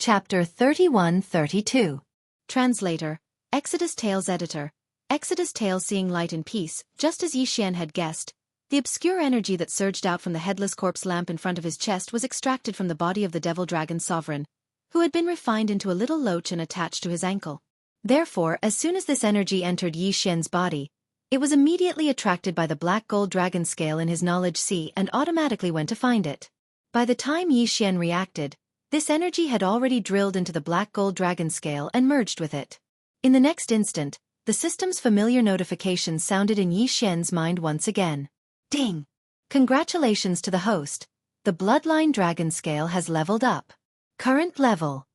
Chapter 31-32. Translator, Exodus Tales Editor. Exodus Tales. Seeing light and peace, just as Yixian had guessed. The obscure energy that surged out from the headless corpse lamp in front of his chest was extracted from the body of the devil dragon sovereign, who had been refined into a little loach and attached to his ankle. Therefore, as soon as this energy entered Yixian's body, it was immediately attracted by the black gold dragon scale in his knowledge sea and automatically went to find it. By the time Yixian reacted, this energy had already drilled into the black gold dragon scale and merged with it. In the next instant, the system's familiar notification sounded in Yixian's mind once again. Ding! Congratulations to the host. The bloodline dragon scale has leveled up. Current level.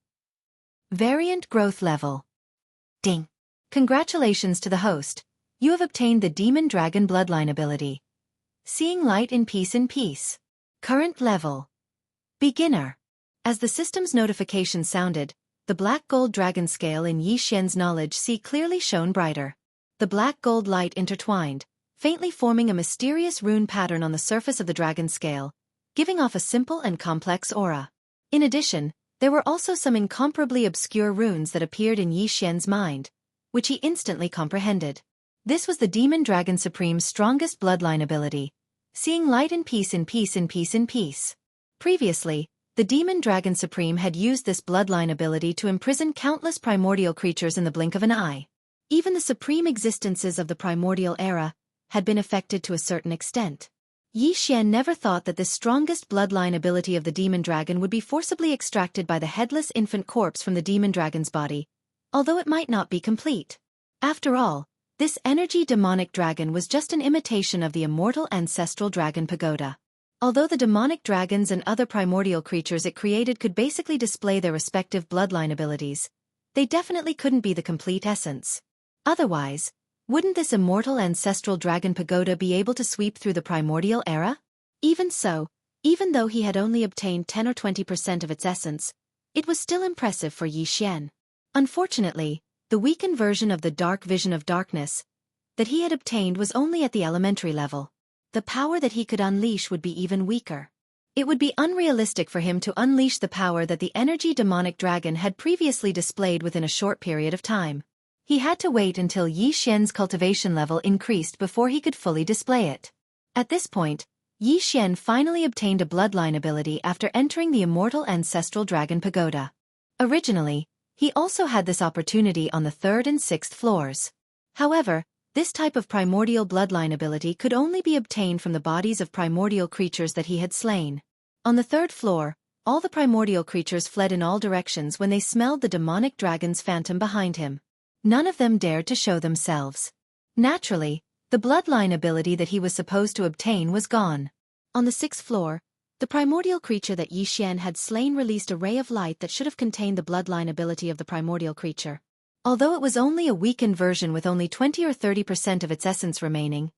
Variant growth level. Ding! Congratulations to the host. You have obtained the demon dragon bloodline ability. Seeing light in peace. Current level. Beginner. As the system's notification sounded, the black gold dragon scale in Yixian's knowledge sea clearly shone brighter. The black gold light intertwined, faintly forming a mysterious rune pattern on the surface of the dragon scale, giving off a simple and complex aura. In addition, there were also some incomparably obscure runes that appeared in Yixian's mind, which he instantly comprehended. This was the Demon Dragon Supreme's strongest bloodline ability, seeing light in peace. Previously, the Demon Dragon Supreme had used this bloodline ability to imprison countless primordial creatures in the blink of an eye. Even the supreme existences of the primordial era had been affected to a certain extent. Yixian never thought that this strongest bloodline ability of the demon dragon would be forcibly extracted by the headless infant corpse from the demon dragon's body, although it might not be complete. After all, this energy demonic dragon was just an imitation of the immortal ancestral dragon pagoda. Although the demonic dragons and other primordial creatures it created could basically display their respective bloodline abilities, they definitely couldn't be the complete essence. Otherwise, wouldn't this immortal ancestral dragon pagoda be able to sweep through the primordial era? Even so, even though he had only obtained 10 or 20% of its essence, it was still impressive for Yixian. Unfortunately, the weakened version of the dark vision of darkness that he had obtained was only at the elementary level. The power that he could unleash would be even weaker. It would be unrealistic for him to unleash the power that the energy demonic dragon had previously displayed within a short period of time. He had to wait until Yixian's cultivation level increased before he could fully display it. At this point, Yixian finally obtained a bloodline ability after entering the immortal ancestral dragon pagoda. Originally, he also had this opportunity on the 3rd and 6th floors. However, this type of primordial bloodline ability could only be obtained from the bodies of primordial creatures that he had slain. On the 3rd floor, all the primordial creatures fled in all directions when they smelled the demonic dragon's phantom behind him. None of them dared to show themselves. Naturally, the bloodline ability that he was supposed to obtain was gone. On the 6th floor, the primordial creature that Yixian had slain released a ray of light that should have contained the bloodline ability of the primordial creature. Although it was only a weakened version with only 20 or 30% of its essence remaining,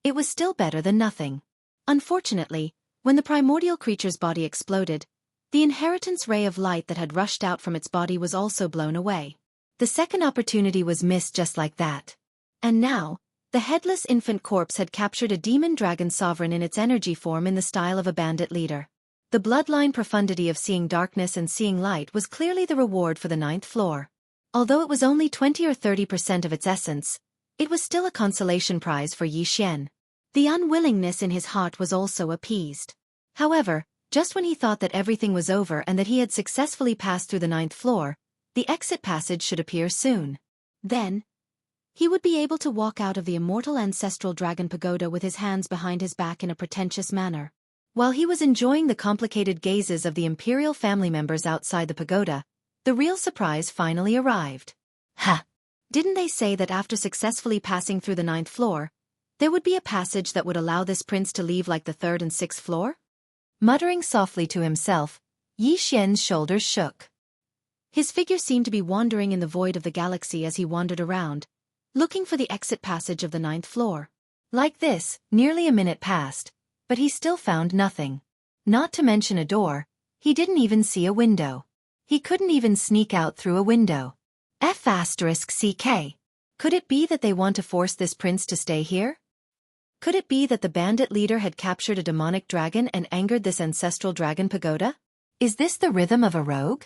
it was still better than nothing. Unfortunately, when the primordial creature's body exploded, the inheritance ray of light that had rushed out from its body was also blown away. The second opportunity was missed just like that. And now, the headless infant corpse had captured a demon dragon sovereign in its energy form in the style of a bandit leader. The bloodline profundity of seeing darkness and seeing light was clearly the reward for the 9th floor. Although it was only 20 or 30% of its essence, it was still a consolation prize for Yixian. The unwillingness in his heart was also appeased. However, just when he thought that everything was over and that he had successfully passed through the 9th floor, the exit passage should appear soon. Then, he would be able to walk out of the immortal ancestral dragon pagoda with his hands behind his back in a pretentious manner. While he was enjoying the complicated gazes of the imperial family members outside the pagoda, the real surprise finally arrived. Ha! Didn't they say that after successfully passing through the 9th floor, there would be a passage that would allow this prince to leave like the 3rd and 6th floor? Muttering softly to himself, Yixian's shoulders shook. His figure seemed to be wandering in the void of the galaxy as he wandered around, looking for the exit passage of the 9th floor. Like this, nearly a minute passed, but he still found nothing. Not to mention a door, he didn't even see a window. He couldn't even sneak out through a window. F***CK. Could it be that they want to force this prince to stay here? Could it be that the bandit leader had captured a demonic dragon and angered this ancestral dragon pagoda? Is this the rhythm of a rogue?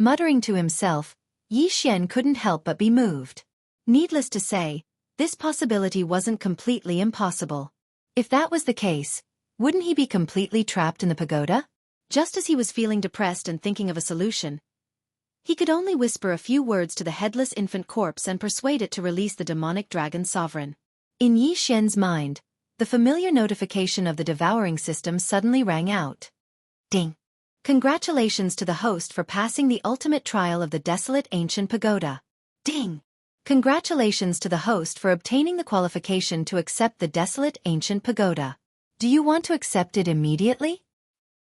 Muttering to himself, Yi Xian couldn't help but be moved. Needless to say, this possibility wasn't completely impossible. If that was the case, wouldn't he be completely trapped in the pagoda? Just as he was feeling depressed and thinking of a solution, he could only whisper a few words to the headless infant corpse and persuade it to release the demonic dragon sovereign. In Yi Xian's mind, the familiar notification of the devouring system suddenly rang out. Ding! Congratulations to the host for passing the ultimate trial of the desolate ancient pagoda. Ding! Congratulations to the host for obtaining the qualification to accept the desolate ancient pagoda. Do you want to accept it immediately?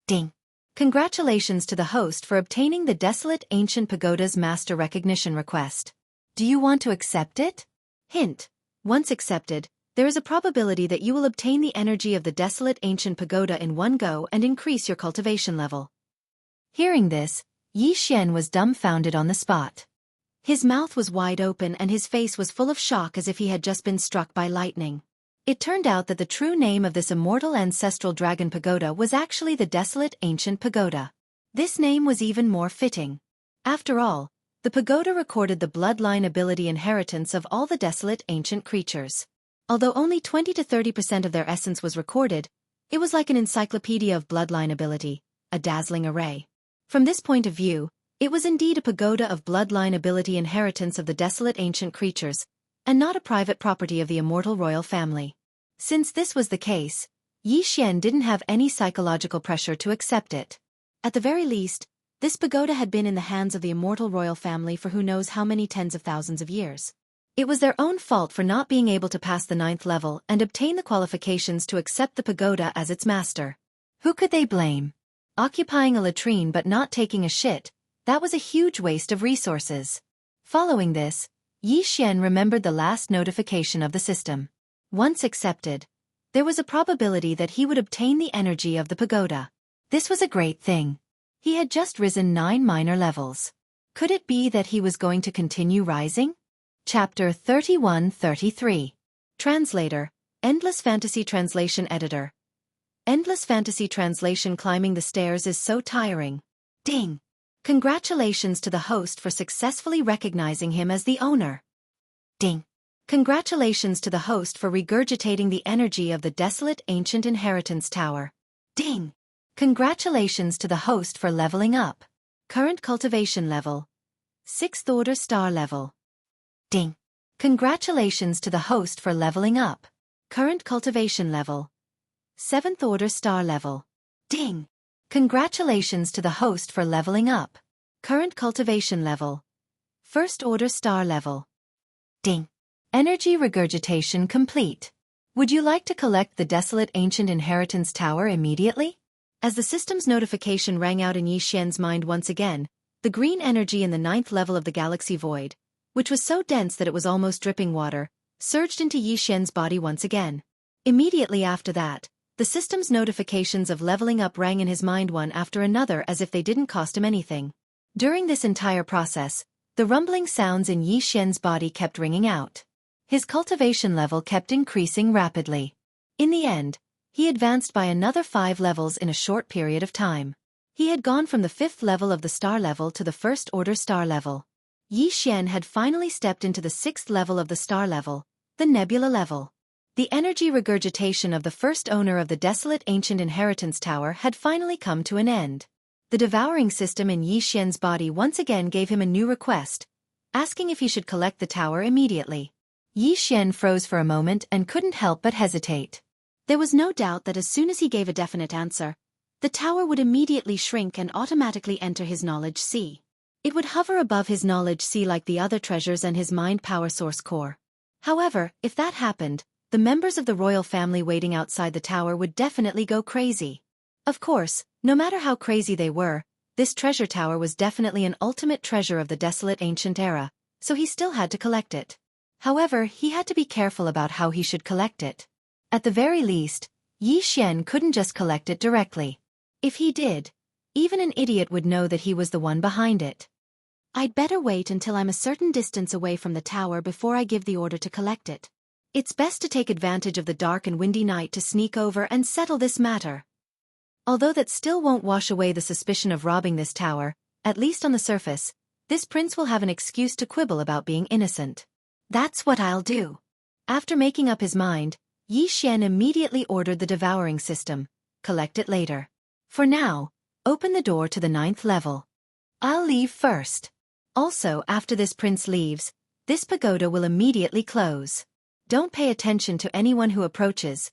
Ding! Congratulations to the host for obtaining the desolate ancient pagoda's master recognition request. Do you want to accept it? Hint: once accepted, there is a probability that you will obtain the energy of the desolate ancient pagoda in one go and increase your cultivation level. Hearing this, Yi Xian was dumbfounded on the spot. His mouth was wide open and his face was full of shock as if he had just been struck by lightning. It turned out that the true name of this immortal ancestral dragon pagoda was actually the desolate ancient pagoda. This name was even more fitting. After all, the pagoda recorded the bloodline ability inheritance of all the desolate ancient creatures. Although only 20 to 30% of their essence was recorded, it was like an encyclopedia of bloodline ability, a dazzling array. From this point of view, it was indeed a pagoda of bloodline ability inheritance of the desolate ancient creatures, and not a private property of the immortal royal family. Since this was the case, Yi Xian didn't have any psychological pressure to accept it. At the very least, this pagoda had been in the hands of the immortal royal family for who knows how many tens of thousands of years. It was their own fault for not being able to pass the 9th level and obtain the qualifications to accept the pagoda as its master. Who could they blame? Occupying a latrine but not taking a shit, that was a huge waste of resources. Following this, Yi Xian remembered the last notification of the system. Once accepted, there was a probability that he would obtain the energy of the pagoda. This was a great thing. He had just risen 9 minor levels. Could it be that he was going to continue rising? Chapter 31-33. Translator, Endless Fantasy Translation Editor. Endless Fantasy Translation. Climbing the stairs is so tiring. Ding! Congratulations to the host for successfully recognizing him as the owner. Ding! Congratulations to the host for regurgitating the energy of the desolate ancient inheritance tower. Ding! Congratulations to the host for leveling up. Current cultivation level: 6th order star level. Ding! Congratulations to the host for leveling up. Current cultivation level: 7th order star level. Ding! Congratulations to the host for leveling up. Current cultivation level: 1st order star level. Ding! Energy regurgitation complete. Would you like to collect the desolate ancient inheritance tower immediately? As the system's notification rang out in Yi Xian's mind once again, the green energy in the 9th level of the galaxy void, which was so dense that it was almost dripping water, surged into Yi Xian's body once again. Immediately after that, the system's notifications of leveling up rang in his mind one after another as if they didn't cost him anything. During this entire process, the rumbling sounds in Yi Xian's body kept ringing out. His cultivation level kept increasing rapidly. In the end, he advanced by another 5 levels in a short period of time. He had gone from the 5th level of the star level to the 1st order star level. Yi Xian had finally stepped into the 6th level of the star level, the nebula level. The energy regurgitation of the first owner of the desolate ancient inheritance tower had finally come to an end. The devouring system in Yi Xian's body once again gave him a new request, asking if he should collect the tower immediately. Yi Xian froze for a moment and couldn't help but hesitate. There was no doubt that as soon as he gave a definite answer, the tower would immediately shrink and automatically enter his knowledge sea. It would hover above his knowledge sea like the other treasures and his mind power source core. However, if that happened, the members of the royal family waiting outside the tower would definitely go crazy. Of course, no matter how crazy they were, this treasure tower was definitely an ultimate treasure of the desolate ancient era, so he still had to collect it. However, he had to be careful about how he should collect it. At the very least, Yi Xian couldn't just collect it directly. If he did, even an idiot would know that he was the one behind it. I'd better wait until I'm a certain distance away from the tower before I give the order to collect it. It's best to take advantage of the dark and windy night to sneak over and settle this matter. Although that still won't wash away the suspicion of robbing this tower, At least on the surface, this prince will have an excuse to quibble about being innocent. That's what I'll do. After making up his mind, Yi Xian immediately ordered the devouring system. Collect it later. For now, open the door to the 9th level. I'll leave first. Also, after this prince leaves, this pagoda will immediately close. Don't pay attention to anyone who approaches,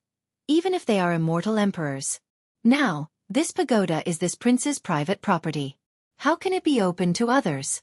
even if they are immortal emperors. Now, this pagoda is this prince's private property. How can it be open to others?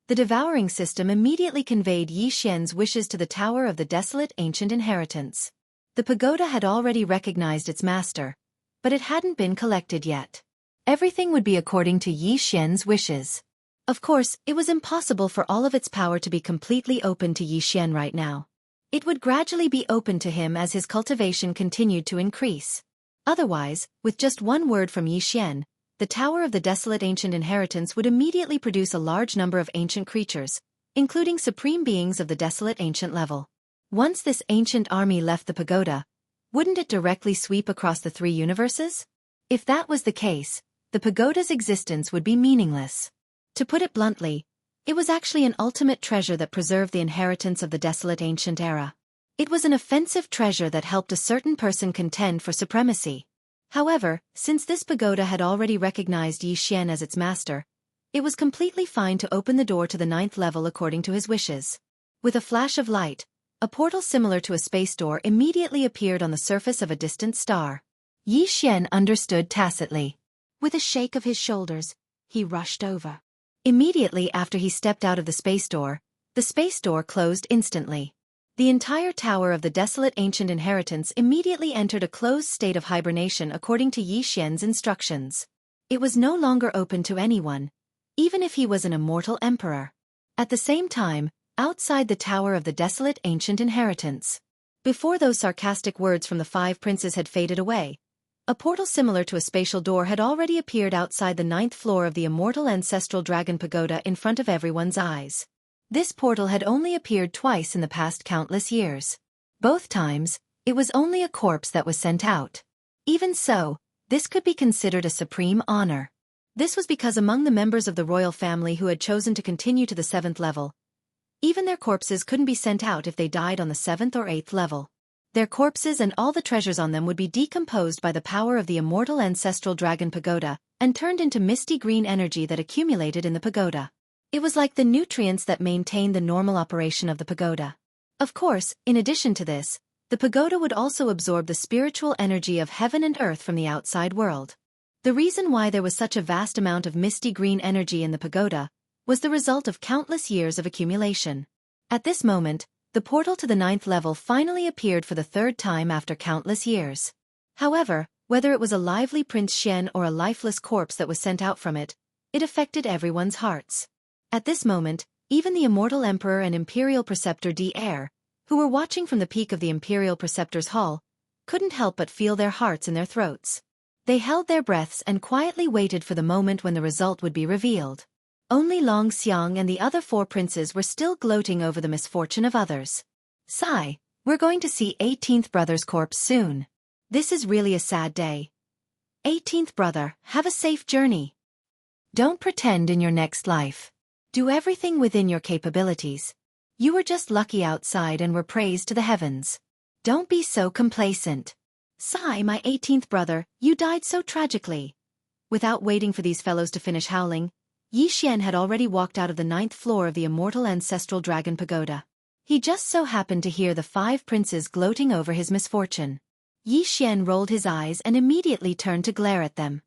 The devouring system immediately conveyed Yi Xian's wishes to the Tower of the Desolate Ancient Inheritance. The pagoda had already recognized its master, but it hadn't been collected yet. Everything would be according to Yi Xian's wishes. Of course, it was impossible for all of its power to be completely open to Yi Xian right now. It would gradually be open to him as his cultivation continued to increase. Otherwise, with just one word from Yi Xian, the Tower of the Desolate Ancient Inheritance would immediately produce a large number of ancient creatures, including supreme beings of the Desolate Ancient level. Once this ancient army left the pagoda, wouldn't it directly sweep across the 3 universes? If that was the case, the pagoda's existence would be meaningless. To put it bluntly, it was actually an ultimate treasure that preserved the inheritance of the Desolate Ancient era. It was an offensive treasure that helped a certain person contend for supremacy. However, since this pagoda had already recognized Yi Xian as its master, it was completely fine to open the door to the 9th level according to his wishes. With a flash of light, a portal similar to a space door immediately appeared on the surface of a distant star. Yi Xian understood tacitly. With a shake of his shoulders, he rushed over. Immediately after he stepped out of the space door closed instantly. The entire Tower of the Desolate Ancient Inheritance immediately entered a closed state of hibernation according to Yi Xian's instructions. It was no longer open to anyone, even if he was an immortal emperor. At the same time, outside the Tower of the Desolate Ancient Inheritance, before those sarcastic words from the 5 princes had faded away, a portal similar to a spatial door had already appeared outside the 9th floor of the immortal ancestral dragon pagoda in front of everyone's eyes. This portal had only appeared twice in the past countless years. Both times, it was only a corpse that was sent out. Even so, this could be considered a supreme honor. This was because among the members of the royal family who had chosen to continue to the 7th level, even their corpses couldn't be sent out if they died on the 7th or 8th level. Their corpses and all the treasures on them would be decomposed by the power of the immortal ancestral dragon pagoda and turned into misty green energy that accumulated in the pagoda. It was like the nutrients that maintained the normal operation of the pagoda. Of course, in addition to this, the pagoda would also absorb the spiritual energy of heaven and earth from the outside world. The reason why there was such a vast amount of misty green energy in the pagoda was the result of countless years of accumulation. At this moment, the portal to the 9th level finally appeared for the 3rd time after countless years. However, whether it was a lively Prince Xian or a lifeless corpse that was sent out from it, it affected everyone's hearts. At this moment, even the immortal emperor and imperial preceptor d'Air, who were watching from the peak of the imperial preceptor's hall, couldn't help but feel their hearts in their throats. They held their breaths and quietly waited for the moment when the result would be revealed. Only Long Xiang and the other 4 princes were still gloating over the misfortune of others. Sigh, we're going to see 18th brother's corpse soon. This is really a sad day. 18th brother, have a safe journey. Don't pretend in your next life. Do everything within your capabilities. You were just lucky outside and were praised to the heavens. Don't be so complacent. Sigh, my 18th brother, you died so tragically. Without waiting for these fellows to finish howling, Yi Xian had already walked out of the 9th floor of the immortal ancestral dragon pagoda. He just so happened to hear the 5 princes gloating over his misfortune. Yi Xian rolled his eyes and immediately turned to glare at them.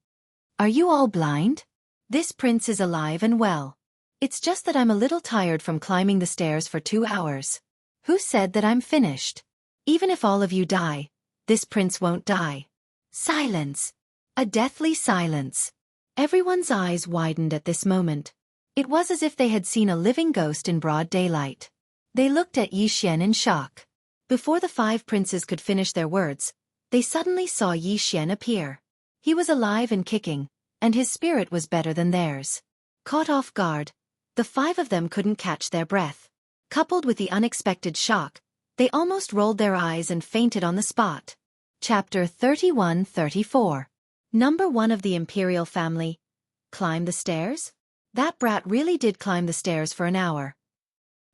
Are you all blind? This prince is alive and well. It's just that I'm a little tired from climbing the stairs for 2 hours. Who said that I'm finished? Even if all of you die, this prince won't die. Silence. A deathly silence. Everyone's eyes widened at this moment. It was as if they had seen a living ghost in broad daylight. They looked at Yi Xian in shock. Before the 5 princes could finish their words, they suddenly saw Yi Xian appear. He was alive and kicking, and his spirit was better than theirs. Caught off guard, the 5 of them couldn't catch their breath. Coupled with the unexpected shock, they almost rolled their eyes and fainted on the spot. Chapter 31-34. Number 1 of the imperial family. Climb the stairs? That brat really did climb the stairs for an hour.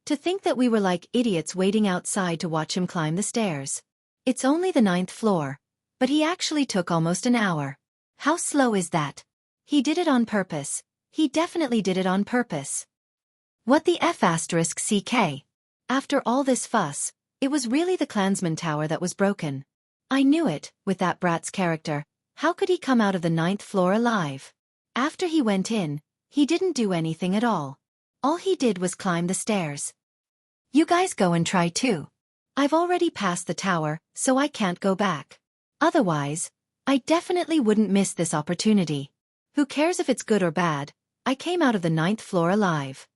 To think that we were like idiots waiting outside to watch him climb the stairs. It's only the 9th floor, but he actually took almost an hour. How slow is that? He did it on purpose. He definitely did it on purpose. What the F***ck? After all this fuss, it was really the clansman tower that was broken. I knew it, with that brat's character. How could he come out of the 9th floor alive? After he went in, he didn't do anything at all. All he did was climb the stairs. You guys go and try too. I've already passed the tower, so I can't go back. Otherwise, I definitely wouldn't miss this opportunity. Who cares if it's good or bad? I came out of the 9th floor alive.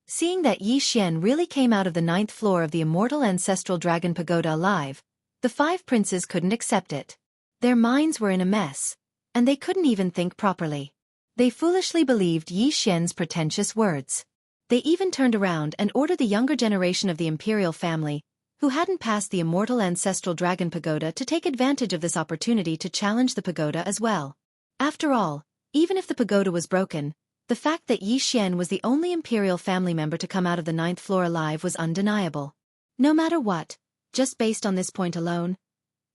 Seeing that Xianxia really came out of the 9th floor of the immortal ancestral dragon pagoda alive, the 5 princes couldn't accept it. Their minds were in a mess, and they couldn't even think properly. They foolishly believed Xianxia's pretentious words. They even turned around and ordered the younger generation of the imperial family, who hadn't passed the immortal ancestral dragon pagoda, to take advantage of this opportunity to challenge the pagoda as well. After all, even if the pagoda was broken, the fact that Xianxia was the only imperial family member to come out of the 9th floor alive was undeniable. No matter what, just based on this point alone,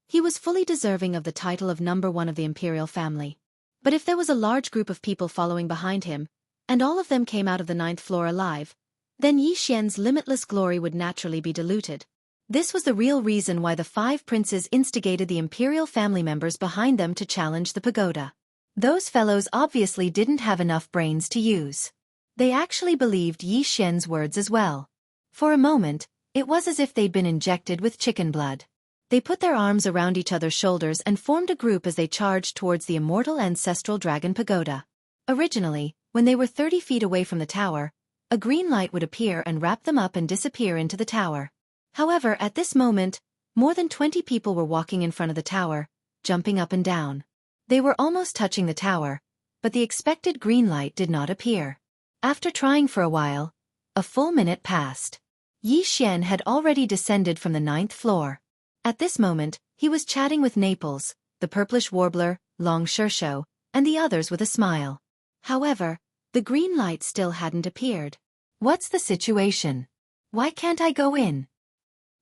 he was fully deserving of the title of number 1 of the imperial family. But if there was a large group of people following behind him, and all of them came out of the 9th floor alive, then Xianxia's limitless glory would naturally be diluted. This was the real reason why the 5 princes instigated the imperial family members behind them to challenge the pagoda. Those fellows obviously didn't have enough brains to use. They actually believed Xianxia's words as well. For a moment, it was as if they'd been injected with chicken blood. They put their arms around each other's shoulders and formed a group as they charged towards the immortal ancestral dragon pagoda. Originally, when they were 30 feet away from the tower, a green light would appear and wrap them up and disappear into the tower. However, at this moment, more than 20 people were walking in front of the tower, jumping up and down. They were almost touching the tower, but the expected green light did not appear. After trying for a while, a full minute passed. Xianxia had already descended from the 9th floor. At this moment, he was chatting with Naples, the purplish warbler, Xianxia, and the others with a smile. However, the green light still hadn't appeared. What's the situation? Why can't I go in?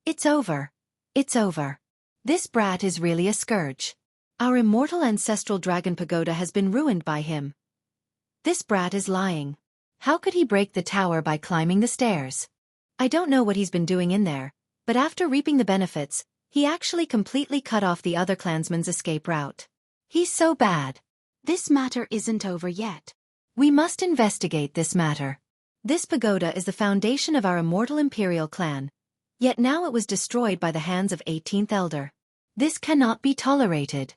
It's over. It's over. This brat is really a scourge. Our immortal ancestral dragon pagoda has been ruined by him. This brat is lying. How could he break the tower by climbing the stairs? I don't know what he's been doing in there, but after reaping the benefits, he actually completely cut off the other clansmen's escape route. He's so bad. This matter isn't over yet. We must investigate this matter. This pagoda is the foundation of our immortal imperial clan, yet now it was destroyed by the hands of 18th Elder. This cannot be tolerated.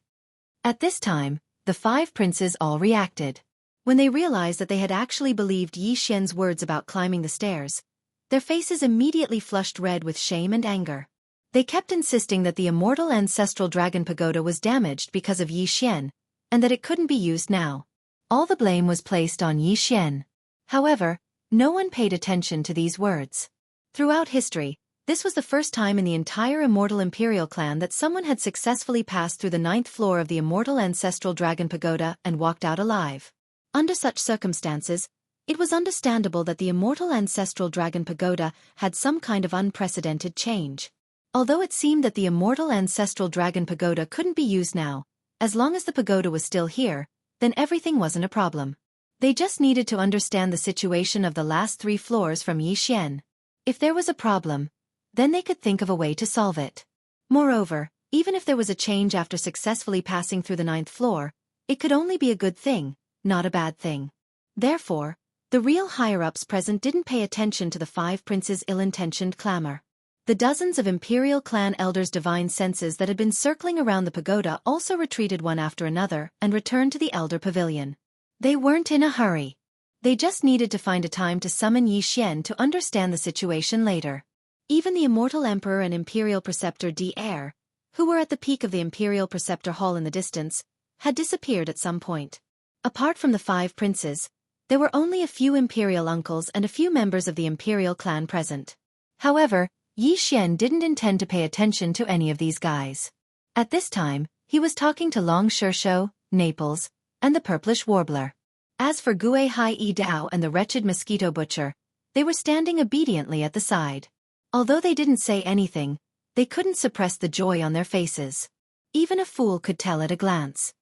At this time, the 5 princes all reacted. When they realized that they had actually believed Xianxia's words about climbing the stairs, their faces immediately flushed red with shame and anger. They kept insisting that the immortal ancestral dragon pagoda was damaged because of Xianxia, and that it couldn't be used now. All the blame was placed on Xianxia. However, no one paid attention to these words. Throughout history, this was the first time in the entire immortal imperial clan that someone had successfully passed through the 9th floor of the immortal ancestral dragon pagoda and walked out alive. Under such circumstances, it was understandable that the immortal ancestral dragon pagoda had some kind of unprecedented change. Although it seemed that the immortal ancestral dragon pagoda couldn't be used now, as long as the pagoda was still here, then everything wasn't a problem. They just needed to understand the situation of the last 3 floors from Xianxia. If there was a problem, then they could think of a way to solve it. Moreover, even if there was a change after successfully passing through the 9th floor, it could only be a good thing, not a bad thing. Therefore, the real higher-ups present didn't pay attention to the 5 princes' ill-intentioned clamor. The dozens of imperial clan elders' divine senses that had been circling around the pagoda also retreated one after another and returned to the elder pavilion. They weren't in a hurry. They just needed to find a time to summon Xianxia to understand the situation later. Even the immortal emperor and imperial preceptor d'Air, who were at the peak of the imperial preceptor hall in the distance, had disappeared at some point. Apart from the 5 princes, there were only a few imperial uncles and a few members of the imperial clan present. However, Xianxia didn't intend to pay attention to any of these guys. At this time, he was talking to Xianxia, Naples, and the purplish warbler. As for Gue Hai Yi Dao and the wretched mosquito butcher, they were standing obediently at the side. Although they didn't say anything, they couldn't suppress the joy on their faces. Even a fool could tell at a glance.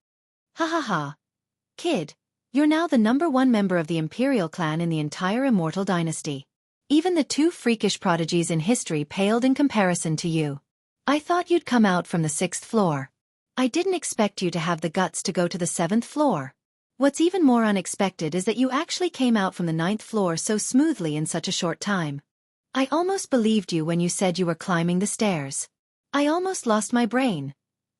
Ha ha ha. Kid, you're now the #1 member of the Imperial clan in the entire Immortal Dynasty. Even the 2 freakish prodigies in history paled in comparison to you. I thought you'd come out from the 6th floor. I didn't expect you to have the guts to go to the 7th floor. What's even more unexpected is that you actually came out from the 9th floor so smoothly in such a short time. I almost believed you when you said you were climbing the stairs. I almost lost my brain.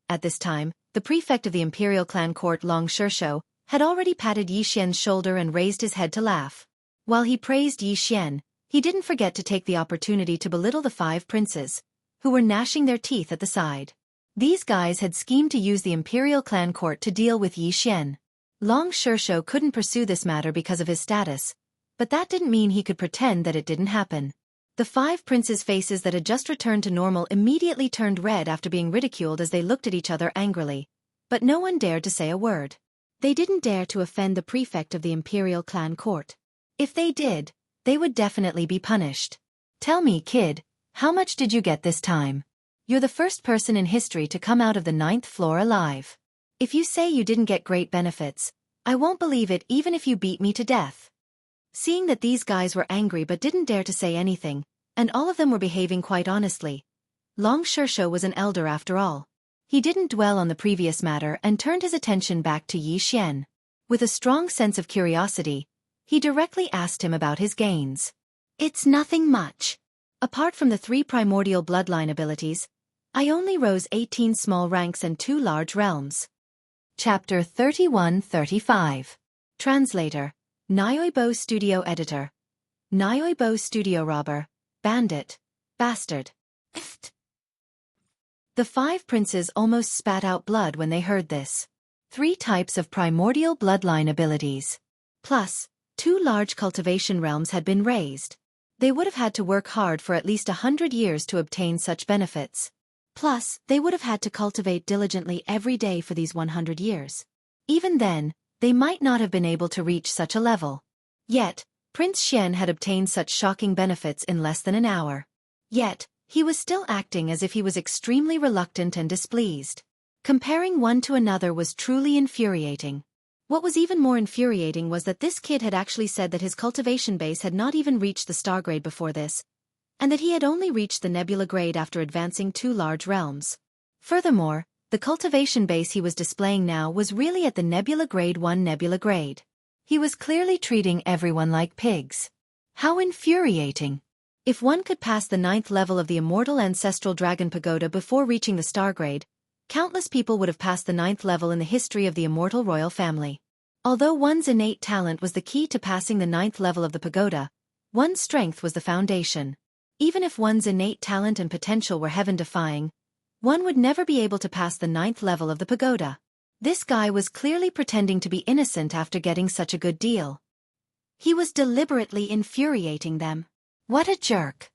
At this time, the prefect of the Imperial clan court Long Shishou had already patted Yi Xian's shoulder and raised his head to laugh. While he praised Yi Xian, he didn't forget to take the opportunity to belittle the 5 princes, who were gnashing their teeth at the side. These guys had schemed to use the Imperial clan court to deal with Yi Xian. Long Shishou couldn't pursue this matter because of his status, but that didn't mean he could pretend that it didn't happen. The 5 princes' faces that had just returned to normal immediately turned red after being ridiculed as they looked at each other angrily, but no one dared to say a word. They didn't dare to offend the prefect of the Imperial clan court. If they did, they would definitely be punished. Tell me, kid, how much did you get this time? You're the first person in history to come out of the 9th floor alive. If you say you didn't get great benefits, I won't believe it even if you beat me to death. Seeing that these guys were angry but didn't dare to say anything, and all of them were behaving quite honestly, Long Shishou was an elder after all. He didn't dwell on the previous matter and turned his attention back to Yi Xian. With a strong sense of curiosity, he directly asked him about his gains. It's nothing much. Apart from the 3 primordial bloodline abilities, I only rose 18 small ranks and 2 large realms. Chapter 31-35. Translator. Nyoibo Studio Editor. Nyoibo Studio Robber, Bandit, Bastard. The 5 princes almost spat out blood when they heard this. 3 types of primordial bloodline abilities. Plus, 2 large cultivation realms had been raised. They would have had to work hard for at least 100 years to obtain such benefits. Plus, they would have had to cultivate diligently every day for these 100 years. Even then, they might not have been able to reach such a level. Yet, Prince Xian had obtained such shocking benefits in less than an hour. Yet, he was still acting as if he was extremely reluctant and displeased. Comparing one to another was truly infuriating. What was even more infuriating was that this kid had actually said that his cultivation base had not even reached the star grade before this, and that he had only reached the nebula grade after advancing 2 large realms. Furthermore, the cultivation base he was displaying now was really at the nebula grade 1 nebula grade. He was clearly treating everyone like pigs. How infuriating! If one could pass the 9th level of the immortal ancestral dragon pagoda before reaching the star grade, countless people would have passed the 9th level in the history of the immortal royal family. Although one's innate talent was the key to passing the 9th level of the pagoda, one's strength was the foundation. Even if one's innate talent and potential were heaven-defying, one would never be able to pass the 9th level of the pagoda. This guy was clearly pretending to be innocent after getting such a good deal. He was deliberately infuriating them. What a jerk!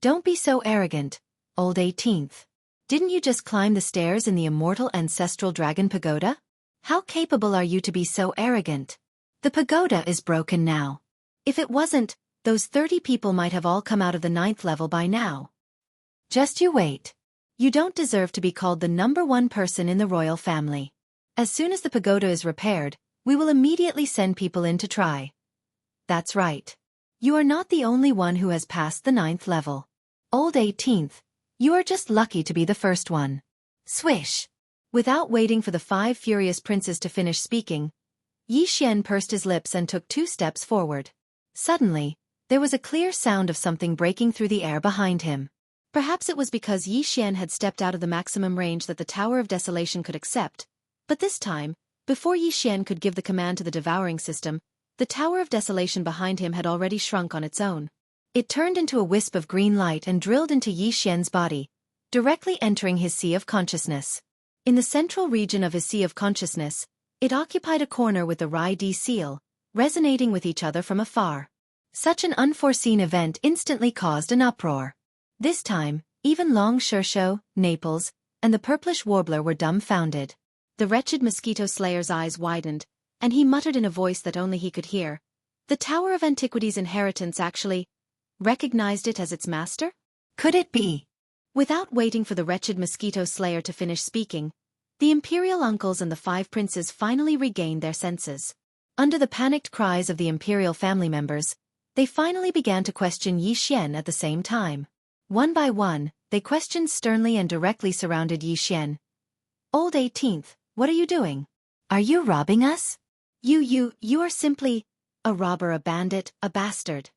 Don't be so arrogant, old 18th. Didn't you just climb the stairs in the immortal ancestral dragon pagoda? How capable are you to be so arrogant? The pagoda is broken now. If it wasn't, those 30 people might have all come out of the 9th level by now. Just you wait. You don't deserve to be called the #1 person in the royal family. As soon as the pagoda is repaired, we will immediately send people in to try. That's right. You are not the only one who has passed the 9th level. Old 18th, you are just lucky to be the first one. Swish! Without waiting for the 5 furious princes to finish speaking, Yi Xian pursed his lips and took 2 steps forward. Suddenly, there was a clear sound of something breaking through the air behind him. Perhaps it was because Yi Xian had stepped out of the maximum range that the Tower of Desolation could accept, but this time, before Yi Xian could give the command to the devouring system, the Tower of Desolation behind him had already shrunk on its own. It turned into a wisp of green light and drilled into Yi Xian's body, directly entering his sea of consciousness. In the central region of his sea of consciousness, it occupied a corner with the Rai D seal, resonating with each other from afar. Such an unforeseen event instantly caused an uproar. This time, even Long Shishou, Naples, and the purplish warbler were dumbfounded. The wretched mosquito slayer's eyes widened, and he muttered in a voice that only he could hear. The Tower of Antiquities Inheritance actually recognized it as its master? Could it be? Without waiting for the wretched mosquito slayer to finish speaking, the imperial uncles and the 5 princes finally regained their senses. Under the panicked cries of the imperial family members, they finally began to question Xian at the same time. One by one, they questioned sternly and directly surrounded Xian. Old 18th, what are you doing? Are you robbing us? You are simply a robber, a bandit, a bastard.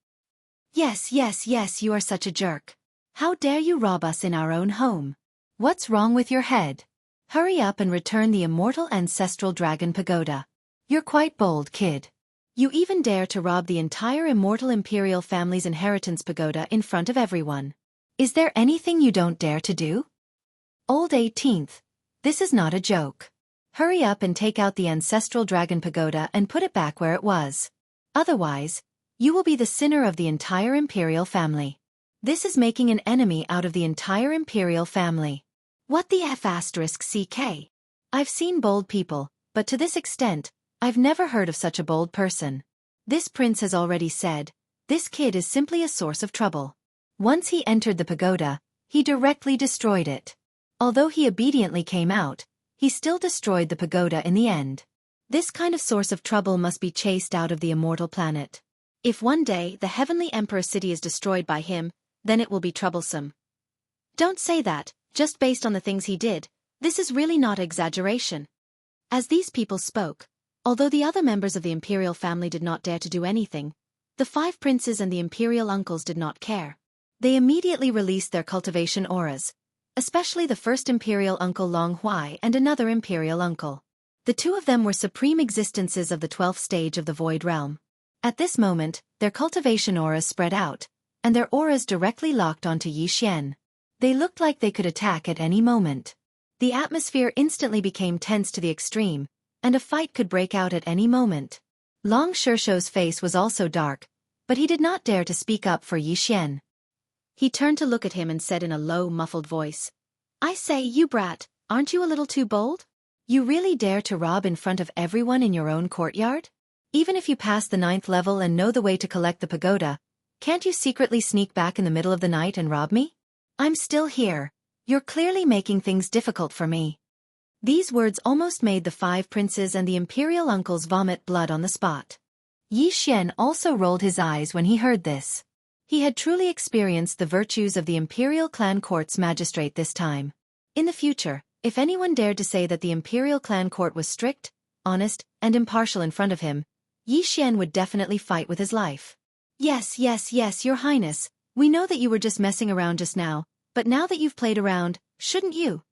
Yes, you are such a jerk. How dare you rob us in our own home? What's wrong with your head? Hurry up and return the immortal ancestral dragon pagoda. You're quite bold, kid. You even dare to rob the entire immortal imperial family's inheritance pagoda in front of everyone. Is there anything you don't dare to do? Old 18th, this is not a joke. Hurry up and take out the ancestral dragon pagoda and put it back where it was. Otherwise, you will be the sinner of the entire imperial family. This is making an enemy out of the entire imperial family. What the F***CK? I've seen bold people, but to this extent, I've never heard of such a bold person. This prince has already said, this kid is simply a source of trouble. Once he entered the pagoda, he directly destroyed it. Although he obediently came out, he still destroyed the pagoda in the end. This kind of source of trouble must be chased out of the immortal planet. If one day the Heavenly Emperor city is destroyed by him, then it will be troublesome. Don't say that, just based on the things he did, this is really not exaggeration. As these people spoke, although the other members of the imperial family did not dare to do anything, the 5 princes and the imperial uncles did not care. They immediately released their cultivation auras, especially the first imperial uncle Long Huai and another imperial uncle. The 2 of them were supreme existences of the 12th stage of the Void Realm. At this moment, their cultivation auras spread out, and their auras directly locked onto Xian. They looked like they could attack at any moment. The atmosphere instantly became tense to the extreme, and a fight could break out at any moment. Long Shishou's face was also dark, but he did not dare to speak up for Xian. He turned to look at him and said in a low, muffled voice, "I say, you brat, aren't you a little too bold? You really dare to rob in front of everyone in your own courtyard? Even if you pass the 9th level and know the way to collect the pagoda, can't you secretly sneak back in the middle of the night and rob me? I'm still here. You're clearly making things difficult for me." These words almost made the 5 princes and the imperial uncles vomit blood on the spot. Xian also rolled his eyes when he heard this. He had truly experienced the virtues of the imperial clan court's magistrate this time. In the future, if anyone dared to say that the imperial clan court was strict, honest, and impartial in front of him, Xian would definitely fight with his life. Yes, your highness, we know that you were just messing around just now, but now that you've played around, shouldn't you?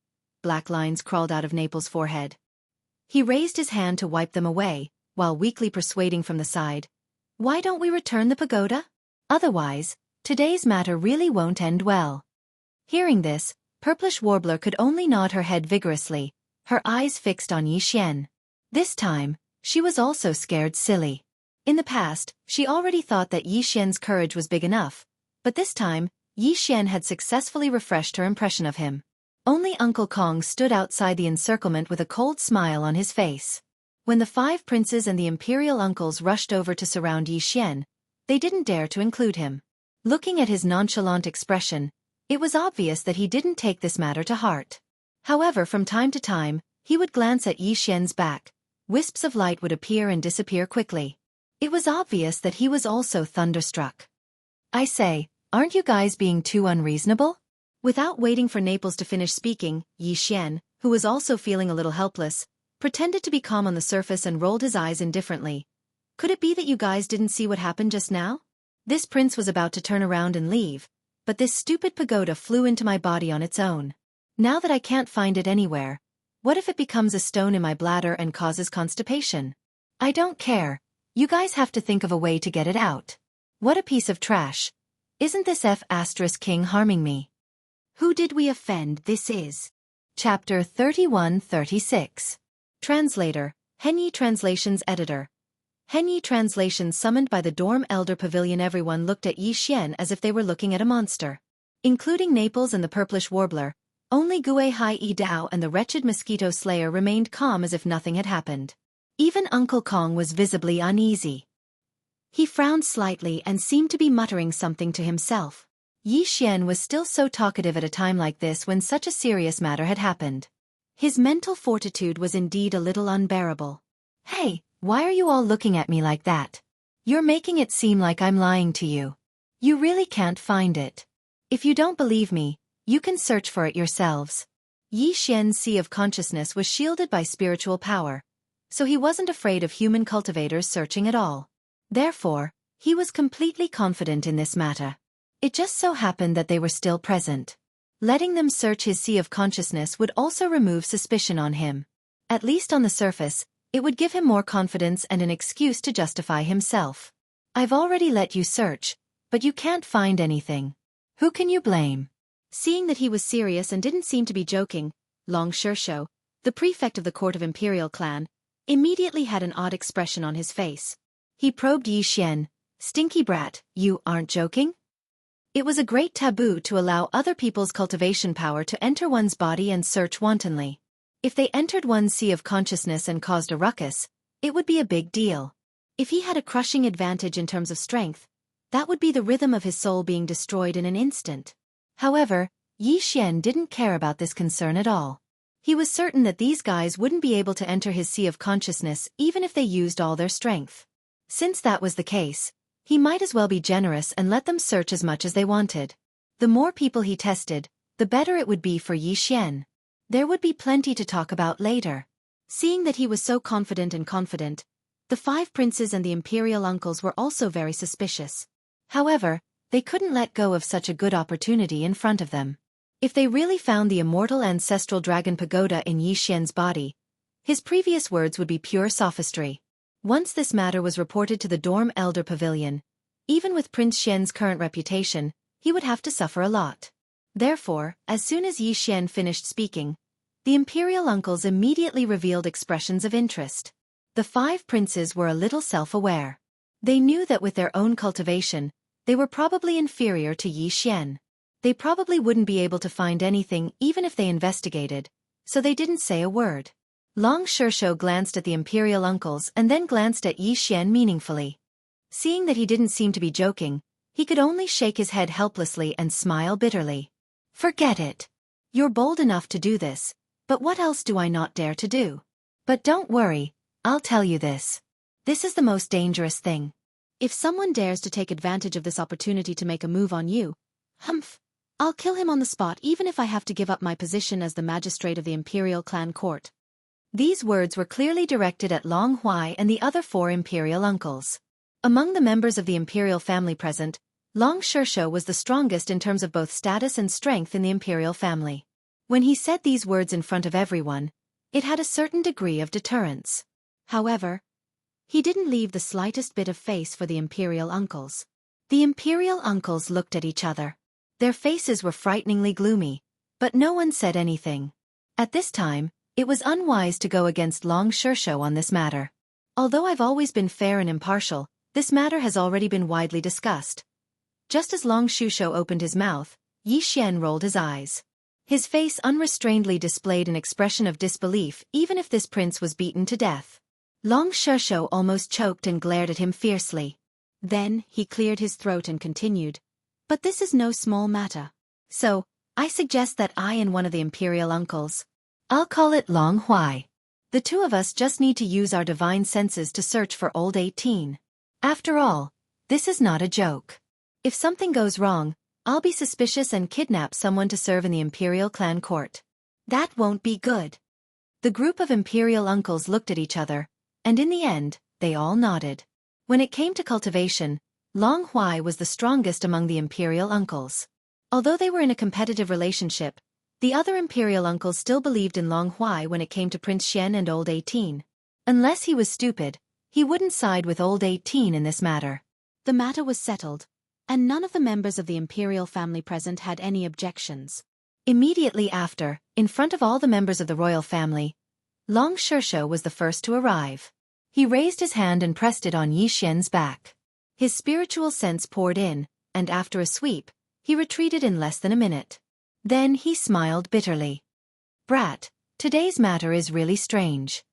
Black lines crawled out of Naples' forehead. He raised his hand to wipe them away, while weakly persuading from the side. Why don't we return the pagoda? Otherwise, today's matter really won't end well. Hearing this, Purplish Warbler could only nod her head vigorously, her eyes fixed on Xian. This time, she was also scared silly. In the past, she already thought that Xian's courage was big enough, but this time, Xian had successfully refreshed her impression of him. Only Uncle Kong stood outside the encirclement with a cold smile on his face. When the 5 princes and the imperial uncles rushed over to surround Xian, they didn't dare to include him. Looking at his nonchalant expression, it was obvious that he didn't take this matter to heart. However, from time to time, he would glance at Xian's back. Wisps of light would appear and disappear quickly. It was obvious that he was also thunderstruck. I say, aren't you guys being too unreasonable? Without waiting for Naples to finish speaking, Xian, who was also feeling a little helpless, pretended to be calm on the surface and rolled his eyes indifferently. Could it be that you guys didn't see what happened just now? This prince was about to turn around and leave, but this stupid pagoda flew into my body on its own. Now that I can't find it anywhere, what if it becomes a stone in my bladder and causes constipation? I don't care. You guys have to think of a way to get it out. What a piece of trash. Isn't this F***king harming me? Who did we offend? This is Chapter 31-36. Translator, Henyi Translations Editor. Henyi Translations summoned by the Dorm Elder Pavilion. Everyone looked at Xian as if they were looking at a monster. Including Naples and the Purplish Warbler, only Gue Hai Yi Dao and the wretched Mosquito Slayer remained calm as if nothing had happened. Even Uncle Kong was visibly uneasy. He frowned slightly and seemed to be muttering something to himself. Yi Xian was still so talkative at a time like this when such a serious matter had happened. His mental fortitude was indeed a little unbearable. "Hey, why are you all looking at me like that? You're making it seem like I'm lying to you. You really can't find it. If you don't believe me, you can search for it yourselves." Yi Xian's sea of consciousness was shielded by spiritual power, so he wasn't afraid of human cultivators searching at all. Therefore, he was completely confident in this matter. It just so happened that they were still present. Letting them search his sea of consciousness would also remove suspicion on him. At least on the surface, it would give him more confidence and an excuse to justify himself. "I've already let you search, but you can't find anything. Who can you blame?" Seeing that he was serious and didn't seem to be joking, Long Shursho, the prefect of the court of Imperial Clan, immediately had an odd expression on his face. He probed Yi Xian. "Stinky brat, you aren't joking?" It was a great taboo to allow other people's cultivation power to enter one's body and search wantonly. If they entered one's sea of consciousness and caused a ruckus, it would be a big deal. If he had a crushing advantage in terms of strength, that would be the rhythm of his soul being destroyed in an instant. However, Yi Xian didn't care about this concern at all. He was certain that these guys wouldn't be able to enter his sea of consciousness even if they used all their strength. Since that was the case, he might as well be generous and let them search as much as they wanted. The more people he tested, the better it would be for Yi Xian. There would be plenty to talk about later. Seeing that he was so confident, the 5 princes and the imperial uncles were also very suspicious. However, they couldn't let go of such a good opportunity in front of them. If they really found the immortal ancestral dragon pagoda in Yi Xian's body, his previous words would be pure sophistry. Once this matter was reported to the Dorm Elder Pavilion, even with Prince Xian's current reputation, he would have to suffer a lot. Therefore, as soon as Yi Xian finished speaking, the imperial uncles immediately revealed expressions of interest. The 5 princes were a little self-aware. They knew that with their own cultivation, they were probably inferior to Yi Xian. They probably wouldn't be able to find anything even if they investigated, so they didn't say a word. Long Shursho glanced at the imperial uncles and then glanced at Yi Xian meaningfully. Seeing that he didn't seem to be joking, he could only shake his head helplessly and smile bitterly. "Forget it. You're bold enough to do this, but what else do I not dare to do? But don't worry, I'll tell you this. This is the most dangerous thing. If someone dares to take advantage of this opportunity to make a move on you, I'll kill him on the spot even if I have to give up my position as the magistrate of the Imperial Clan Court." These words were clearly directed at Long Huai and the other 4 imperial uncles. Among the members of the imperial family present, Long Shursho was the strongest in terms of both status and strength in the imperial family. When he said these words in front of everyone, it had a certain degree of deterrence. However, he didn't leave the slightest bit of face for the imperial uncles. The imperial uncles looked at each other. Their faces were frighteningly gloomy, but no one said anything. At this time, it was unwise to go against Long Shursho on this matter. Although I've always been fair and impartial, this matter has already been widely discussed. Just as Long Shursho opened his mouth, Yi Xian rolled his eyes. His face unrestrainedly displayed an expression of disbelief even if this prince was beaten to death. Long Shursho almost choked and glared at him fiercely. Then, he cleared his throat and continued. "But this is no small matter. So, I suggest that I and one of the imperial uncles, I'll call it Long Huai. The 2 of us just need to use our divine senses to search for old 18. After all, this is not a joke. If something goes wrong, I'll be suspicious and kidnap someone to serve in the imperial clan court. That won't be good." The group of imperial uncles looked at each other, and in the end, they all nodded. When it came to cultivation, Long Huai was the strongest among the imperial uncles. Although they were in a competitive relationship, the other imperial uncles still believed in Long Huai when it came to Prince Xian and Old 18. Unless he was stupid, he wouldn't side with Old 18 in this matter. The matter was settled, and none of the members of the imperial family present had any objections. Immediately after, in front of all the members of the royal family, Long Shursho was the first to arrive. He raised his hand and pressed it on Yi Xian's back. His spiritual sense poured in, and after a sweep, he retreated in less than a minute. Then he smiled bitterly. "Brat, today's matter is really strange.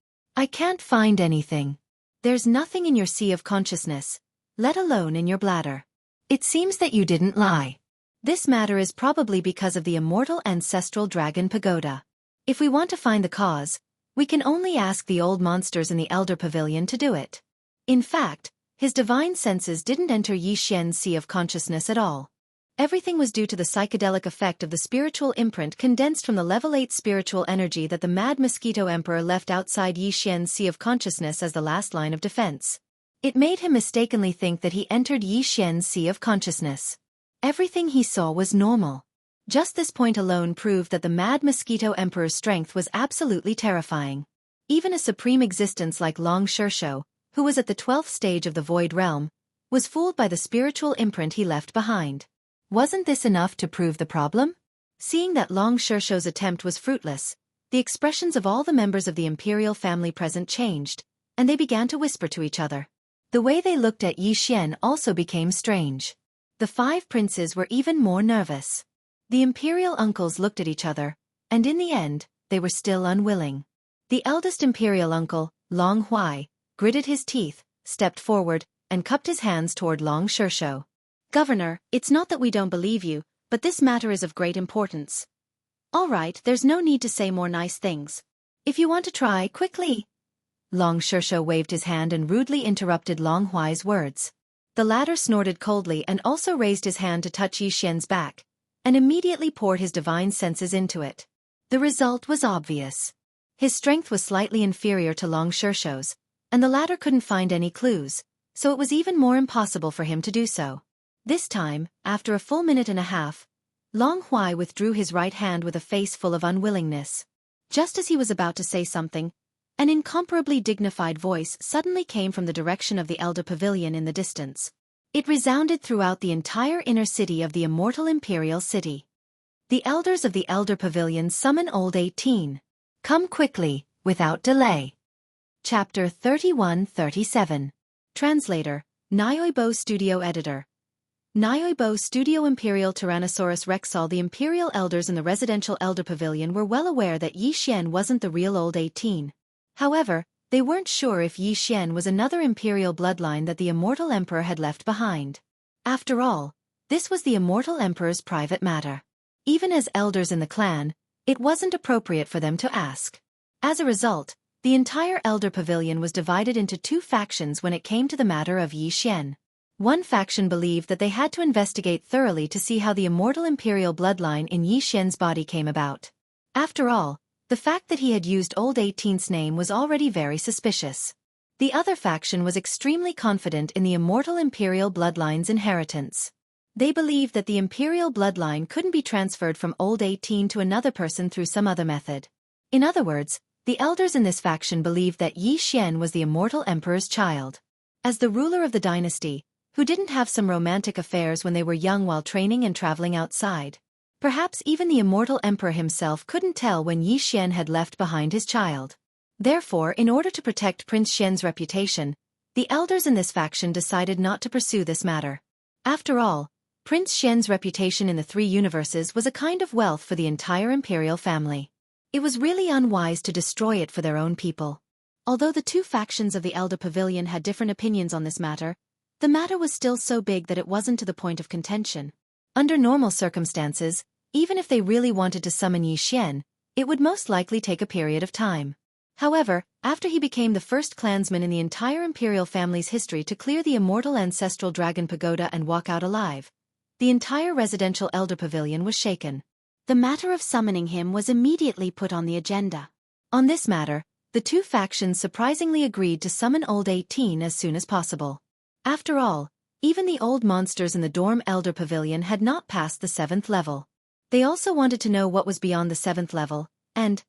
I can't find anything. There's nothing in your sea of consciousness, let alone in your bladder. It seems that you didn't lie. This matter is probably because of the immortal ancestral dragon pagoda. If we want to find the cause, we can only ask the old monsters in the Elder Pavilion to do it. In fact, his divine senses didn't enter Yixian's sea of consciousness at all. Everything was due to the psychedelic effect of the spiritual imprint condensed from the level 8 spiritual energy that the Mad Mosquito Emperor left outside Yixian's sea of consciousness as the last line of defense. It made him mistakenly think that he entered Yixian's sea of consciousness. Everything he saw was normal. Just this point alone proved that the Mad Mosquito Emperor's strength was absolutely terrifying. Even a supreme existence like Long Shursho, who was at the 12th stage of the Void Realm, was fooled by the spiritual imprint he left behind. Wasn't this enough to prove the problem? Seeing that Long Shursho's attempt was fruitless, the expressions of all the members of the imperial family present changed, and they began to whisper to each other. The way they looked at Yixian also became strange. The 5 princes were even more nervous. The imperial uncles looked at each other, and in the end, they were still unwilling. The eldest imperial uncle, Long Huai, gritted his teeth, stepped forward, and cupped his hands toward Long Shursho. Governor, it's not that we don't believe you, but this matter is of great importance. All right, there's no need to say more nice things. If you want to try, quickly. Long Shursho waved his hand and rudely interrupted Long Huai's words. The latter snorted coldly and also raised his hand to touch Yixian's back, and immediately poured his divine senses into it. The result was obvious. His strength was slightly inferior to Long Shursho's, and the latter couldn't find any clues, so it was even more impossible for him to do so. This time, after a full minute and a half, Long Huai withdrew his right hand with a face full of unwillingness. Just as he was about to say something, an incomparably dignified voice suddenly came from the direction of the Elder Pavilion in the distance. It resounded throughout the entire inner city of the immortal imperial city. The elders of the Elder Pavilion summon Old 18. Come quickly, without delay. Chapter 31-37. Translator, Nyoibo Studio Editor. Nyoibo Studio Imperial Tyrannosaurus Rex. All the imperial elders in the residential Elder Pavilion were well aware that Yixian wasn't the real Old 18. However, they weren't sure if Yixian was another imperial bloodline that the immortal emperor had left behind. After all, this was the immortal emperor's private matter. Even as elders in the clan, it wasn't appropriate for them to ask. As a result, the entire Elder Pavilion was divided into 2 factions when it came to the matter of Yixian. One faction believed that they had to investigate thoroughly to see how the immortal imperial bloodline in Yixian's body came about. After all, the fact that he had used Old 18's name was already very suspicious. The other faction was extremely confident in the immortal imperial bloodline's inheritance. They believed that the imperial bloodline couldn't be transferred from Old 18 to another person through some other method. In other words, the elders in this faction believed that Yixian was the immortal emperor's child. As the ruler of the dynasty, who didn't have some romantic affairs when they were young while training and traveling outside. Perhaps even the immortal emperor himself couldn't tell when Yixian had left behind his child. Therefore, in order to protect Prince Xian's reputation, the elders in this faction decided not to pursue this matter. After all, Prince Xian's reputation in the 3 universes was a kind of wealth for the entire imperial family. It was really unwise to destroy it for their own people. Although the 2 factions of the Elder Pavilion had different opinions on this matter, the matter was still so big that it wasn't to the point of contention. Under normal circumstances, even if they really wanted to summon Yixian, it would most likely take a period of time. However, after he became the first clansman in the entire imperial family's history to clear the immortal ancestral dragon pagoda and walk out alive, the entire residential Elder Pavilion was shaken. The matter of summoning him was immediately put on the agenda. On this matter, the 2 factions surprisingly agreed to summon Old 18 as soon as possible. After all, even the old monsters in the dorm Elder Pavilion had not passed the 7th level. They also wanted to know what was beyond the 7th level, and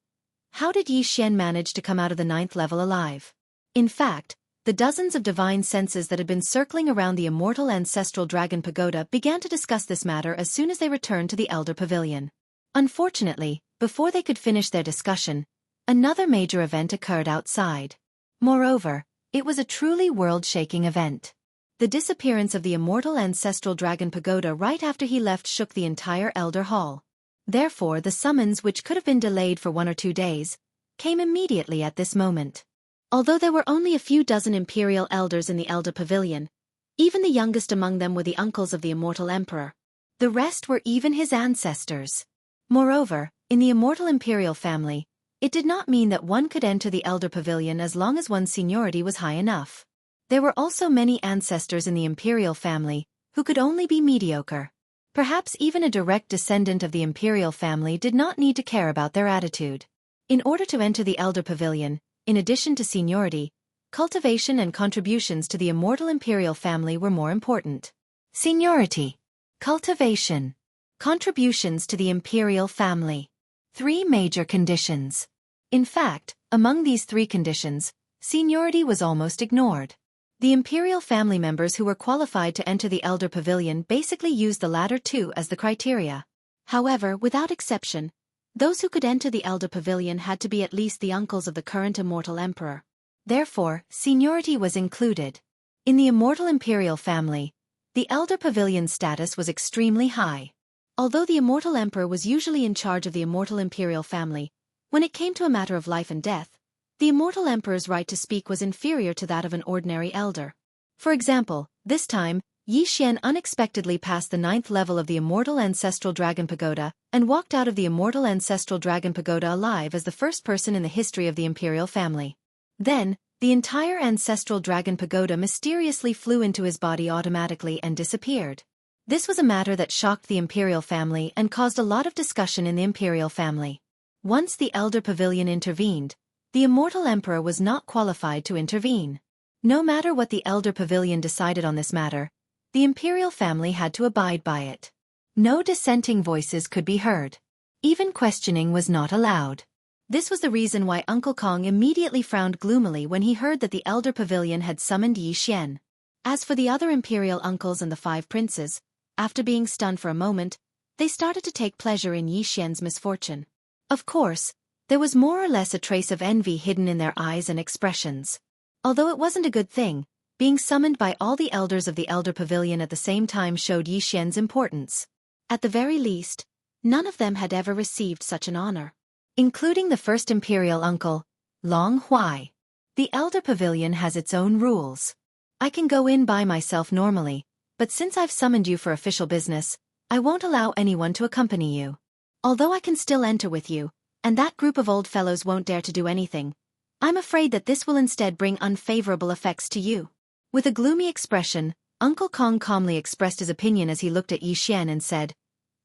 how did Yixian manage to come out of the 9th level alive? In fact, the dozens of divine senses that had been circling around the immortal ancestral dragon pagoda began to discuss this matter as soon as they returned to the Elder Pavilion. Unfortunately, before they could finish their discussion, another major event occurred outside. Moreover, it was a truly world-shaking event. The disappearance of the immortal ancestral dragon pagoda right after he left shook the entire Elder Hall. Therefore, the summons, which could have been delayed for 1 or 2 days, came immediately at this moment. Although there were only a few dozen imperial elders in the Elder Pavilion, even the youngest among them were the uncles of the immortal emperor. The rest were even his ancestors. Moreover, in the immortal imperial family, it did not mean that one could enter the Elder Pavilion as long as one's seniority was high enough. There were also many ancestors in the imperial family who could only be mediocre. Perhaps even a direct descendant of the imperial family did not need to care about their attitude. In order to enter the Elder Pavilion, in addition to seniority, cultivation and contributions to the immortal imperial family were more important. Seniority, cultivation, contributions to the imperial family. 3 major conditions. In fact, among these 3 conditions, seniority was almost ignored. The imperial family members who were qualified to enter the Elder Pavilion basically used the latter 2 as the criteria. However, without exception, those who could enter the Elder Pavilion had to be at least the uncles of the current immortal emperor. Therefore, seniority was included. In the immortal imperial family, the Elder Pavilion's status was extremely high. Although the immortal emperor was usually in charge of the immortal imperial family, when it came to a matter of life and death, the immortal emperor's right to speak was inferior to that of an ordinary elder. For example, this time, Xianxia unexpectedly passed the 9th level of the immortal ancestral dragon pagoda and walked out of the immortal ancestral dragon pagoda alive as the first person in the history of the imperial family. Then, the entire ancestral dragon pagoda mysteriously flew into his body automatically and disappeared. This was a matter that shocked the imperial family and caused a lot of discussion in the imperial family. Once the Elder Pavilion intervened, the immortal emperor was not qualified to intervene. No matter what the Elder Pavilion decided on this matter, the imperial family had to abide by it. No dissenting voices could be heard. Even questioning was not allowed. This was the reason why Uncle Kong immediately frowned gloomily when he heard that the Elder Pavilion had summoned Xianxia. As for the other imperial uncles and the 5 princes, after being stunned for a moment, they started to take pleasure in Xianxia's misfortune. Of course, there was more or less a trace of envy hidden in their eyes and expressions. Although it wasn't a good thing, being summoned by all the elders of the Elder Pavilion at the same time showed Xianxia's importance. At the very least, none of them had ever received such an honor. Including the first imperial uncle, Long Huai. The Elder Pavilion has its own rules. I can go in by myself normally, but since I've summoned you for official business, I won't allow anyone to accompany you. Although I can still enter with you, and that group of old fellows won't dare to do anything, I'm afraid that this will instead bring unfavorable effects to you. With a gloomy expression, Uncle Kong calmly expressed his opinion as he looked at Xianxia and said,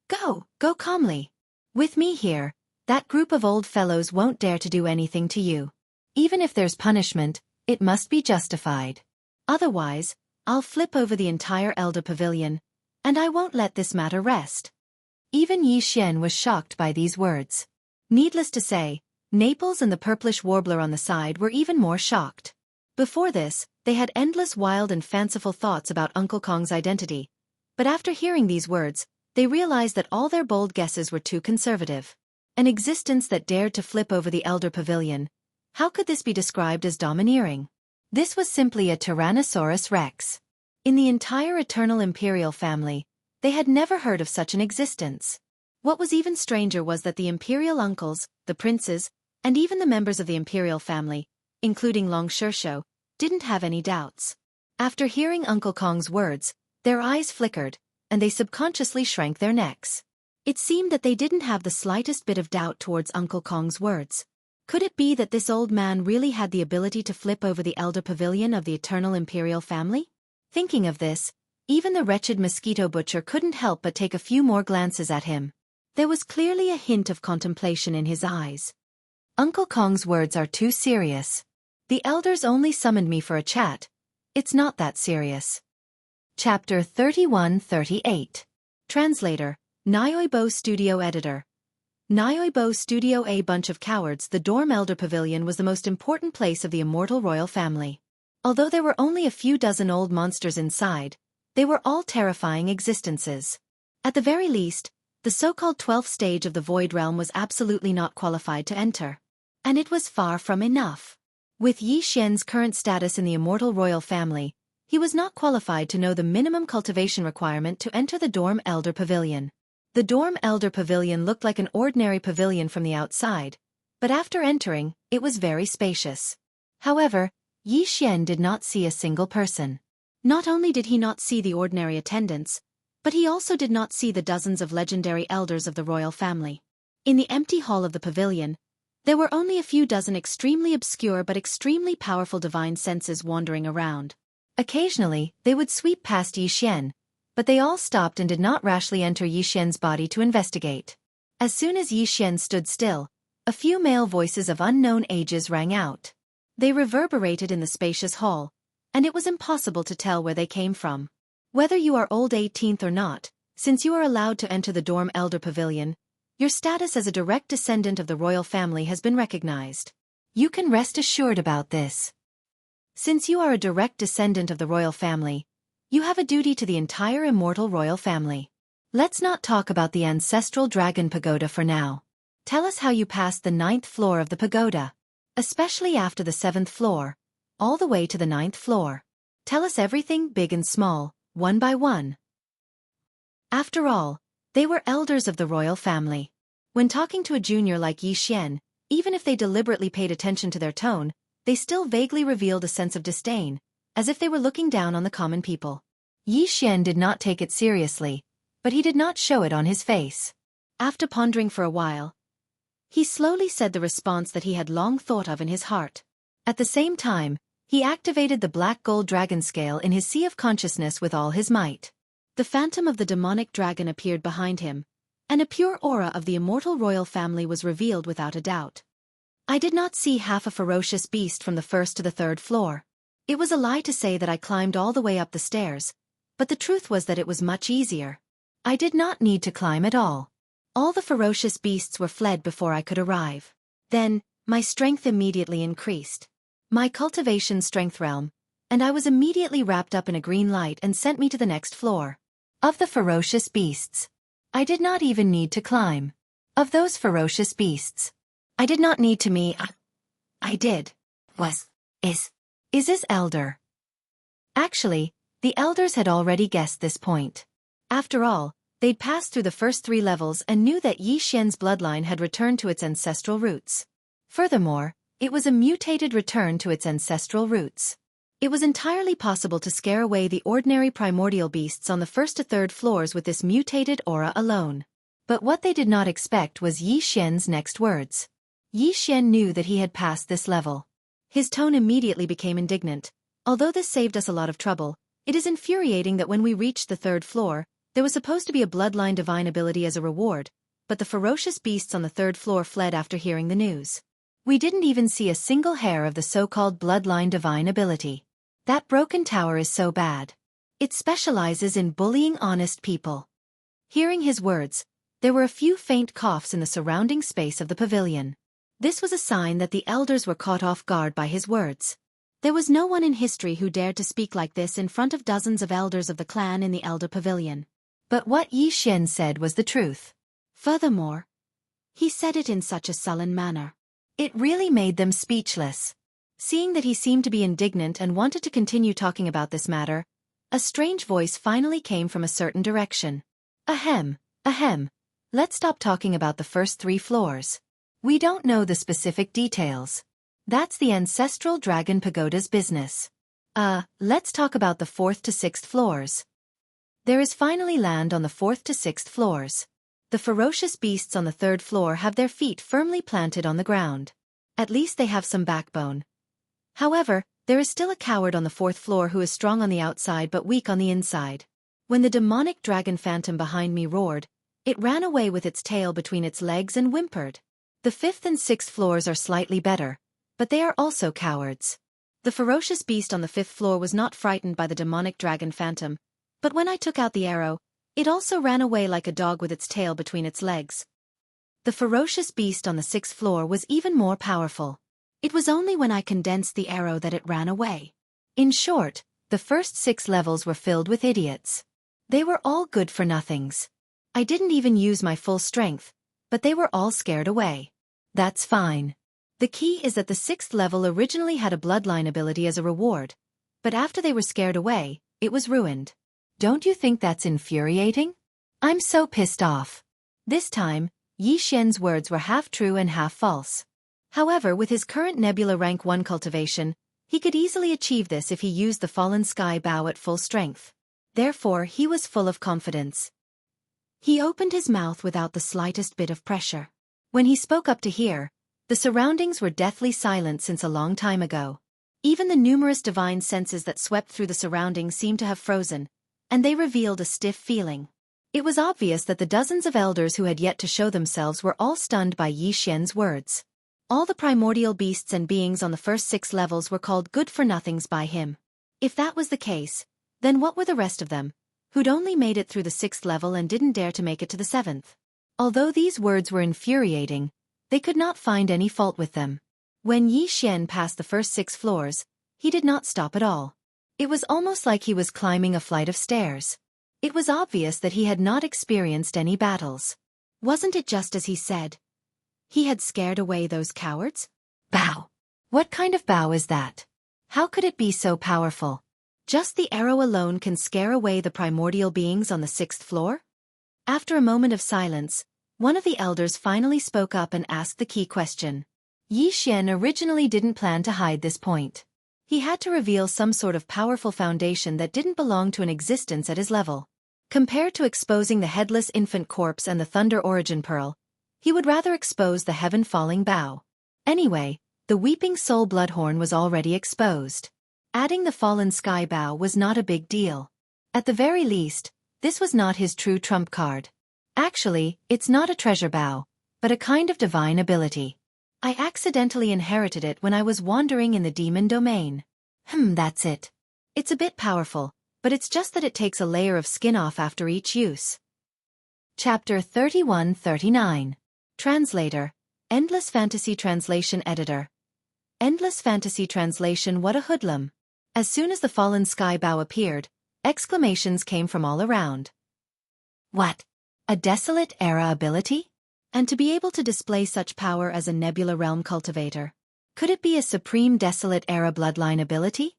Go calmly. With me here, that group of old fellows won't dare to do anything to you. Even if there's punishment, it must be justified. Otherwise, I'll flip over the entire Elder Pavilion, and I won't let this matter rest. Even Xianxia was shocked by these words. Needless to say, Naples and the purplish warbler on the side were even more shocked. Before this, they had endless wild and fanciful thoughts about Uncle Kong's identity, but after hearing these words, they realized that all their bold guesses were too conservative. An existence that dared to flip over the Elder Pavilion. How could this be described as domineering? This was simply a Tyrannosaurus Rex. In the entire eternal imperial family, they had never heard of such an existence. What was even stranger was that the imperial uncles, the princes, and even the members of the imperial family, including Long Shursho, didn't have any doubts. After hearing Uncle Kong's words, their eyes flickered, and they subconsciously shrank their necks. It seemed that they didn't have the slightest bit of doubt towards Uncle Kong's words. Could it be that this old man really had the ability to flip over the Elder Pavilion of the eternal imperial family? Thinking of this, even the wretched mosquito butcher couldn't help but take a few more glances at him. There was clearly a hint of contemplation in his eyes. Uncle Kong's words are too serious. The elders only summoned me for a chat. It's not that serious. Chapter 31-38. Translator, Nyoibo Studio Editor. Nyoibo Studio. A bunch of cowards. The Dorm Elder Pavilion was the most important place of the immortal royal family. Although there were only a few dozen old monsters inside, they were all terrifying existences. At the very least, the so-called 12th stage of the Void Realm was absolutely not qualified to enter. And it was far from enough. With Xianxia's current status in the immortal royal family, he was not qualified to know the minimum cultivation requirement to enter the Dorm Elder Pavilion. The Dorm Elder Pavilion looked like an ordinary pavilion from the outside, but after entering, it was very spacious. However, Yi Xian did not see a single person. Not only did he not see the ordinary attendants, but he also did not see the dozens of legendary elders of the royal family. In the empty hall of the pavilion, there were only a few dozen extremely obscure but extremely powerful divine senses wandering around. Occasionally, they would sweep past Yi Xian, but they all stopped and did not rashly enter Yi Xian's body to investigate. As soon as Yi Xian stood still, a few male voices of unknown ages rang out. They reverberated in the spacious hall, and it was impossible to tell where they came from. Whether you are old 18th or not, since you are allowed to enter the dorm elder pavilion, your status as a direct descendant of the royal family has been recognized. You can rest assured about this. Since you are a direct descendant of the royal family, you have a duty to the entire immortal royal family. Let's not talk about the ancestral dragon pagoda for now. Tell us how you passed the 9th floor of the pagoda. Especially after the 7th floor, all the way to the 9th floor. Tell us everything big and small, one by one. After all, they were elders of the royal family. When talking to a junior like Yi Xian, even if they deliberately paid attention to their tone, they still vaguely revealed a sense of disdain, as if they were looking down on the common people. Yi Xian did not take it seriously, but he did not show it on his face. After pondering for a while, he slowly said the response that he had long thought of in his heart. At the same time, he activated the black gold dragon scale in his sea of consciousness with all his might. The phantom of the demonic dragon appeared behind him, and a pure aura of the immortal royal family was revealed without a doubt. I did not see half a ferocious beast from the 1st to the 3rd floor. It was a lie to say that I climbed all the way up the stairs, but the truth was that it was much easier. I did not need to climb at all. All the ferocious beasts were fled before I could arrive. Then, my strength immediately increased. My cultivation strength realm, and I was immediately wrapped up in a green light and sent me to the next floor. Of the ferocious beasts, I did not even need to climb. Of those ferocious beasts, I did not need to I did. Is this elder? Actually, the elders had already guessed this point. After all, they'd passed through the first 3 levels and knew that Yi Xian's bloodline had returned to its ancestral roots. Furthermore, it was a mutated return to its ancestral roots. It was entirely possible to scare away the ordinary primordial beasts on the 1st to 3rd floors with this mutated aura alone. But what they did not expect was Yi Xian's next words. Yi Xian knew that he had passed this level. His tone immediately became indignant. Although this saved us a lot of trouble, it is infuriating that when we reached the 3rd floor, there was supposed to be a bloodline divine ability as a reward, but the ferocious beasts on the 3rd floor fled after hearing the news. We didn't even see a single hair of the so-called bloodline divine ability. That broken tower is so bad. It specializes in bullying honest people. Hearing his words, there were a few faint coughs in the surrounding space of the pavilion. This was a sign that the elders were caught off guard by his words. There was no one in history who dared to speak like this in front of dozens of elders of the clan in the elder pavilion. But what Yi Xian said was the truth. Furthermore, he said it in such a sullen manner. It really made them speechless. Seeing that he seemed to be indignant and wanted to continue talking about this matter, a strange voice finally came from a certain direction. Ahem, let's stop talking about the first 3 floors. We don't know the specific details. That's the ancestral dragon pagoda's business. Let's talk about the 4th to 6th floors. There is finally land on the 4th to 6th floors. The ferocious beasts on the 3rd floor have their feet firmly planted on the ground. At least they have some backbone. However, there is still a coward on the 4th floor who is strong on the outside but weak on the inside. When the demonic dragon phantom behind me roared, it ran away with its tail between its legs and whimpered. The 5th and 6th floors are slightly better, but they are also cowards. The ferocious beast on the 5th floor was not frightened by the demonic dragon phantom, but when I took out the arrow, it also ran away like a dog with its tail between its legs. The ferocious beast on the 6th floor was even more powerful. It was only when I condensed the arrow that it ran away. In short, the first 6 levels were filled with idiots. They were all good-for-nothings. I didn't even use my full strength, but they were all scared away. That's fine. The key is that the 6th level originally had a bloodline ability as a reward, but after they were scared away, it was ruined. Don't you think that's infuriating? I'm so pissed off. This time, Yi Xian's words were half true and half false. However, with his current Nebula Rank 1 cultivation, he could easily achieve this if he used the Fallen Sky Bow at full strength. Therefore, he was full of confidence. He opened his mouth without the slightest bit of pressure. When he spoke up to hear, the surroundings were deathly silent since a long time ago. Even the numerous divine senses that swept through the surroundings seemed to have frozen, and they revealed a stiff feeling. It was obvious that the dozens of elders who had yet to show themselves were all stunned by Yi Xian's words. All the primordial beasts and beings on the first 6 levels were called good-for-nothings by him. If that was the case, then what were the rest of them, who'd only made it through the 6th level and didn't dare to make it to the 7th? Although these words were infuriating, they could not find any fault with them. When Yi Xian passed the first 6 floors, he did not stop at all. It was almost like he was climbing a flight of stairs. It was obvious that he had not experienced any battles. Wasn't it just as he said? He had scared away those cowards? Bow. What kind of bow is that? How could it be so powerful? Just the arrow alone can scare away the primordial beings on the 6th floor? After a moment of silence, one of the elders finally spoke up and asked the key question. Yi Xian originally didn't plan to hide this point. He had to reveal some sort of powerful foundation that didn't belong to an existence at his level. Compared to exposing the headless infant corpse and the Thunder Origin Pearl, he would rather expose the heaven-falling bow. Anyway, the Weeping Soul Bloodhorn was already exposed. Adding the Fallen Sky Bow was not a big deal. At the very least, this was not his true trump card. Actually, it's not a treasure bow, but a kind of divine ability. I accidentally inherited it when I was wandering in the demon domain. That's it. It's a bit powerful, but it's just that it takes a layer of skin off after each use. Chapter 31-39. Translator. Endless Fantasy Translation Editor. Endless Fantasy Translation. What a hoodlum. As soon as the Fallen Sky Bow appeared, exclamations came from all around. What? A Desolate Era ability? And to be able to display such power as a Nebula Realm cultivator. Could it be a Supreme Desolate Era bloodline ability?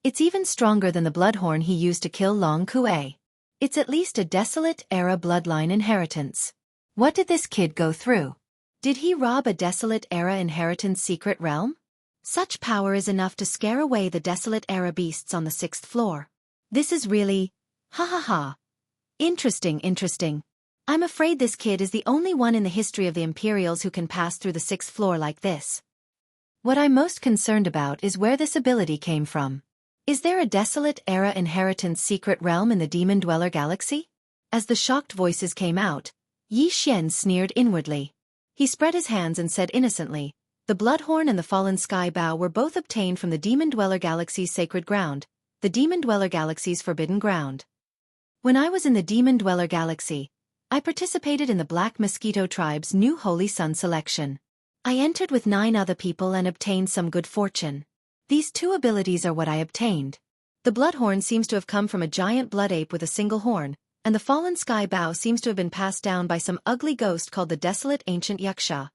It's even stronger than the Bloodhorn he used to kill Long Kuei. It's at least a Desolate Era bloodline inheritance. What did this kid go through? Did he rob a Desolate Era inheritance secret realm? Such power is enough to scare away the Desolate Era beasts on the 6th floor. This is really... ha ha ha. Interesting. I'm afraid this kid is the only one in the history of the Imperials who can pass through the 6th floor like this. What I'm most concerned about is where this ability came from. Is there a Desolate Era inheritance secret realm in the Demon Dweller Galaxy? As the shocked voices came out, Yi Xian sneered inwardly. He spread his hands and said innocently, the Bloodhorn and the Fallen Sky Bow were both obtained from the Demon Dweller Galaxy's sacred ground, the Demon Dweller Galaxy's forbidden ground. When I was in the Demon Dweller Galaxy, I participated in the Black Mosquito Tribe's new Holy Sun selection. I entered with 9 other people and obtained some good fortune. These 2 abilities are what I obtained. The Bloodhorn seems to have come from a giant blood ape with a single horn, and the Fallen Sky Bow seems to have been passed down by some ugly ghost called the Desolate Ancient Xianxia.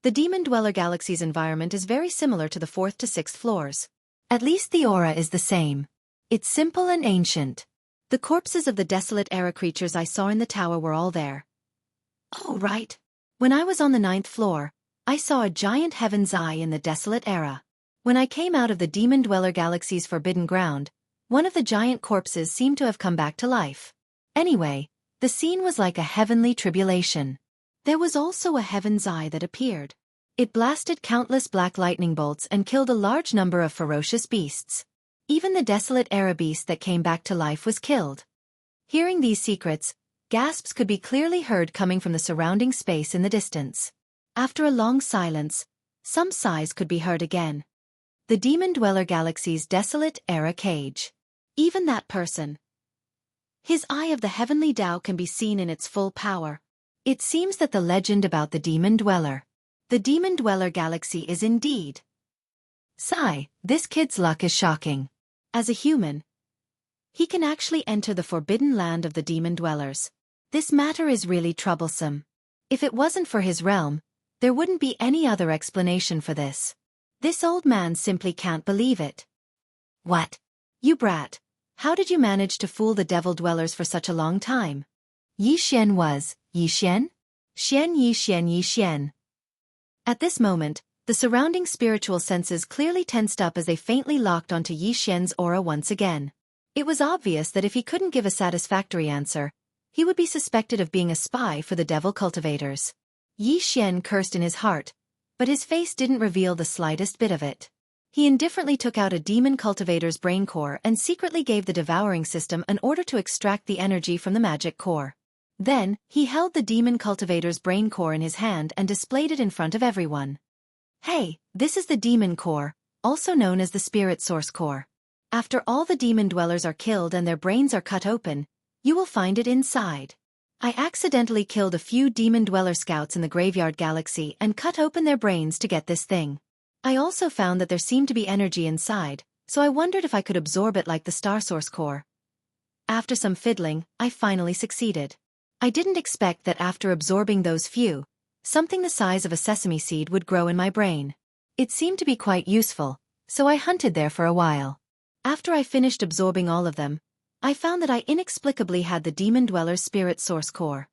The Demon Dweller Galaxy's environment is very similar to the 4th to 6th floors. At least the aura is the same. It's simple and ancient. The corpses of the Desolate Era creatures I saw in the tower were all there. Oh, right. When I was on the 9th floor, I saw a giant heaven's eye in the Desolate Era. When I came out of the Demon Dweller Galaxy's forbidden ground, one of the giant corpses seemed to have come back to life. Anyway, the scene was like a heavenly tribulation. There was also a heaven's eye that appeared. It blasted countless black lightning bolts and killed a large number of ferocious beasts. Even the Desolate Era beast that came back to life was killed. Hearing these secrets, gasps could be clearly heard coming from the surrounding space in the distance. After a long silence, some sighs could be heard again. The Demon Dweller Galaxy's Desolate Era cage. Even that person. His eye of the heavenly Tao can be seen in its full power. It seems that the legend about the Demon Dweller. The Demon Dweller Galaxy is indeed. Sigh, this kid's luck is shocking. As a human, he can actually enter the forbidden land of the demon dwellers. This matter is really troublesome. If it wasn't for his realm, there wouldn't be any other explanation for this. This old man simply can't believe it. What? You brat, how did you manage to fool the devil dwellers for such a long time? Yi Xian was, Yi Xian? Xian Yi Xian Yi Xian. At this moment, the surrounding spiritual senses clearly tensed up as they faintly locked onto Yi Xian's aura once again. It was obvious that if he couldn't give a satisfactory answer, he would be suspected of being a spy for the devil cultivators. Yi Xian cursed in his heart, but his face didn't reveal the slightest bit of it. He indifferently took out a demon cultivator's brain core and secretly gave the devouring system an order to extract the energy from the magic core. Then, he held the demon cultivator's brain core in his hand and displayed it in front of everyone. Hey, this is the demon core, also known as the spirit source core. After all the demon dwellers are killed and their brains are cut open, you will find it inside. I accidentally killed a few demon dweller scouts in the graveyard galaxy and cut open their brains to get this thing. I also found that there seemed to be energy inside, so I wondered if I could absorb it like the star source core. After some fiddling, I finally succeeded. I didn't expect that after absorbing those few, something the size of a sesame seed would grow in my brain. It seemed to be quite useful, so I hunted there for a while. After I finished absorbing all of them, I found that I inexplicably had the demon dweller's spirit source core.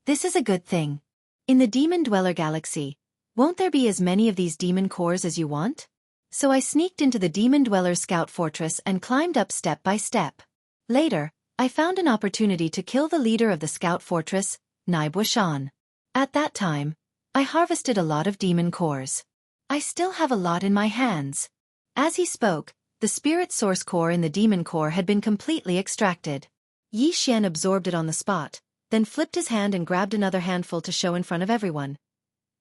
This is a good thing. In the demon dweller galaxy, won't there be as many of these demon cores as you want? So I sneaked into the demon dweller's scout fortress and climbed up step by step. Later, I found an opportunity to kill the leader of the scout fortress, Wuxia. At that time, I harvested a lot of demon cores. I still have a lot in my hands. As he spoke, the spirit source core in the demon core had been completely extracted. Yi Xian absorbed it on the spot, then flipped his hand and grabbed another handful to show in front of everyone.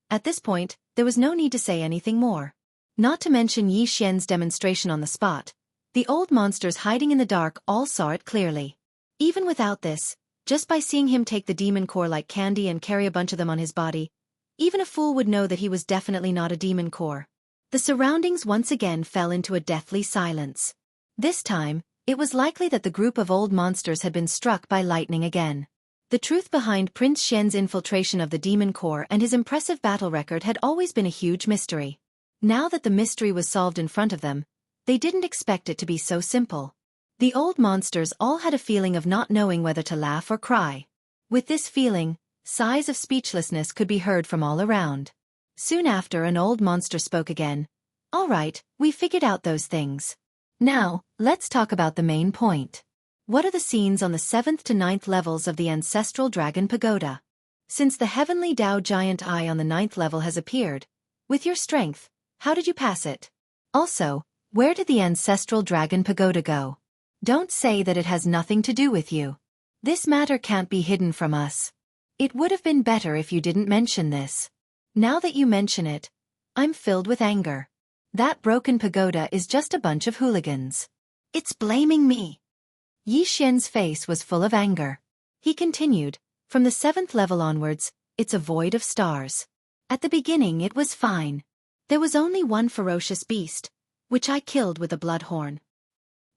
At this point, there was no need to say anything more. Not to mention Yi Xian's demonstration on the spot, the old monsters hiding in the dark all saw it clearly. Even without this, just by seeing him take the demon core like candy and carry a bunch of them on his body, even a fool would know that he was definitely not a demon core. The surroundings once again fell into a deathly silence. This time, it was likely that the group of old monsters had been struck by lightning again. The truth behind Prince Xian's infiltration of the demon core and his impressive battle record had always been a huge mystery. Now that the mystery was solved in front of them, they didn't expect it to be so simple. The old monsters all had a feeling of not knowing whether to laugh or cry. With this feeling, sighs of speechlessness could be heard from all around. Soon after, an old monster spoke again. All right, we figured out those things. Now, let's talk about the main point. What are the scenes on the 7th to 9th levels of the ancestral dragon pagoda? Since the heavenly Dao giant eye on the 9th level has appeared, with your strength, how did you pass it? Also, where did the ancestral dragon pagoda go? Don't say that it has nothing to do with you. This matter can't be hidden from us. It would have been better if you didn't mention this. Now that you mention it, I'm filled with anger. That broken pagoda is just a bunch of hooligans. It's blaming me. Yi Xian's face was full of anger. He continued, from the 7th level onwards, it's a void of stars. At the beginning it was fine. There was only one ferocious beast, which I killed with a bloodhorn.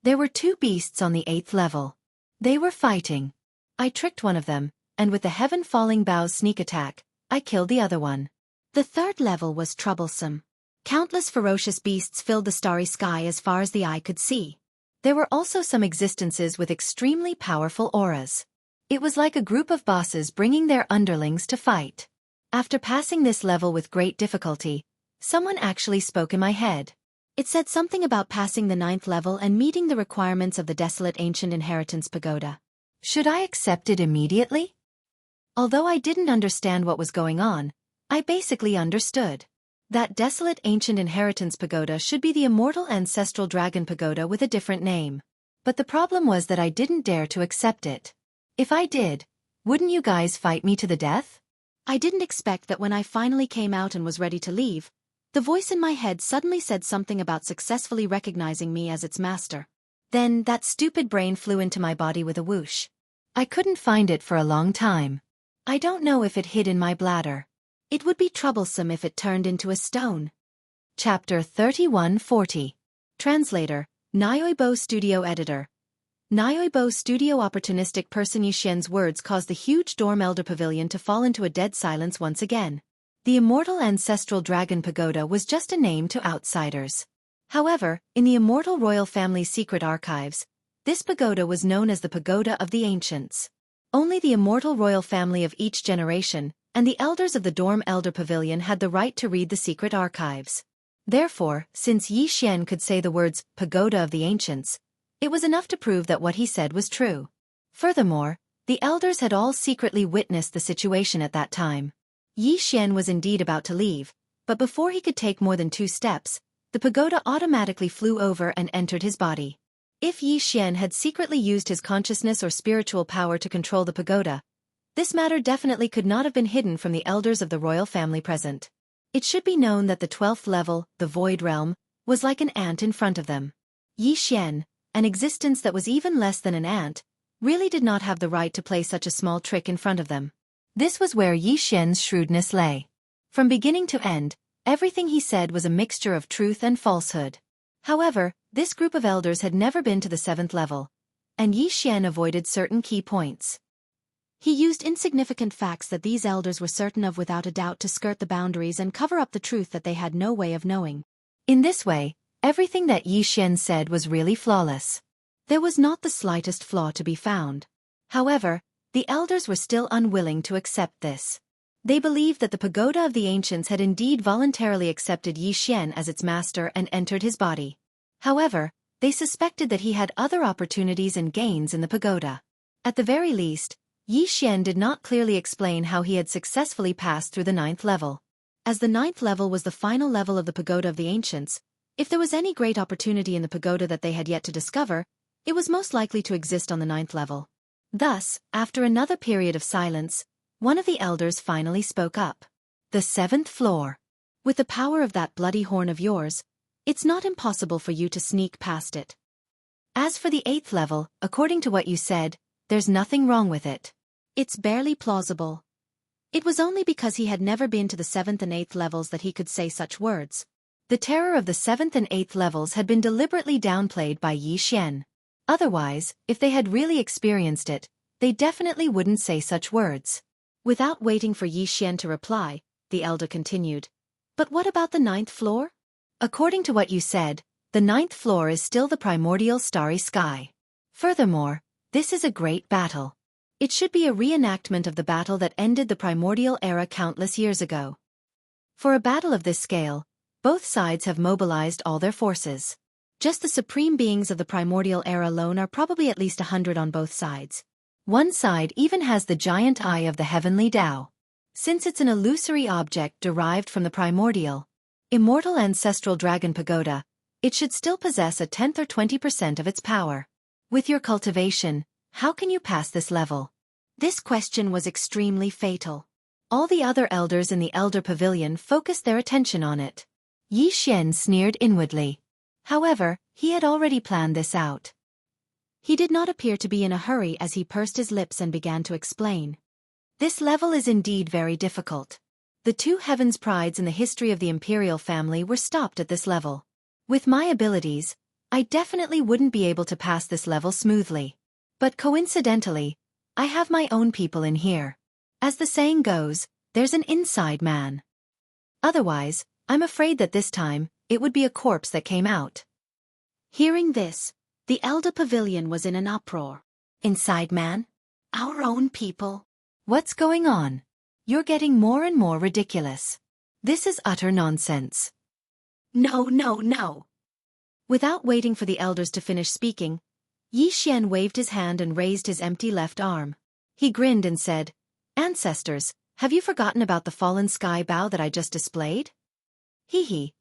There were 2 beasts on the 8th level. They were fighting. I tricked one of them, and with the heaven-falling bow's sneak attack, I killed the other one. The 3rd level was troublesome. Countless ferocious beasts filled the starry sky as far as the eye could see. There were also some existences with extremely powerful auras. It was like a group of bosses bringing their underlings to fight. After passing this level with great difficulty, someone actually spoke in my head. It said something about passing the 9th level and meeting the requirements of the desolate ancient inheritance pagoda. Should I accept it immediately? Although I didn't understand what was going on, I basically understood. That desolate ancient inheritance pagoda should be the immortal ancestral dragon pagoda with a different name. But the problem was that I didn't dare to accept it. If I did, wouldn't you guys fight me to the death? I didn't expect that when I finally came out and was ready to leave, the voice in my head suddenly said something about successfully recognizing me as its master. Then that stupid brain flew into my body with a whoosh. I couldn't find it for a long time. I don't know if it hid in my bladder. It would be troublesome if it turned into a stone. Chapter 3140. Translator, Audiobook Studio Editor. Audiobook Studio opportunistic person. Yi Xian's words caused the huge Dorm Elder Pavilion to fall into a dead silence once again. The immortal ancestral dragon pagoda was just a name to outsiders. However, in the immortal royal family's secret archives, this pagoda was known as the Pagoda of the Ancients. Only the immortal royal family of each generation, and the elders of the Dorm Elder Pavilion had the right to read the secret archives. Therefore, since Yi Xian could say the words, Pagoda of the Ancients, it was enough to prove that what he said was true. Furthermore, the elders had all secretly witnessed the situation at that time. Yi Xian was indeed about to leave, but before he could take more than 2 steps, the pagoda automatically flew over and entered his body. If Yi Xian had secretly used his consciousness or spiritual power to control the pagoda, this matter definitely could not have been hidden from the elders of the royal family present. It should be known that the 12th level, the Void Realm, was like an ant in front of them. Yi Xian, an existence that was even less than an ant, really did not have the right to play such a small trick in front of them. This was where Yi Xian's shrewdness lay. From beginning to end, everything he said was a mixture of truth and falsehood. However, this group of elders had never been to the 7th level, and Yi Xian avoided certain key points. He used insignificant facts that these elders were certain of without a doubt to skirt the boundaries and cover up the truth that they had no way of knowing. In this way, everything that Yi Xian said was really flawless. There was not the slightest flaw to be found. However, the elders were still unwilling to accept this. They believed that the pagoda of the ancients had indeed voluntarily accepted Yi Xian as its master and entered his body. However, they suspected that he had other opportunities and gains in the pagoda. At the very least, Yi Xian did not clearly explain how he had successfully passed through the 9th level. As the 9th level was the final level of the pagoda of the ancients, if there was any great opportunity in the pagoda that they had yet to discover, it was most likely to exist on the 9th level. Thus, after another period of silence, one of the elders finally spoke up. The 7th floor. With the power of that bloody horn of yours, it's not impossible for you to sneak past it. As for the 8th level, according to what you said, there's nothing wrong with it. It's barely plausible. It was only because he had never been to the 7th and 8th levels that he could say such words. The terror of the 7th and 8th levels had been deliberately downplayed by Yi Xian. Otherwise, if they had really experienced it, they definitely wouldn't say such words. Without waiting for Yi Xian to reply, the elder continued. But what about the 9th floor? According to what you said, the 9th floor is still the primordial starry sky. Furthermore, this is a great battle. It should be a reenactment of the battle that ended the primordial era countless years ago. For a battle of this scale, both sides have mobilized all their forces. Just the supreme beings of the primordial era alone are probably at least 100 on both sides. One side even has the giant eye of the heavenly Tao. Since it's an illusory object derived from the primordial, immortal ancestral dragon pagoda, it should still possess a 10th or 20% of its power. With your cultivation, how can you pass this level? This question was extremely fatal. All the other elders in the Elder Pavilion focused their attention on it. Yi Xian sneered inwardly. However, he had already planned this out. He did not appear to be in a hurry as he pursed his lips and began to explain. This level is indeed very difficult. The 2 heavens prides in the history of the imperial family were stopped at this level. With my abilities, I definitely wouldn't be able to pass this level smoothly. But coincidentally, I have my own people in here. As the saying goes, there's an inside man. Otherwise, I'm afraid that this time, it would be a corpse that came out. Hearing this, the Elder Pavilion was in an uproar. Inside man? Our own people? What's going on? You're getting more and more ridiculous. This is utter nonsense. No. Without waiting for the elders to finish speaking, Yi Xian waved his hand and raised his empty left arm. He grinned and said, Ancestors, have you forgotten about the fallen sky bow that I just displayed?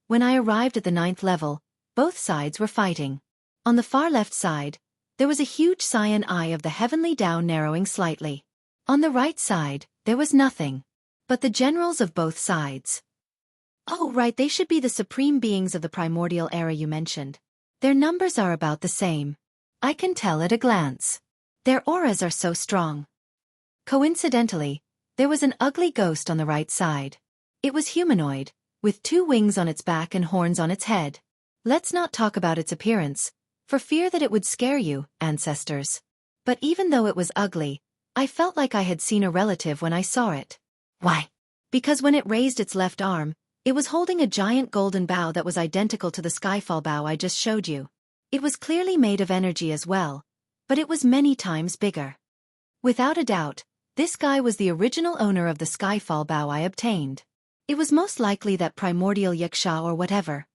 When I arrived at the 9th level, both sides were fighting. On the far left side, there was a huge cyan eye of the heavenly Tao narrowing slightly. On the right side, there was nothing. But the generals of both sides. Oh right, they should be the supreme beings of the primordial era you mentioned. Their numbers are about the same. I can tell at a glance. Their auras are so strong. Coincidentally, there was an ugly ghost on the right side. It was humanoid, with 2 wings on its back and horns on its head. Let's not talk about its appearance, for fear that it would scare you, ancestors. But even though it was ugly, I felt like I had seen a relative when I saw it. Why? Because when it raised its left arm, it was holding a giant golden bow that was identical to the skyfall bow I just showed you. It was clearly made of energy as well, but it was many times bigger. Without a doubt, This guy was the original owner of the Skyfall bow I obtained. It was most likely that primordial Xianxia or whatever.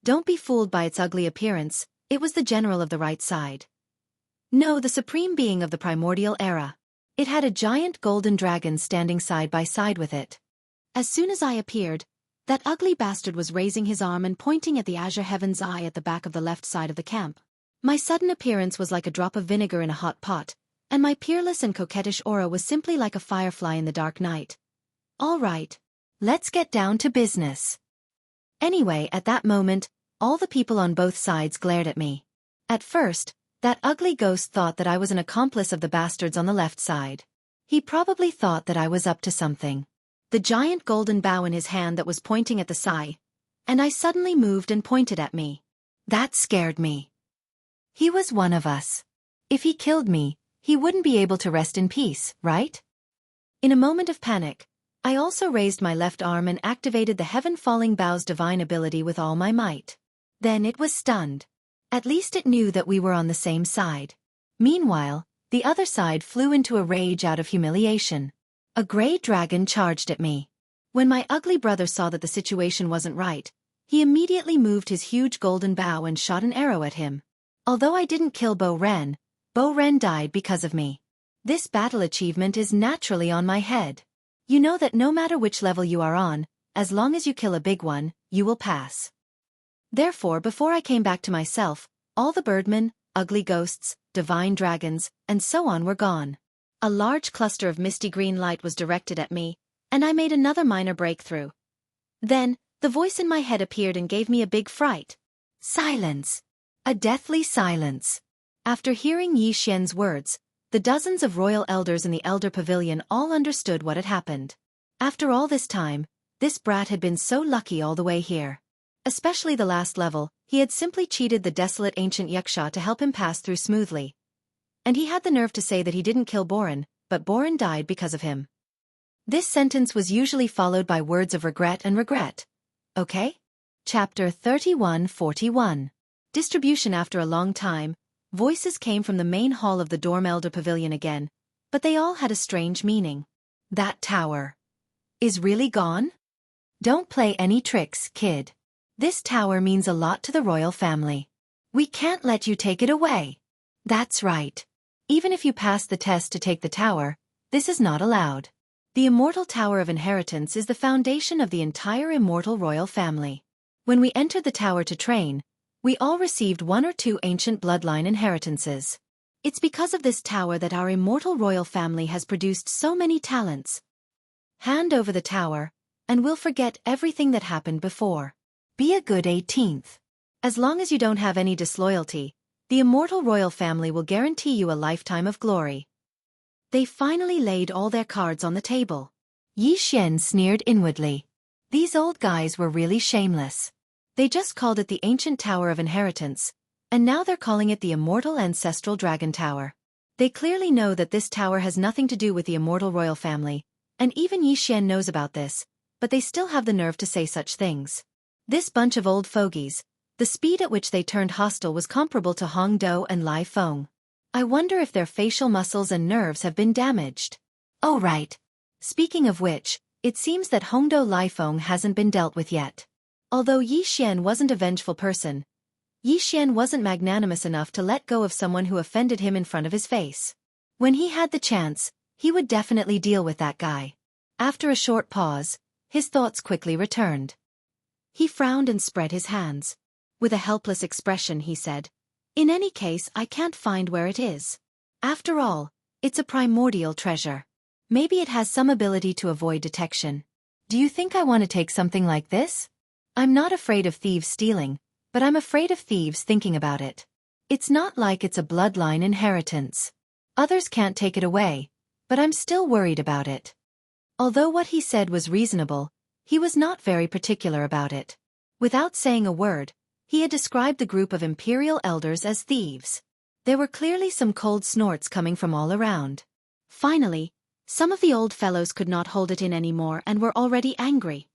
Don't be fooled by its ugly appearance, it was the general of the right side. No, the supreme being of the primordial era. It had a giant golden dragon standing side by side with it. As soon as I appeared, that ugly bastard was raising his arm and pointing at the azure heaven's eye at the back of the left side of the camp. My sudden appearance was like a drop of vinegar in a hot pot, and my peerless and coquettish aura was simply like a firefly in the dark night. All right, let's get down to business. Anyway, at that moment, all the people on both sides glared at me. At first, that ugly ghost thought that I was an accomplice of the bastards on the left side. He probably thought that I was up to something. The giant golden bow in his hand that was pointing at the Sai, and I suddenly moved and pointed at me. That scared me. He was one of us. If he killed me, he wouldn't be able to rest in peace, right? In a moment of panic, I also raised my left arm and activated the heaven-falling bow's divine ability with all my might. Then it was stunned. At least it knew that we were on the same side. Meanwhile, the other side flew into a rage out of humiliation. A gray dragon charged at me. When my ugly brother saw that the situation wasn't right, he immediately moved his huge golden bow and shot an arrow at him. Although I didn't kill Bo Ren died because of me. This battle achievement is naturally on my head. You know that no matter which level you are on, as long as you kill a big one, you will pass. Therefore, before I came back to myself, all the birdmen, ugly ghosts, divine dragons, and so on were gone. A large cluster of misty green light was directed at me, and I made another minor breakthrough. Then, the voice in my head appeared and gave me a big fright. Silence! A deathly silence. After hearing Yi Xian's words, the dozens of royal elders in the elder pavilion all understood what had happened. After all this time, this brat had been so lucky all the way here. Especially the last level, he had simply cheated the desolate ancient Xianxia to help him pass through smoothly. And he had the nerve to say that he didn't kill Boren, but Boren died because of him. This sentence was usually followed by words of regret and regret. Okay? Chapter 3141. Distribution. After a long time, voices came from the main hall of the Dorm Elder Pavilion again, but they all had a strange meaning. That tower is really gone? Don't play any tricks, kid. This tower means a lot to the royal family. We can't let you take it away. That's right. Even if you pass the test to take the tower, this is not allowed. The Immortal Tower of Inheritance is the foundation of the entire immortal royal family. When we entered the tower to train, we all received 1 or 2 ancient bloodline inheritances. It's because of this tower that our immortal royal family has produced so many talents. Hand over the tower, and we'll forget everything that happened before. Be a good 18th. As long as you don't have any disloyalty, the immortal royal family will guarantee you a lifetime of glory. They finally laid all their cards on the table. Yi Xian sneered inwardly. These old guys were really shameless. They just called it the Ancient Tower of Inheritance, and now they're calling it the Immortal Ancestral Dragon Tower. They clearly know that this tower has nothing to do with the immortal royal family, and even Yi Xian knows about this, but they still have the nerve to say such things. This bunch of old fogies, the speed at which they turned hostile was comparable to Hong Do and Lai Feng. I wonder if their facial muscles and nerves have been damaged. Oh right. Speaking of which, it seems that Hong Do Lai Feng hasn't been dealt with yet. Although Yi Xian wasn't a vengeful person, Yi Xian wasn't magnanimous enough to let go of someone who offended him in front of his face. When he had the chance, he would definitely deal with that guy. After a short pause, his thoughts quickly returned. He frowned and spread his hands. With a helpless expression he said, "In any case, I can't find where it is. After all, it's a primordial treasure. Maybe it has some ability to avoid detection. Do you think I want to take something like this? I'm not afraid of thieves stealing, but I'm afraid of thieves thinking about it. It's not like it's a bloodline inheritance. Others can't take it away, but I'm still worried about it." Although what he said was reasonable, he was not very particular about it. Without saying a word, he had described the group of imperial elders as thieves. There were clearly some cold snorts coming from all around. Finally, some of the old fellows could not hold it in anymore and were already angry.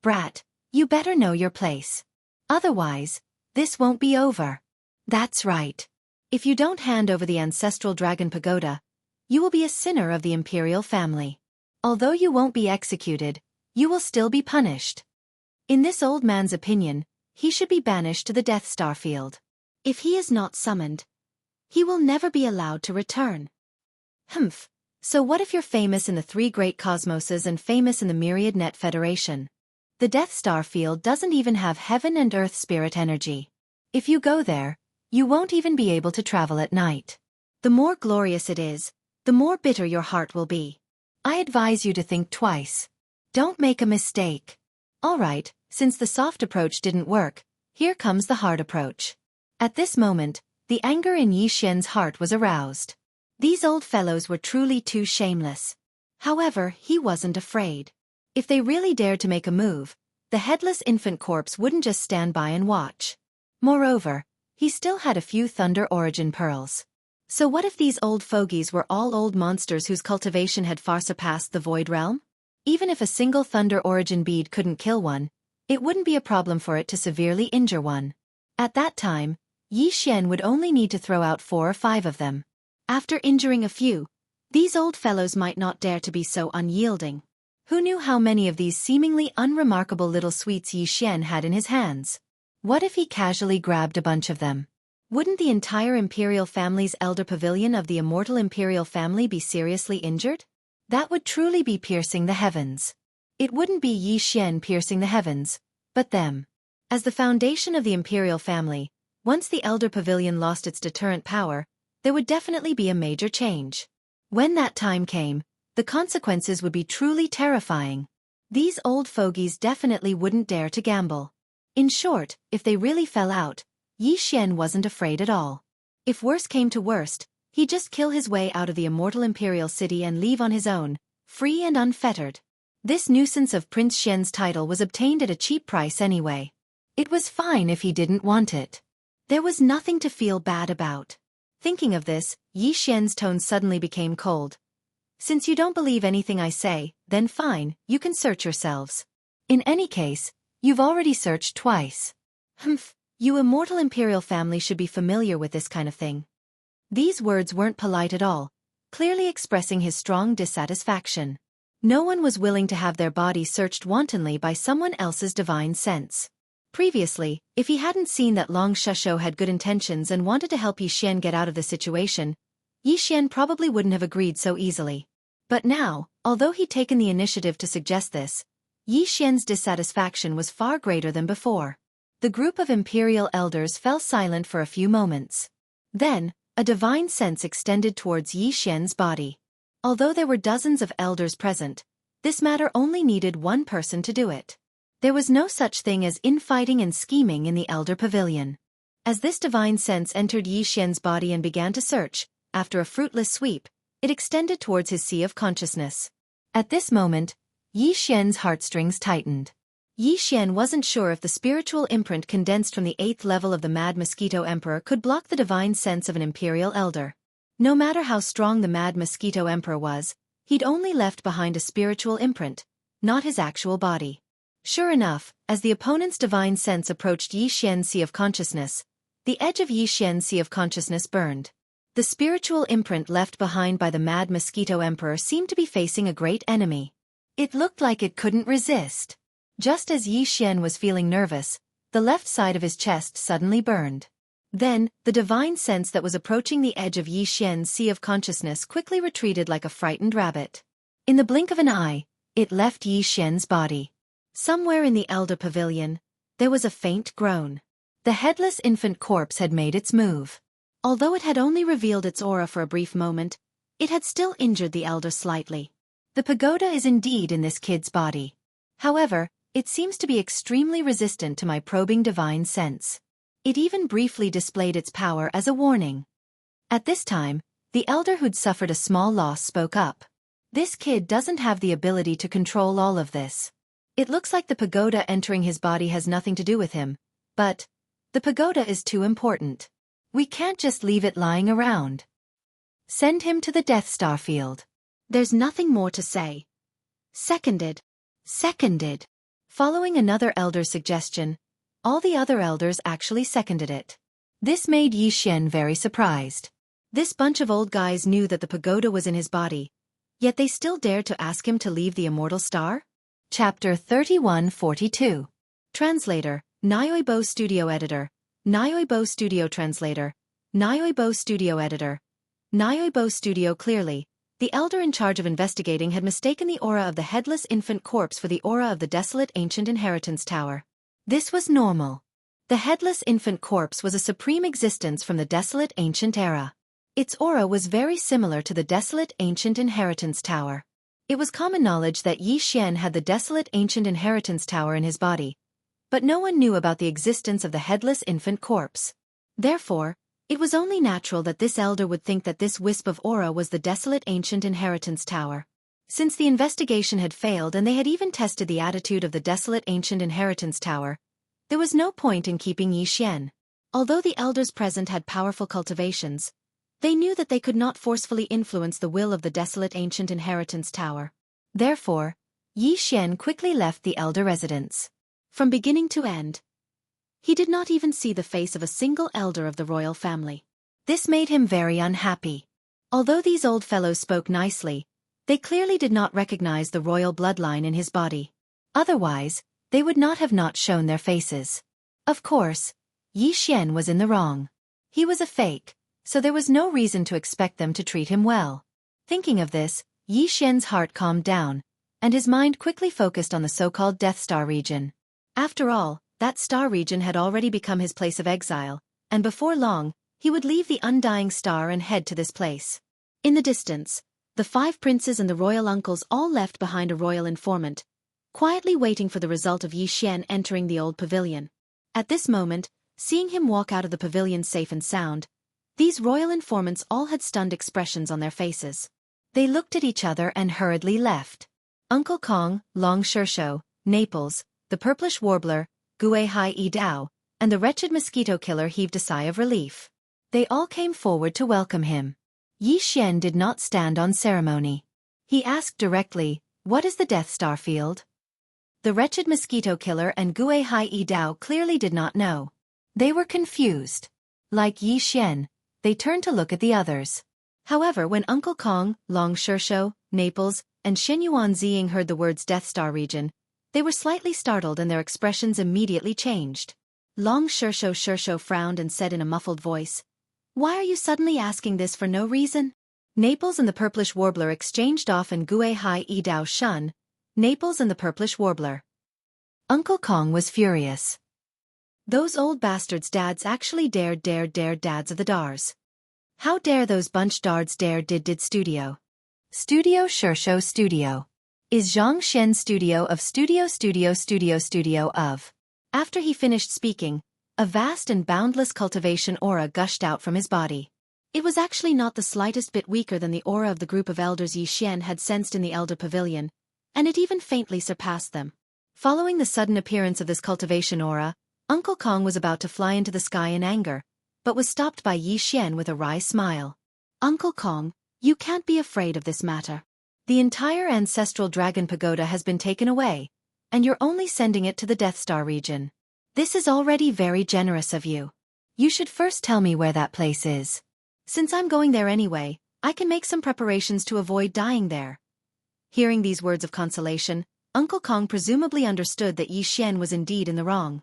"Brat, you better know your place. Otherwise, this won't be over." "That's right. If you don't hand over the ancestral dragon pagoda, You will be a sinner of the imperial family. Although you won't be executed, you will still be punished. In this old man's opinion, he should be banished to the Death Star field. If he is not summoned, he will never be allowed to return. Humph. So what if you're famous in the three great cosmoses and famous in the Myriad Net Federation? The Death Star field doesn't even have heaven and earth spirit energy. If you go there, you won't even be able to travel at night. The more glorious it is, the more bitter your heart will be. I advise you to think twice. Don't make a mistake. Alright, since the soft approach didn't work, here comes the hard approach. At this moment, the anger in Yi Xian's heart was aroused. These old fellows were truly too shameless. However, he wasn't afraid. If they really dared to make a move, the headless infant corpse wouldn't just stand by and watch. Moreover, he still had a few Thunder Origin pearls. So what if these old fogies were all old monsters whose cultivation had far surpassed the Void Realm? Even if a single Thunder Origin bead couldn't kill one, it wouldn't be a problem for it to severely injure one. At that time, Yi Xian would only need to throw out 4 or 5 of them. After injuring a few, these old fellows might not dare to be so unyielding. Who knew how many of these seemingly unremarkable little sweets Yi Xian had in his hands? What if he casually grabbed a bunch of them? Wouldn't the entire Imperial family's elder pavilion of the immortal Imperial family be seriously injured? That would truly be piercing the heavens. It wouldn't be Yi Xian piercing the heavens, but them. As the foundation of the Imperial family, once the elder pavilion lost its deterrent power, there would definitely be a major change. When that time came, the consequences would be truly terrifying. These old fogies definitely wouldn't dare to gamble. In short, if they really fell out, Yi Xian wasn't afraid at all. If worse came to worst, he'd just kill his way out of the immortal imperial city and leave on his own, free and unfettered. This nuisance of Prince Xian's title was obtained at a cheap price anyway. It was fine if he didn't want it. There was nothing to feel bad about. Thinking of this, Yi Xian's tone suddenly became cold. Since you don't believe anything I say, then fine, you can search yourselves. In any case, you've already searched twice. Humph, you immortal imperial family should be familiar with this kind of thing. These words weren't polite at all, clearly expressing his strong dissatisfaction. No one was willing to have their body searched wantonly by someone else's divine sense. Previously, if he hadn't seen that Long Shusho had good intentions and wanted to help Yi Xian get out of the situation, Yi Xian probably wouldn't have agreed so easily. But now, although he'd taken the initiative to suggest this, Yi Xian's dissatisfaction was far greater than before. The group of imperial elders fell silent for a few moments. Then, a divine sense extended towards Yi Xian's body. Although there were dozens of elders present, this matter only needed one person to do it. There was no such thing as infighting and scheming in the elder pavilion. As this divine sense entered Yi Xian's body and began to search, after a fruitless sweep, it extended towards his sea of consciousness. At this moment, Yi Xian's heartstrings tightened. Yi Xian wasn't sure if the spiritual imprint condensed from the 8th level of the Mad Mosquito Emperor could block the divine sense of an imperial elder. No matter how strong the Mad Mosquito Emperor was, he'd only left behind a spiritual imprint, not his actual body. Sure enough, as the opponent's divine sense approached Yi Xian's sea of consciousness, the edge of Yi Xian's sea of consciousness burned. The spiritual imprint left behind by the Mad Mosquito Emperor seemed to be facing a great enemy. It looked like it couldn't resist. Just as Yi Xian was feeling nervous, the left side of his chest suddenly burned. Then, the divine sense that was approaching the edge of Yi Xian's sea of consciousness quickly retreated like a frightened rabbit. In the blink of an eye, it left Yi Xian's body. Somewhere in the Elder Pavilion, there was a faint groan. The headless infant corpse had made its move. Although it had only revealed its aura for a brief moment, it had still injured the elder slightly. The pagoda is indeed in this kid's body. However, it seems to be extremely resistant to my probing divine sense. It even briefly displayed its power as a warning. At this time, the elder who'd suffered a small loss spoke up. This kid doesn't have the ability to control all of this. It looks like the pagoda entering his body has nothing to do with him, but the pagoda is too important. We can't just leave it lying around. Send him to the Death Star field. There's nothing more to say. Seconded. Seconded. Following another elder's suggestion, all the other elders actually seconded it. This made Yi Xian very surprised. This bunch of old guys knew that the pagoda was in his body, yet they still dared to ask him to leave the immortal star? Chapter 3142. Translator, Nyoibo Studio Editor, Nyoibo Studio Translator, Nyoibo Studio Editor, Nyoibo Studio. Clearly, the elder in charge of investigating had mistaken the aura of the headless infant corpse for the aura of the desolate ancient inheritance tower. This was normal. The headless infant corpse was a supreme existence from the desolate ancient era. Its aura was very similar to the desolate ancient inheritance tower. It was common knowledge that Xian had the desolate ancient inheritance tower in his body, but no one knew about the existence of the headless infant corpse. Therefore, it was only natural that this elder would think that this wisp of aura was the desolate ancient inheritance tower. Since the investigation had failed and they had even tested the attitude of the desolate ancient inheritance tower, there was no point in keeping Xian. Although the elders present had powerful cultivations, they knew that they could not forcefully influence the will of the desolate ancient inheritance tower. Therefore, Xian quickly left the elder residence. From beginning to end, he did not even see the face of a single elder of the royal family. This made him very unhappy. Although these old fellows spoke nicely, they clearly did not recognize the royal bloodline in his body. Otherwise, they would not have not shown their faces. Of course, Xian was in the wrong. He was a fake, so there was no reason to expect them to treat him well. Thinking of this, Xian's heart calmed down, and his mind quickly focused on the so-called Death Star region. After all, that star region had already become his place of exile, and before long, he would leave the undying star and head to this place. In the distance, the 5 princes and the royal uncles all left behind a royal informant, quietly waiting for the result of Xian entering the old pavilion. At this moment, seeing him walk out of the pavilion safe and sound, these royal informants all had stunned expressions on their faces. They looked at each other and hurriedly left. Uncle Kong, Long Shersho, Naples, the purplish warbler, Gue Hai E Dao, and the wretched mosquito killer heaved a sigh of relief. They all came forward to welcome him. Xian did not stand on ceremony. He asked directly, "What is the Death Star field?" The wretched mosquito killer and Gue Hai E Dao clearly did not know. They were confused. Like Xian, they turned to look at the others. However, when Uncle Kong, Long Shersho, Naples, and Shenyuan Ziying heard the words Death Star region, they were slightly startled and their expressions immediately changed. Long Shersho frowned and said in a muffled voice, "Why are you suddenly asking this for no reason?" Naples and the purplish warbler exchanged off and Gue Hai E Dao shun, Naples and the purplish warbler. Uncle Kong was furious. Those old bastards dads actually dared dads of the Dars. How dare those bunch dards did studio. Studio Shersho Studio. Is Xianxia studio of studio of. After he finished speaking, a vast and boundless cultivation aura gushed out from his body. It was actually not the slightest bit weaker than the aura of the group of elders Xian had sensed in the elder pavilion, and it even faintly surpassed them. Following the sudden appearance of this cultivation aura, Uncle Kong was about to fly into the sky in anger, but was stopped by Xian with a wry smile. "Uncle Kong, you can't be afraid of this matter. The entire ancestral dragon pagoda has been taken away, and you're only sending it to the Death Star region. This is already very generous of you. You should first tell me where that place is. Since I'm going there anyway, I can make some preparations to avoid dying there." Hearing these words of consolation, Uncle Kong presumably understood that Xian was indeed in the wrong.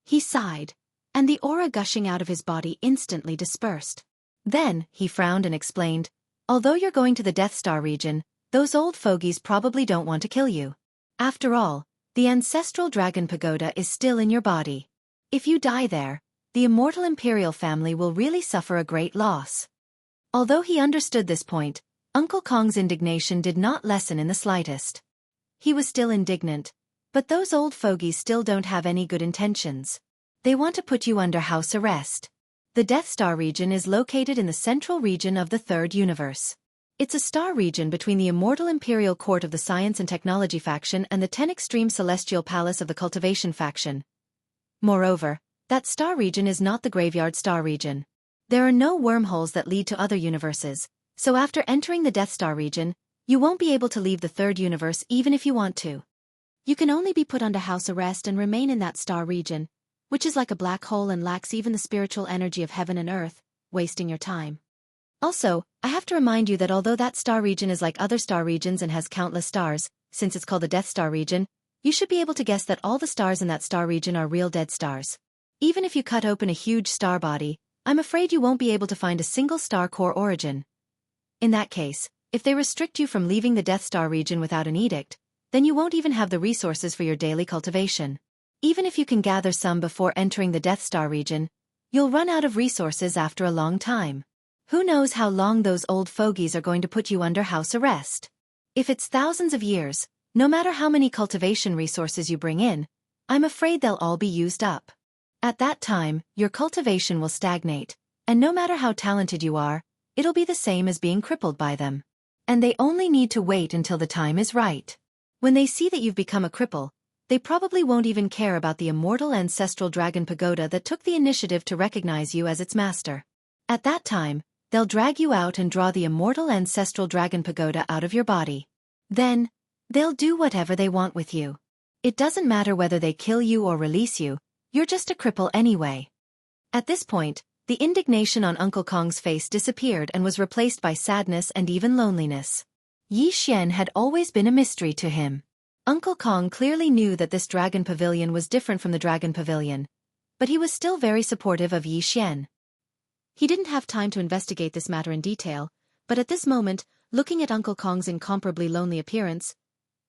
He sighed, and the aura gushing out of his body instantly dispersed. Then, he frowned and explained, "Although you're going to the Death Star region, those old fogies probably don't want to kill you. After all, the ancestral dragon pagoda is still in your body. If you die there, the immortal imperial family will really suffer a great loss." Although he understood this point, Uncle Kong's indignation did not lessen in the slightest. He was still indignant, but those old fogies still don't have any good intentions. They want to put you under house arrest. The Death Star region is located in the central region of the Third Universe. It's a star region between the immortal imperial court of the Science and Technology faction and the 10 extreme celestial palace of the Cultivation faction. Moreover, that star region is not the graveyard star region. There are no wormholes that lead to other universes, so after entering the Death Star region, you won't be able to leave the Third Universe even if you want to. You can only be put under house arrest and remain in that star region, which is like a black hole and lacks even the spiritual energy of heaven and earth, wasting your time. Also, I have to remind you that although that star region is like other star regions and has countless stars, since it's called the Death Star region, you should be able to guess that all the stars in that star region are real dead stars. Even if you cut open a huge star body, I'm afraid you won't be able to find a single star core origin. In that case, if they restrict you from leaving the Death Star region without an edict, then you won't even have the resources for your daily cultivation. Even if you can gather some before entering the Death Star region, you'll run out of resources after a long time. Who knows how long those old fogies are going to put you under house arrest? If it's thousands of years, no matter how many cultivation resources you bring in, I'm afraid they'll all be used up. At that time, your cultivation will stagnate, and no matter how talented you are, it'll be the same as being crippled by them. And they only need to wait until the time is right. When they see that you've become a cripple, they probably won't even care about the immortal ancestral dragon pagoda that took the initiative to recognize you as its master. At that time, they'll drag you out and draw the immortal ancestral dragon pagoda out of your body. Then, they'll do whatever they want with you. It doesn't matter whether they kill you or release you, you're just a cripple anyway. At this point, the indignation on Uncle Kong's face disappeared and was replaced by sadness and even loneliness. Xian had always been a mystery to him. Uncle Kong clearly knew that this dragon pavilion was different from the dragon pavilion, but he was still very supportive of Xian. He didn't have time to investigate this matter in detail, but at this moment, looking at Uncle Kong's incomparably lonely appearance,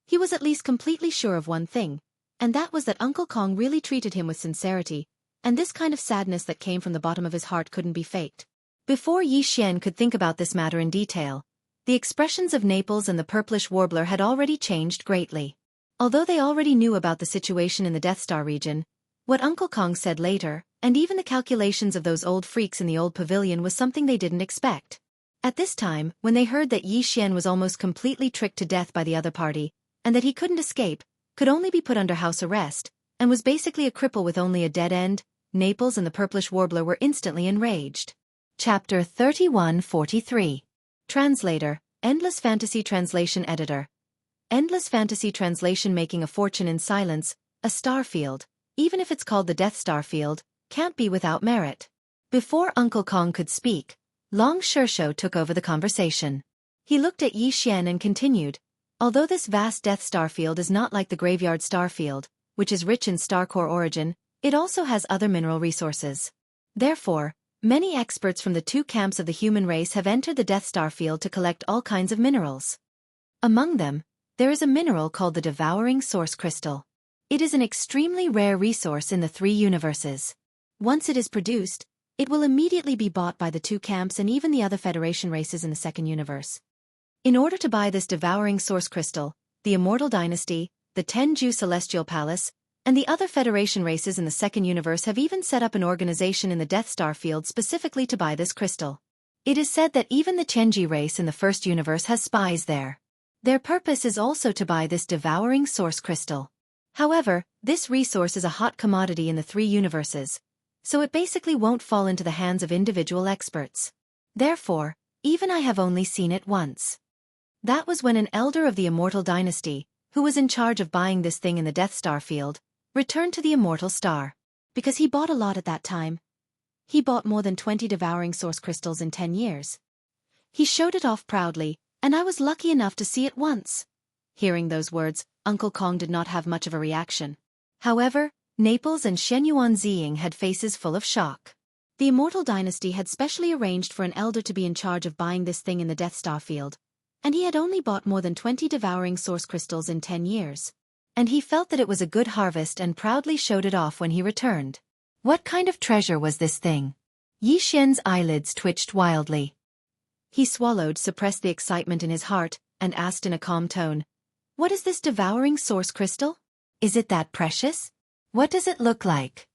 he was at least completely sure of one thing, and that was that Uncle Kong really treated him with sincerity, and this kind of sadness that came from the bottom of his heart couldn't be faked. Before Xian could think about this matter in detail, the expressions of Naples and the purplish warbler had already changed greatly. Although they already knew about the situation in the Death Star region, what Uncle Kong said later, and even the calculations of those old freaks in the old pavilion was something they didn't expect. At this time, when they heard that Xian was almost completely tricked to death by the other party, and that he couldn't escape, could only be put under house arrest, and was basically a cripple with only a dead end, Naples and the purplish warbler were instantly enraged. Chapter 3143. Translator, Endless Fantasy Translation Editor. Endless Fantasy Translation. Making a fortune in silence, a star field, even if it's called the Death Star field, can't be without merit. Before Uncle Kong could speak, Long Shursho took over the conversation. He looked at Xian and continued, although this vast Death Star field is not like the Graveyard Star field, which is rich in star core origin, it also has other mineral resources. Therefore, many experts from the two camps of the human race have entered the Death Star field to collect all kinds of minerals. Among them, there is a mineral called the Devouring Source Crystal. It is an extremely rare resource in the three universes. Once it is produced, it will immediately be bought by the two camps and even the other Federation races in the second universe. In order to buy this Devouring Source Crystal, the Immortal Dynasty, the Tenju Celestial Palace, and the other Federation races in the second universe have even set up an organization in the Death Star field specifically to buy this crystal. It is said that even the Chenji race in the first universe has spies there. Their purpose is also to buy this Devouring Source Crystal. However, this resource is a hot commodity in the three universes, so it basically won't fall into the hands of individual experts. Therefore, even I have only seen it once. That was when an elder of the Immortal Dynasty, who was in charge of buying this thing in the Death Star field, returned to the Immortal Star. Because he bought a lot at that time. He bought more than 20 Devouring Source Crystals in 10 years. He showed it off proudly, and I was lucky enough to see it once. Hearing those words, Uncle Kong did not have much of a reaction. However, Naples and Shenyuan Ziying had faces full of shock. The Immortal Dynasty had specially arranged for an elder to be in charge of buying this thing in the Death Star field, and he had only bought more than 20 Devouring Source Crystals in 10 years. And he felt that it was a good harvest and proudly showed it off when he returned. What kind of treasure was this thing? Xian's eyelids twitched wildly. He swallowed, suppressed the excitement in his heart, and asked in a calm tone, "What is this Devouring Source Crystal? Is it that precious? What does it look like?"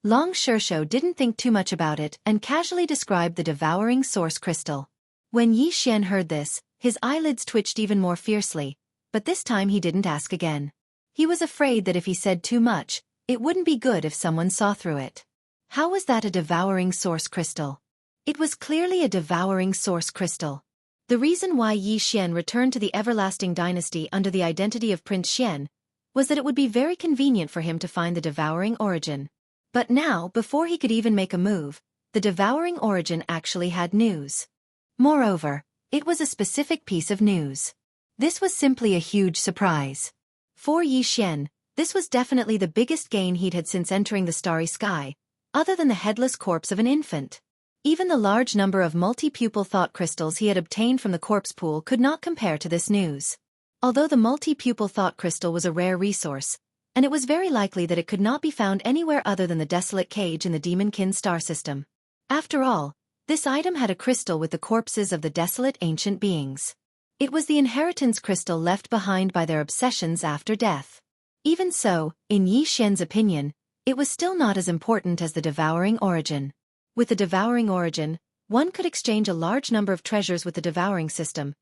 Long Shursho didn't think too much about it and casually described the Devouring Source Crystal. When Xian heard this, his eyelids twitched even more fiercely, but this time he didn't ask again. He was afraid that if he said too much, it wouldn't be good if someone saw through it. How was that a Devouring Source Crystal? It was clearly a Devouring Source Crystal. The reason why Xian returned to the Everlasting Dynasty under the identity of Prince Xian was that it would be very convenient for him to find the Devouring Origin. But now, before he could even make a move, the Devouring Origin actually had news. Moreover, it was a specific piece of news. This was simply a huge surprise. For Yi Xian, this was definitely the biggest gain he'd had since entering the starry sky, other than the headless corpse of an infant. Even the large number of multi-pupil thought crystals he had obtained from the corpse pool could not compare to this news. Although the multi-pupil thought crystal was a rare resource, and it was very likely that it could not be found anywhere other than the desolate cage in the Demonkin star system. After all, this item had a crystal with the corpses of the desolate ancient beings. It was the inheritance crystal left behind by their obsessions after death. Even so, in Yi Xian's opinion, it was still not as important as the devouring origin. With the devouring origin, one could exchange a large number of treasures with the devouring system,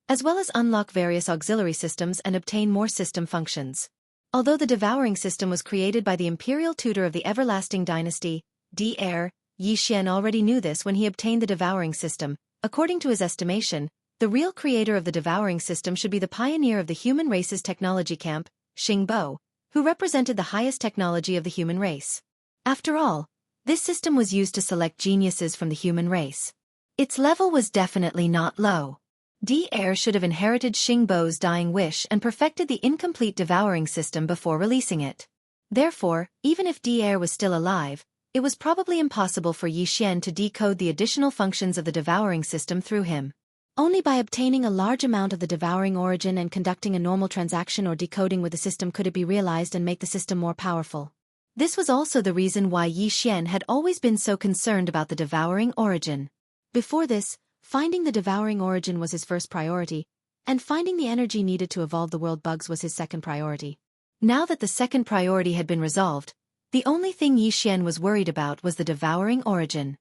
as well as unlock various auxiliary systems and obtain more system functions. Although the devouring system was created by the imperial tutor of the everlasting dynasty, D-Heir, Yi Xian already knew this when he obtained the devouring system. According to his estimation, the real creator of the devouring system should be the pioneer of the human race's technology camp, Xingbo, who represented the highest technology of the human race. After all, this system was used to select geniuses from the human race. Its level was definitely not low. D-Heir should have inherited Xingbo's dying wish and perfected the incomplete devouring system before releasing it. Therefore, even if D-Heir was still alive, it was probably impossible for Yi Xian to decode the additional functions of the devouring system through him. Only by obtaining a large amount of the devouring origin and conducting a normal transaction or decoding with the system could it be realized and make the system more powerful. This was also the reason why Yi Xian had always been so concerned about the devouring origin. Before this, finding the devouring origin was his first priority, and finding the energy needed to evolve the world bugs was his second priority. Now that the second priority had been resolved, the only thing Yi Xian was worried about was the devouring origin.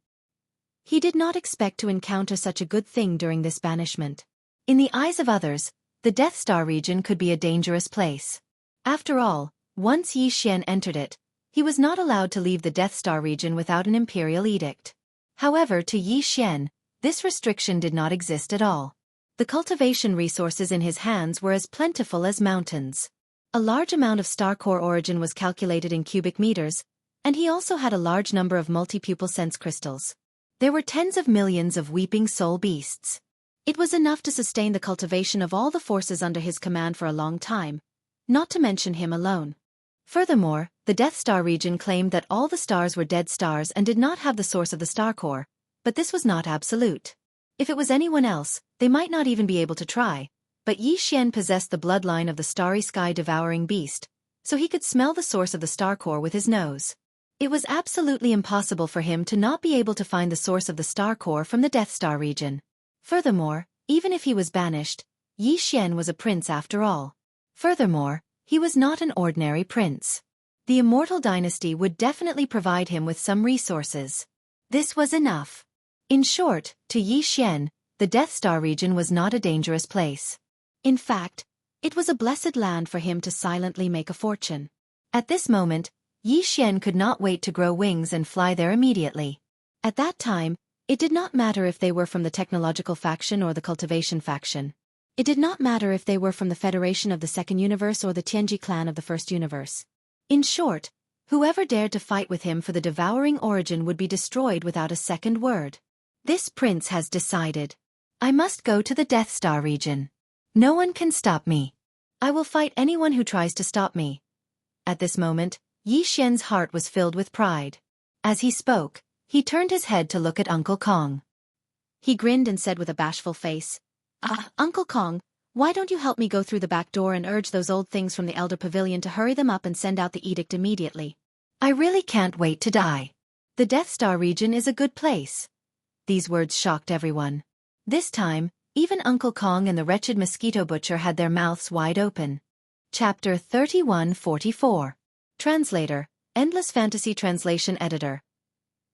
He did not expect to encounter such a good thing during this banishment. In the eyes of others, the Death Star region could be a dangerous place. After all, once Yi Xian entered it, he was not allowed to leave the Death Star region without an imperial edict. However, to Yi Xian, this restriction did not exist at all. The cultivation resources in his hands were as plentiful as mountains. A large amount of star core origin was calculated in cubic meters, and he also had a large number of multi-pupil sense crystals. There were tens of millions of weeping soul beasts. It was enough to sustain the cultivation of all the forces under his command for a long time, not to mention him alone. Furthermore, the Death Star region claimed that all the stars were dead stars and did not have the source of the star core, but this was not absolute. If it was anyone else, they might not even be able to try, but Yi Xian possessed the bloodline of the starry sky devouring beast, so he could smell the source of the star core with his nose. It was absolutely impossible for him to not be able to find the source of the star core from the Death Star region. Furthermore, even if he was banished, Yi Xian was a prince after all. Furthermore, he was not an ordinary prince. The immortal dynasty would definitely provide him with some resources. This was enough. In short, to Yi Xian, the Death Star region was not a dangerous place. In fact, it was a blessed land for him to silently make a fortune. At this moment, Yi Xian could not wait to grow wings and fly there immediately. At that time, it did not matter if they were from the technological faction or the cultivation faction. It did not matter if they were from the Federation of the Second Universe or the Tianji clan of the First Universe. In short, whoever dared to fight with him for the devouring origin would be destroyed without a second word. This prince has decided. I must go to the Death Star region. No one can stop me. I will fight anyone who tries to stop me. At this moment, Yi Xian's heart was filled with pride. As he spoke, he turned his head to look at Uncle Kong. He grinned and said with a bashful face, Uncle Kong, why don't you help me go through the back door and urge those old things from the Elder Pavilion to hurry them up and send out the edict immediately? I really can't wait to die. The Death Star region is a good place. These words shocked everyone. This time, even Uncle Kong and the wretched mosquito butcher had their mouths wide open. Chapter 3144. Translator, Endless Fantasy Translation Editor.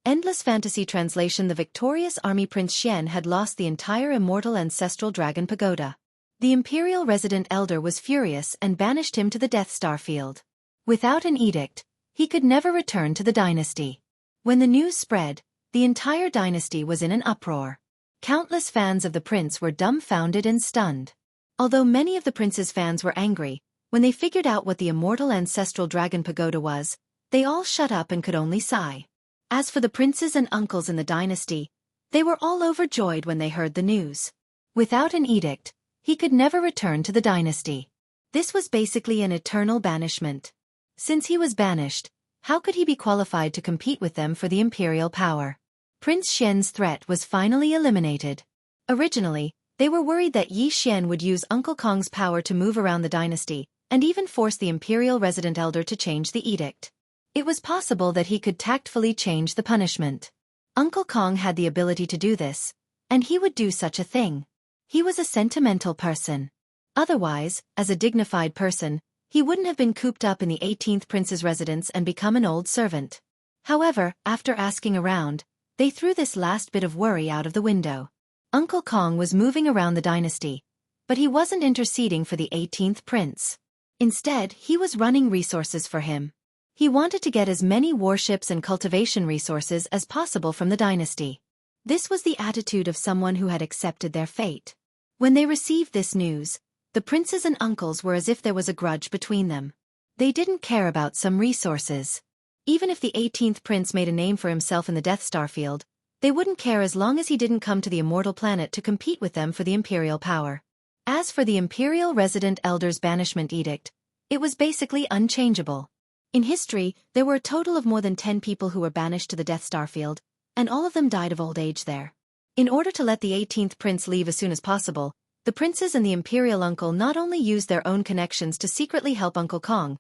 Endless Fantasy Translation. The victorious army Prince Xian had lost the entire immortal ancestral dragon pagoda. The imperial resident elder was furious and banished him to the Death Star field. Without an edict, he could never return to the dynasty. When the news spread, the entire dynasty was in an uproar. Countless fans of the prince were dumbfounded and stunned. Although many of the prince's fans were angry, when they figured out what the immortal ancestral dragon pagoda was, they all shut up and could only sigh. As for the princes and uncles in the dynasty, They were all overjoyed when they heard the news. Without an edict, he could never return to the dynasty. This was basically an eternal banishment. Since he was banished, how could he be qualified to compete with them for the imperial power? Prince Xian's threat was finally eliminated. Originally, they were worried that Yi Xian would use Uncle Kong's power to move around the dynasty, and even force the imperial resident elder to change the edict. It was possible that he could tactfully change the punishment. Uncle Kong had the ability to do this, and he would do such a thing. He was a sentimental person. Otherwise, as a dignified person, he wouldn't have been cooped up in the 18th prince's residence and become an old servant. However, after asking around, they threw this last bit of worry out of the window. Uncle Kong was moving around the dynasty, but he wasn't interceding for the 18th prince. Instead, he was running resources for him. He wanted to get as many warships and cultivation resources as possible from the dynasty. This was the attitude of someone who had accepted their fate. When they received this news, the princes and uncles were as if there was a grudge between them. They didn't care about some resources. Even if the 18th prince made a name for himself in the Death Star field, they wouldn't care as long as he didn't come to the immortal planet to compete with them for the imperial power. As for the imperial resident elder's banishment edict, it was basically unchangeable. In history, there were a total of more than 10 people who were banished to the Death Star field, and all of them died of old age there. In order to let the 18th prince leave as soon as possible, the princes and the imperial uncle not only used their own connections to secretly help Uncle Kong,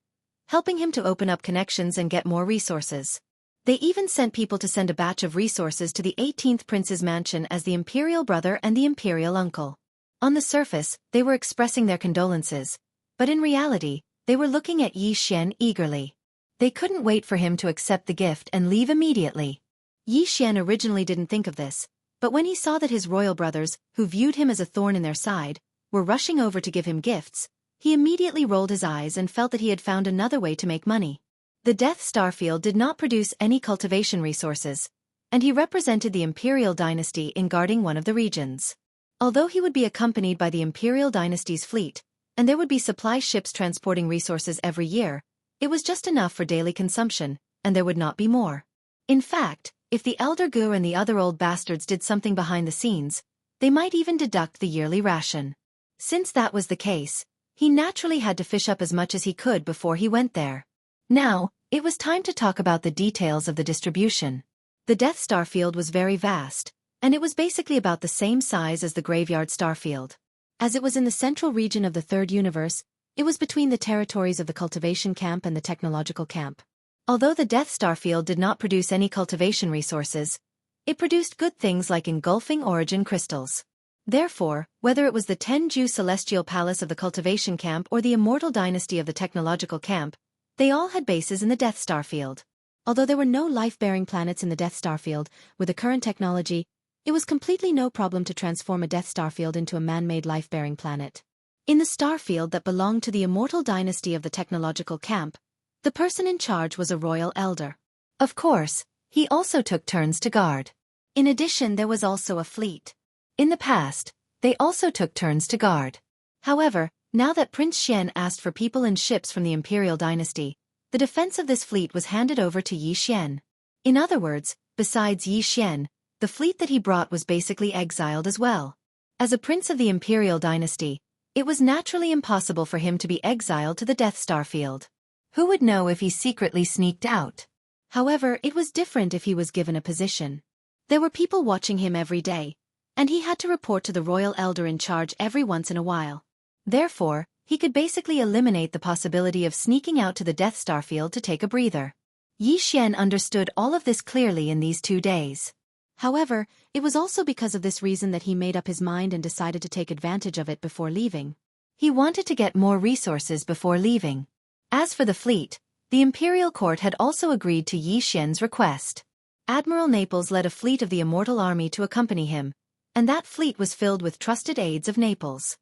helping him to open up connections and get more resources. They even sent people to send a batch of resources to the 18th prince's mansion as the imperial brother and the imperial uncle. On the surface, they were expressing their condolences, but in reality, they were looking at Yi Xian eagerly. They couldn't wait for him to accept the gift and leave immediately. Yi Xian originally didn't think of this, but when he saw that his royal brothers, who viewed him as a thorn in their side, were rushing over to give him gifts, he immediately rolled his eyes and felt that he had found another way to make money. The Death Star field did not produce any cultivation resources, and he represented the imperial dynasty in guarding one of the regions. Although he would be accompanied by the imperial dynasty's fleet, and there would be supply ships transporting resources every year, it was just enough for daily consumption, and there would not be more. In fact, if the elder Gu and the other old bastards did something behind the scenes, they might even deduct the yearly ration. Since that was the case, he naturally had to fish up as much as he could before he went there. Now, it was time to talk about the details of the distribution. The Death Star field was very vast, and it was basically about the same size as the Graveyard Star field. As it was in the central region of the Third Universe, it was between the territories of the Cultivation Camp and the Technological Camp. Although the Death Star field did not produce any cultivation resources, it produced good things like engulfing origin crystals. Therefore, whether it was the Tenju Celestial Palace of the Cultivation Camp or the Immortal Dynasty of the Technological Camp, they all had bases in the Death Star field. Although there were no life-bearing planets in the Death Star field, with the current technology, it was completely no problem to transform a Death Star field into a man-made life-bearing planet. In the star field that belonged to the Immortal Dynasty of the Technological Camp, the person in charge was a royal elder. Of course, he also took turns to guard. In addition, there was also a fleet. In the past, they also took turns to guard. However, now that Prince Xian asked for people and ships from the Imperial Dynasty, the defense of this fleet was handed over to Yi Xian. In other words, besides Yi Xian, the fleet that he brought was basically exiled as well. As a prince of the Imperial Dynasty, it was naturally impossible for him to be exiled to the Death Star field. Who would know if he secretly sneaked out? However, it was different if he was given a position. There were people watching him every day, and he had to report to the royal elder in charge every once in a while. Therefore, he could basically eliminate the possibility of sneaking out to the Death Star field to take a breather. Yi Xian understood all of this clearly in these 2 days. However, it was also because of this reason that he made up his mind and decided to take advantage of it before leaving. He wanted to get more resources before leaving. As for the fleet, the imperial court had also agreed to Yi Xian's request. Admiral Naples led a fleet of the Immortal Army to accompany him, and that fleet was filled with trusted aides of Naples.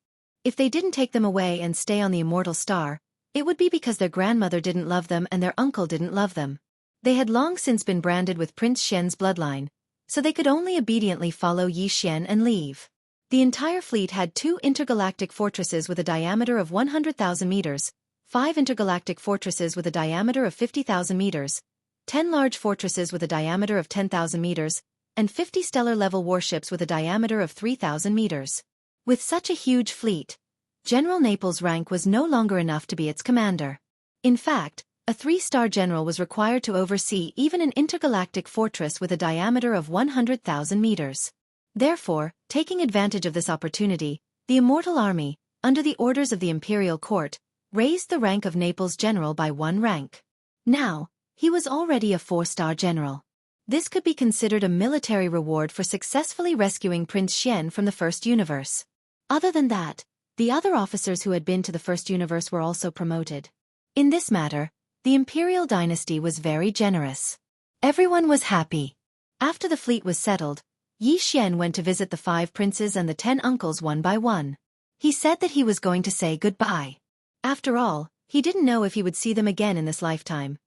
If they didn't take them away and stay on the Immortal Star, it would be because their grandmother didn't love them and their uncle didn't love them. They had long since been branded with Prince Xian's bloodline, so they could only obediently follow Yi Xian and leave. The entire fleet had 2 intergalactic fortresses with a diameter of 100,000 meters, 5 intergalactic fortresses with a diameter of 50,000 meters, 10 large fortresses with a diameter of 10,000 meters, and 50 stellar-level warships with a diameter of 3,000 meters. With such a huge fleet, General Naples' rank was no longer enough to be its commander. In fact, a 3-star general was required to oversee even an intergalactic fortress with a diameter of 100,000 meters. Therefore, taking advantage of this opportunity, the Immortal Army, under the orders of the Imperial Court, raised the rank of Naples' general by 1 rank. Now, he was already a 4-star general. This could be considered a military reward for successfully rescuing Prince Xian from the First Universe. Other than that, the other officers who had been to the First Universe were also promoted. In this matter, the Imperial dynasty was very generous. Everyone was happy. After the fleet was settled, Yi Xian went to visit the 5 princes and the 10 uncles one by one. He said that he was going to say goodbye. After all, he didn't know if he would see them again in this lifetime.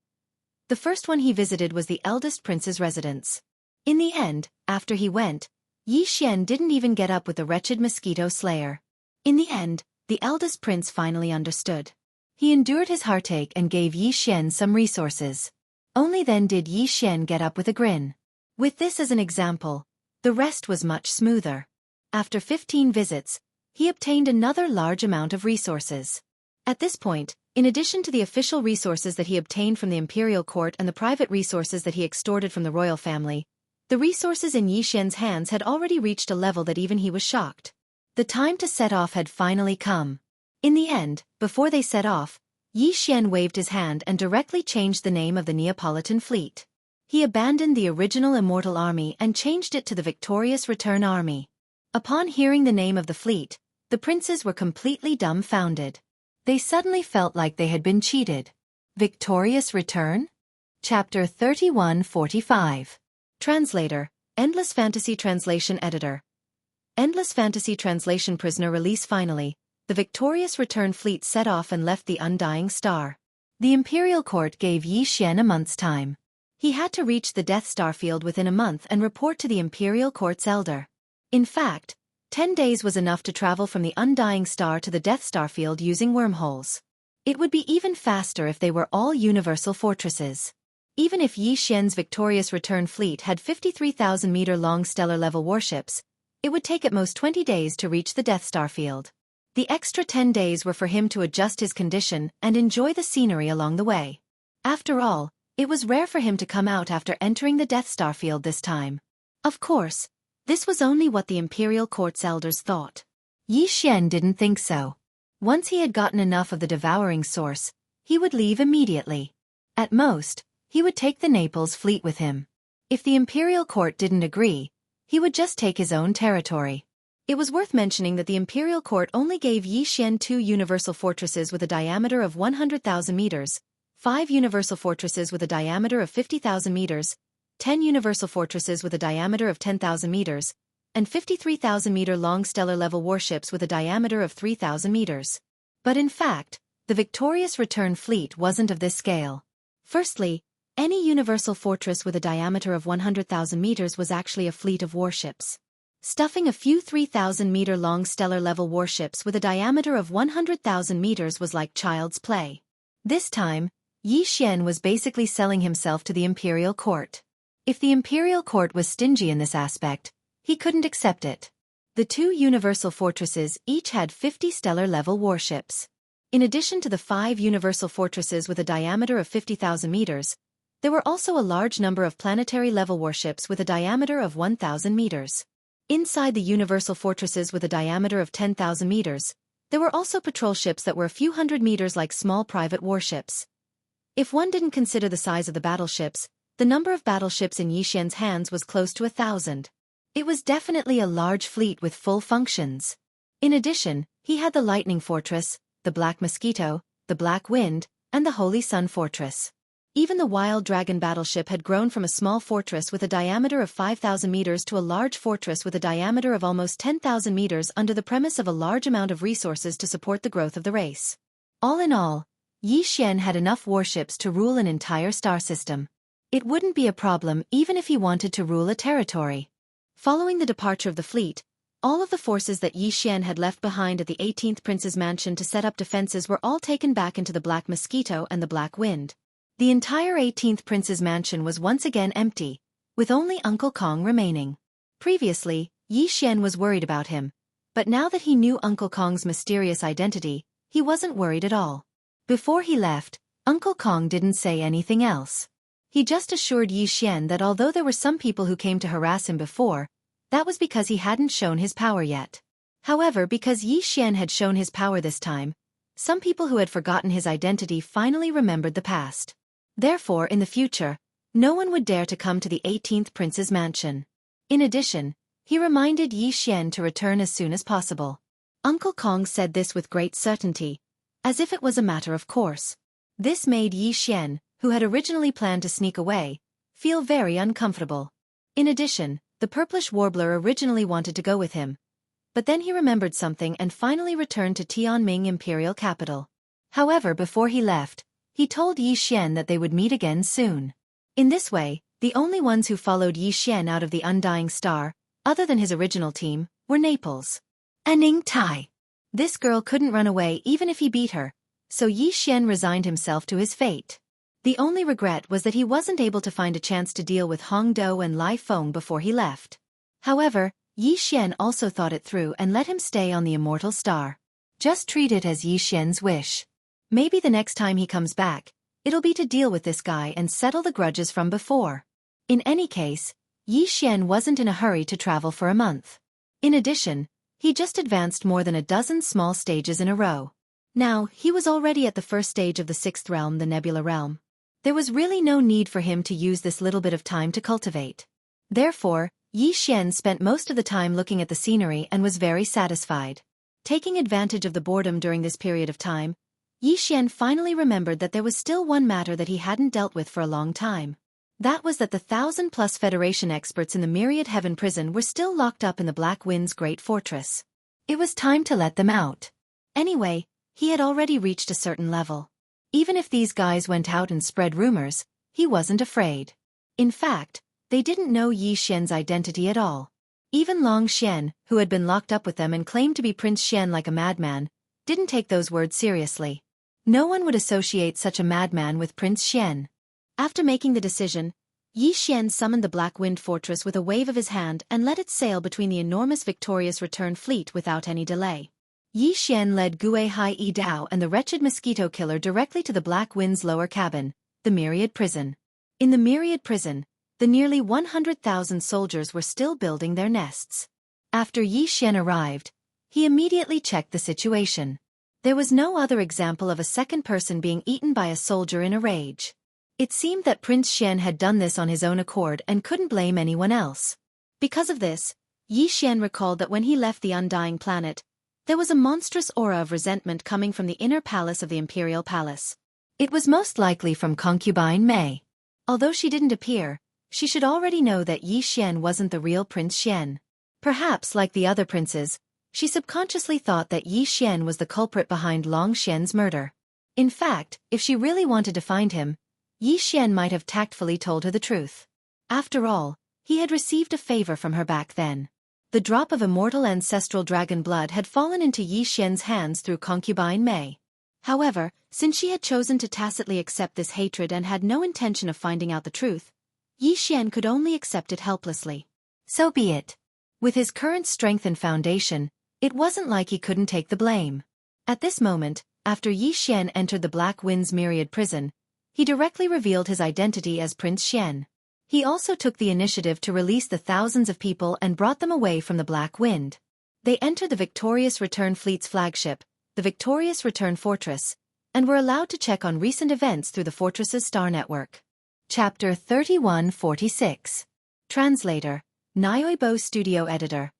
The first one he visited was the eldest prince's residence. In the end, after he went, Yi Xian didn't even get up with the wretched mosquito slayer. In the end, the eldest prince finally understood. He endured his heartache and gave Yi Xian some resources. Only then did Yi Xian get up with a grin. With this as an example, the rest was much smoother. After 15 visits, he obtained another large amount of resources. At this point, in addition to the official resources that he obtained from the Imperial Court and the private resources that he extorted from the royal family, the resources in Yi Xian's hands had already reached a level that even he was shocked. The time to set off had finally come. In the end, before they set off, Yi Xian waved his hand and directly changed the name of the Neapolitan fleet. He abandoned the original Immortal Army and changed it to the Victorious Return Army. Upon hearing the name of the fleet, the princes were completely dumbfounded. They suddenly felt like they had been cheated. Victorious Return? Chapter 3145. Translator, Endless Fantasy Translation Editor. Endless Fantasy Translation Prisoner Release. Finally, the Victorious Return fleet set off and left the Undying Star. The Imperial Court gave Yi Xian a month's time. He had to reach the Death Star field within a month and report to the Imperial Court's elder. In fact, 10 days was enough to travel from the Undying Star to the Death Star field using wormholes. It would be even faster if they were all universal fortresses. Even if Yi Xian's Victorious Return fleet had 53,000-meter-long stellar-level warships, it would take at most 20 days to reach the Death Star field. The extra 10 days were for him to adjust his condition and enjoy the scenery along the way. After all, it was rare for him to come out after entering the Death Star field this time. Of course, this was only what the Imperial Court's elders thought. Yi Xian didn't think so. Once he had gotten enough of the devouring source, he would leave immediately. At most, he would take the Naples fleet with him. If the Imperial Court didn't agree, he would just take his own territory. It was worth mentioning that the Imperial Court only gave Yi Xian 2 universal fortresses with a diameter of 100,000 meters, 5 universal fortresses with a diameter of 50,000 meters, 10 universal fortresses with a diameter of 10,000 meters, and 53,000-meter-long stellar-level warships with a diameter of 3,000 meters. But in fact, the Victorious Return fleet wasn't of this scale. Firstly, any universal fortress with a diameter of 100,000 meters was actually a fleet of warships. Stuffing a few 3,000-meter-long stellar-level warships with a diameter of 100,000 meters was like child's play. This time, Yi Xian was basically selling himself to the Imperial Court. If the Imperial Court was stingy in this aspect, he couldn't accept it. The 2 universal fortresses each had 50 stellar-level warships. In addition to the 5 universal fortresses with a diameter of 50,000 meters, there were also a large number of planetary-level warships with a diameter of 1,000 meters. Inside the universal fortresses with a diameter of 10,000 meters, there were also patrol ships that were a few hundred meters like small private warships. If one didn't consider the size of the battleships, the number of battleships in Yi Xian's hands was close to 1,000. It was definitely a large fleet with full functions. In addition, he had the Lightning Fortress, the Black Mosquito, the Black Wind, and the Holy Sun Fortress. Even the Wild Dragon battleship had grown from a small fortress with a diameter of 5,000 meters to a large fortress with a diameter of almost 10,000 meters under the premise of a large amount of resources to support the growth of the race. All in all, Yi Xian had enough warships to rule an entire star system. It wouldn't be a problem even if he wanted to rule a territory. Following the departure of the fleet, all of the forces that Yi Xian had left behind at the 18th Prince's mansion to set up defenses were all taken back into the Black Mosquito and the Black Wind. The entire 18th Prince's mansion was once again empty, with only Uncle Kong remaining. Previously, Xian was worried about him, but now that he knew Uncle Kong's mysterious identity, he wasn't worried at all. Before he left, Uncle Kong didn't say anything else. He just assured Xian that although there were some people who came to harass him before, that was because he hadn't shown his power yet. However, because Xian had shown his power this time, some people who had forgotten his identity finally remembered the past. Therefore, in the future, no one would dare to come to the 18th prince's mansion. In addition, he reminded Xian to return as soon as possible. Uncle Kong said this with great certainty, as if it was a matter of course. This made Xian, who had originally planned to sneak away, feel very uncomfortable. In addition, the purplish warbler originally wanted to go with him, but then he remembered something and finally returned to Tianming Imperial Capital. However, before he left, he told Xian that they would meet again soon. In this way, the only ones who followed Xian out of the Undying Star, other than his original team, were Naples and Ning Tai. This girl couldn't run away even if he beat her, so Xian resigned himself to his fate. The only regret was that he wasn't able to find a chance to deal with Hong Do and Lai Feng before he left. However, Xian also thought it through and let him stay on the Immortal Star. Just treat it as Xian's wish. Maybe the next time he comes back, it'll be to deal with this guy and settle the grudges from before. In any case, Xian wasn't in a hurry to travel for a month. In addition, he just advanced more than a dozen small stages in a row. Now, he was already at the first stage of the 6th realm, the Nebula realm. There was really no need for him to use this little bit of time to cultivate. Therefore, Xian spent most of the time looking at the scenery and was very satisfied. Taking advantage of the boredom during this period of time, Xian finally remembered that there was still one matter that he hadn't dealt with for a long time. That was that the 1,000+ Federation experts in the Myriad Heaven prison were still locked up in the Black Wind's Great Fortress. It was time to let them out. Anyway, he had already reached a certain level. Even if these guys went out and spread rumors, he wasn't afraid. In fact, they didn't know Xian's identity at all. Even Long Xian, who had been locked up with them and claimed to be Prince Xian like a madman, didn't take those words seriously. No one would associate such a madman with Prince Xian. After making the decision, Xian summoned the Black Wind Fortress with a wave of his hand and let it sail between the enormous victorious return fleet without any delay. Xian led Gue Hai Yi Dao and the wretched mosquito killer directly to the Black Wind's lower cabin, the Myriad Prison. In the Myriad Prison, the nearly 100,000 soldiers were still building their nests. After Xian arrived, he immediately checked the situation. There was no other example of a second person being eaten by a soldier in a rage. It seemed that Prince Xian had done this on his own accord and couldn't blame anyone else. Because of this, Xian recalled that when he left the Undying Planet, there was a monstrous aura of resentment coming from the inner palace of the Imperial Palace. It was most likely from concubine Mei. Although she didn't appear, she should already know that Xian wasn't the real Prince Xian. Perhaps, like the other princes, she subconsciously thought that Xian was the culprit behind Long Xian's murder. In fact, if she really wanted to find him, Xian might have tactfully told her the truth. After all, he had received a favor from her back then. The drop of immortal ancestral dragon blood had fallen into Xian's hands through concubine Mei. However, since she had chosen to tacitly accept this hatred and had no intention of finding out the truth, Xian could only accept it helplessly. So be it. With his current strength and foundation, it wasn't like he couldn't take the blame. At this moment, after Xian entered the Black Wind's Myriad Prison, he directly revealed his identity as Prince Xian. He also took the initiative to release the thousands of people and brought them away from the Black Wind. They entered the Victorious Return Fleet's flagship, the Victorious Return Fortress, and were allowed to check on recent events through the fortress's star network. Chapter 3146. Translator, Nyoibo Studio Editor.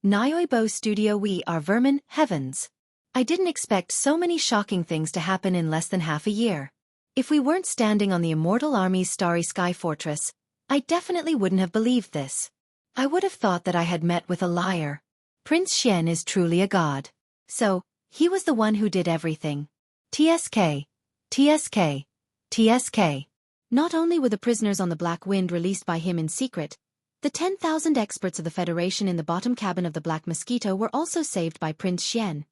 Nyoibo Studio. We are vermin, heavens. I didn't expect so many shocking things to happen in less than half a year. If we weren't standing on the Immortal Army's starry sky fortress, I definitely wouldn't have believed this. I would have thought that I had met with a liar. Prince Xian is truly a god. So, he was the one who did everything. TSK. TSK. TSK. Not only were the prisoners on the Black Wind released by him in secret, the 10,000 experts of the Federation in the bottom cabin of the Black Mosquito were also saved by Prince Xian.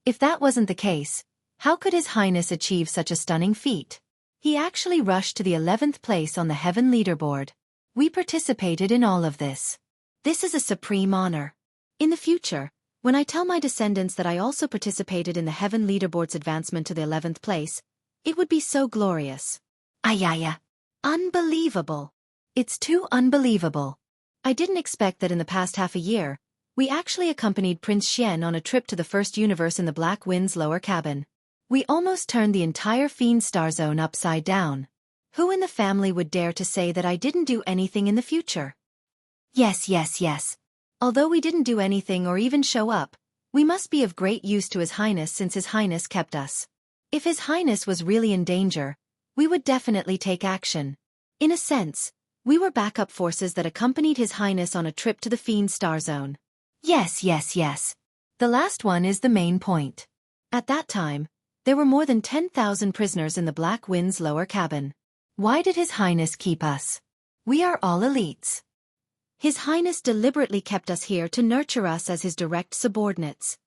If that wasn't the case, how could His Highness achieve such a stunning feat? He actually rushed to the 11th place on the Heaven leaderboard. We participated in all of this. This is a supreme honor. In the future, when I tell my descendants that I also participated in the Heaven Leaderboard's advancement to the 11th place, it would be so glorious. Ayaya. Unbelievable. It's too unbelievable. I didn't expect that in the past half a year, we actually accompanied Prince Xian on a trip to the first universe in the Black Wind's lower cabin. We almost turned the entire Fiend Star Zone upside down. Who in the family would dare to say that I didn't do anything in the future? Yes. Although we didn't do anything or even show up, we must be of great use to His Highness since His Highness kept us. If His Highness was really in danger, we would definitely take action. In a sense, we were backup forces that accompanied His Highness on a trip to the Fiend Star Zone. Yes. The last one is the main point. At that time, there were more than 10,000 prisoners in the Black Wind's lower cabin. Why did His Highness keep us? We are all elites. His Highness deliberately kept us here to nurture us as His direct subordinates.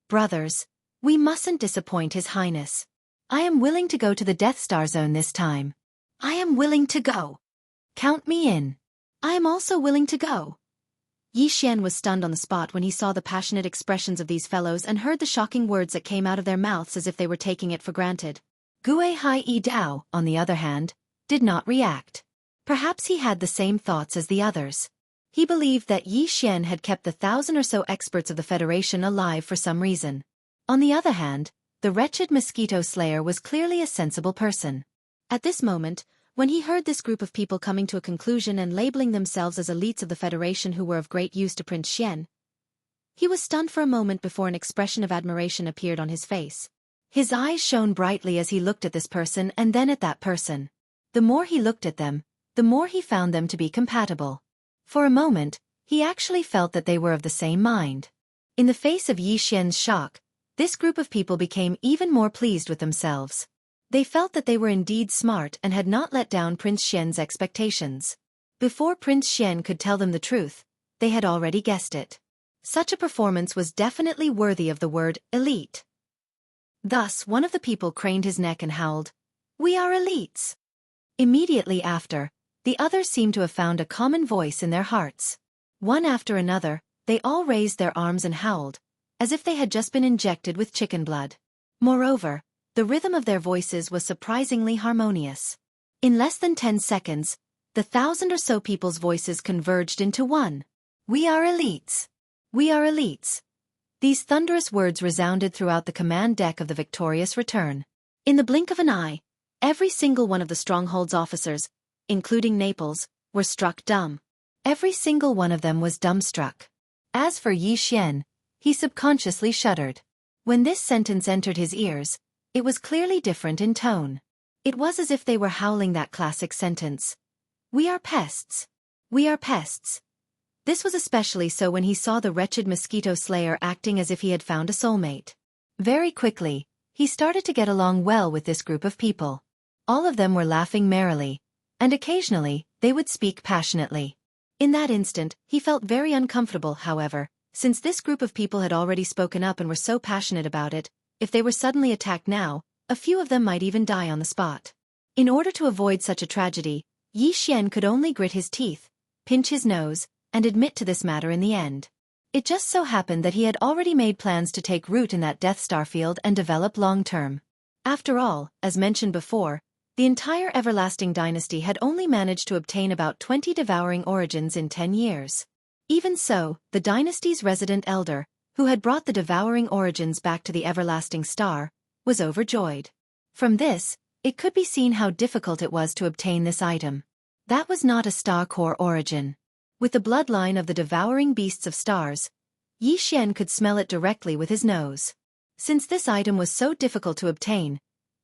Brothers, we mustn't disappoint His Highness. I am willing to go to the Death Star Zone this time. I am willing to go. Count me in. I am also willing to go. Yi Xian was stunned on the spot when he saw the passionate expressions of these fellows and heard the shocking words that came out of their mouths as if they were taking it for granted. Gui Hai Yi Dao, on the other hand, did not react. Perhaps he had the same thoughts as the others. He believed that Yi Xian had kept the 1,000 or so experts of the Federation alive for some reason. On the other hand, the wretched mosquito slayer was clearly a sensible person. At this moment, when he heard this group of people coming to a conclusion and labeling themselves as elites of the Federation who were of great use to Prince Xian, he was stunned for a moment before an expression of admiration appeared on his face. His eyes shone brightly as he looked at this person and then at that person. The more he looked at them, the more he found them to be compatible. For a moment, he actually felt that they were of the same mind. In the face of Yi Xian's shock, this group of people became even more pleased with themselves. They felt that they were indeed smart and had not let down Prince Xian's expectations. Before Prince Xian could tell them the truth, they had already guessed it. Such a performance was definitely worthy of the word elite. Thus, one of the people craned his neck and howled, "We are elites!" Immediately after, the others seemed to have found a common voice in their hearts. One after another, they all raised their arms and howled, as if they had just been injected with chicken blood. Moreover, the rhythm of their voices was surprisingly harmonious. In less than 10 seconds, the 1,000 or so people's voices converged into one. "We are elites! We are elites!" These thunderous words resounded throughout the command deck of the Victorious Return. In the blink of an eye, every single one of the Stronghold's officers, including Naples, were struck dumb. Every single one of them was dumbstruck. As for Yi Xian, he subconsciously shuddered. When this sentence entered his ears, it was clearly different in tone. It was as if they were howling that classic sentence. "We are pests. We are pests." This was especially so when he saw the wretched mosquito slayer acting as if he had found a soulmate. Very quickly, he started to get along well with this group of people. All of them were laughing merrily, and occasionally, they would speak passionately. In that instant, he felt very uncomfortable, however, since this group of people had already spoken up and were so passionate about it. If they were suddenly attacked now, a few of them might even die on the spot. In order to avoid such a tragedy, Yi Xian could only grit his teeth, pinch his nose, and admit to this matter in the end. It just so happened that he had already made plans to take root in that Death Star field and develop long-term. After all, as mentioned before, the entire Everlasting Dynasty had only managed to obtain about 20 devouring origins in 10 years. Even so, the dynasty's resident elder, who had brought the devouring origins back to the Everlasting Star, was overjoyed. From this, it could be seen how difficult it was to obtain this item. That was not a star core origin. With the bloodline of the devouring beasts of stars, Yi Xian could smell it directly with his nose. Since this item was so difficult to obtain,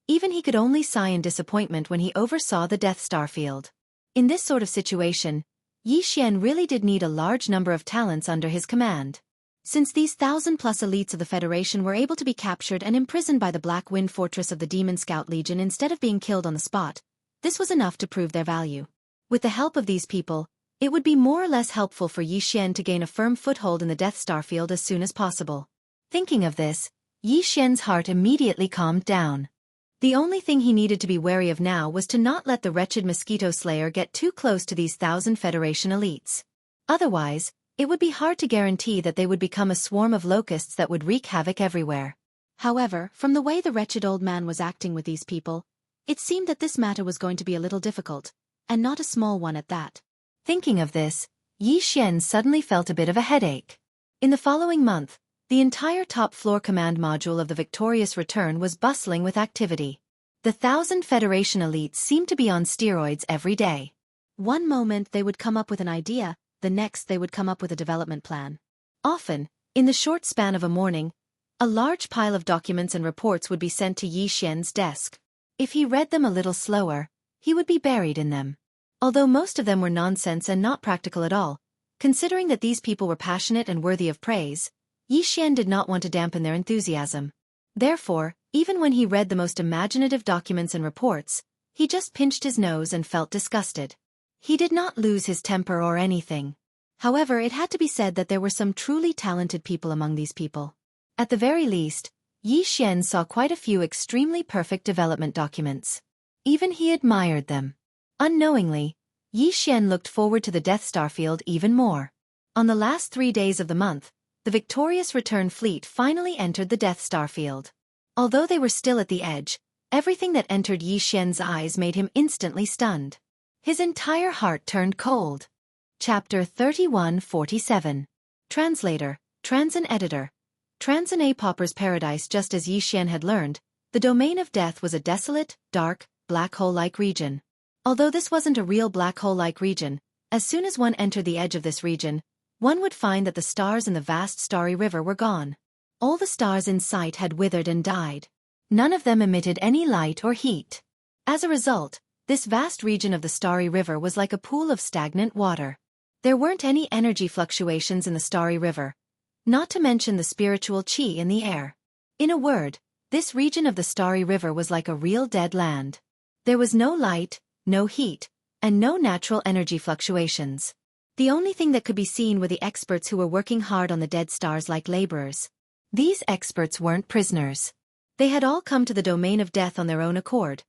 even he could only sigh in disappointment when he oversaw the Death Star field. In this sort of situation, Yi Xian really did need a large number of talents under his command. Since these 1,000-plus elites of the Federation were able to be captured and imprisoned by the Black Wind Fortress of the Demon Scout Legion instead of being killed on the spot, this was enough to prove their value. With the help of these people, it would be more or less helpful for Yi Xian to gain a firm foothold in the Death Star field as soon as possible. Thinking of this, Yi Xian's heart immediately calmed down. The only thing he needed to be wary of now was to not let the wretched mosquito slayer get too close to these 1,000 Federation elites. Otherwise, it would be hard to guarantee that they would become a swarm of locusts that would wreak havoc everywhere. However, from the way the wretched old man was acting with these people, it seemed that this matter was going to be a little difficult, and not a small one at that. Thinking of this, Xian suddenly felt a bit of a headache. In the following month, the entire top-floor command module of the Victorious Return was bustling with activity. The 1,000 Federation elites seemed to be on steroids every day. One moment they would come up with an idea, the next they would come up with a development plan. Often, in the short span of a morning, a large pile of documents and reports would be sent to Xian's desk. If he read them a little slower, he would be buried in them. Although most of them were nonsense and not practical at all, considering that these people were passionate and worthy of praise, Xian did not want to dampen their enthusiasm. Therefore, even when he read the most imaginative documents and reports, he just pinched his nose and felt disgusted. He did not lose his temper or anything. However, it had to be said that there were some truly talented people among these people. At the very least, Xian saw quite a few extremely perfect development documents. Even he admired them. Unknowingly, Xian looked forward to the Death Star field even more. On the last 3 days of the month, the Victorious Return fleet finally entered the Death Star field. Although they were still at the edge, everything that entered Xian's eyes made him instantly stunned. His entire heart turned cold. Chapter 3147. Translator, Transin Editor. Transin A Pauper's Paradise. Just as Xian had learned, the domain of death was a desolate, dark, black hole-like region. Although this wasn't a real black hole-like region, as soon as one entered the edge of this region, one would find that the stars in the vast starry river were gone. All the stars in sight had withered and died. None of them emitted any light or heat. As a result, this vast region of the starry river was like a pool of stagnant water. There weren't any energy fluctuations in the starry river, not to mention the spiritual qi in the air. In a word, this region of the starry river was like a real dead land. There was no light, no heat, and no natural energy fluctuations. The only thing that could be seen were the experts who were working hard on the dead stars like laborers. These experts weren't prisoners. They had all come to the domain of death on their own accord,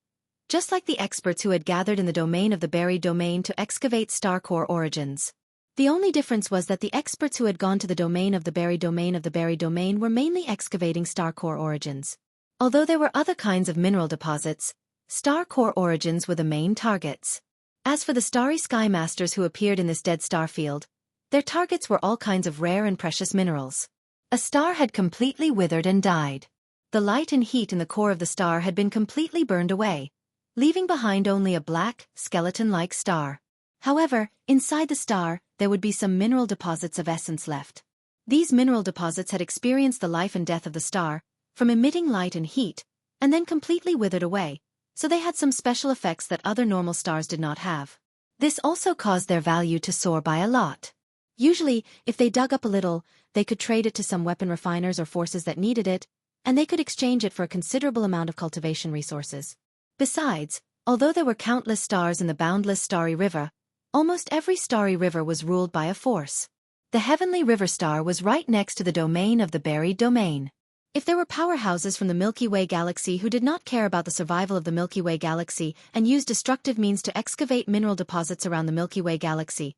just like the experts who had gathered in the domain of the buried domain to excavate star core origins. The only difference was that the experts who had gone to the domain of the buried domain were mainly excavating star core origins. Although there were other kinds of mineral deposits, star core origins were the main targets. As for the starry sky masters who appeared in this dead star field, their targets were all kinds of rare and precious minerals. A star had completely withered and died. The light and heat in the core of the star had been completely burned away, leaving behind only a black, skeleton-like star. However, inside the star, there would be some mineral deposits of essence left. These mineral deposits had experienced the life and death of the star, from emitting light and heat, and then completely withered away, so they had some special effects that other normal stars did not have. This also caused their value to soar by a lot. Usually, if they dug up a little, they could trade it to some weapon refiners or forces that needed it, and they could exchange it for a considerable amount of cultivation resources. Besides, although there were countless stars in the boundless starry river, almost every starry river was ruled by a force. The heavenly river star was right next to the domain of the buried domain. If there were powerhouses from the Milky Way galaxy who did not care about the survival of the Milky Way galaxy and used destructive means to excavate mineral deposits around the Milky Way galaxy,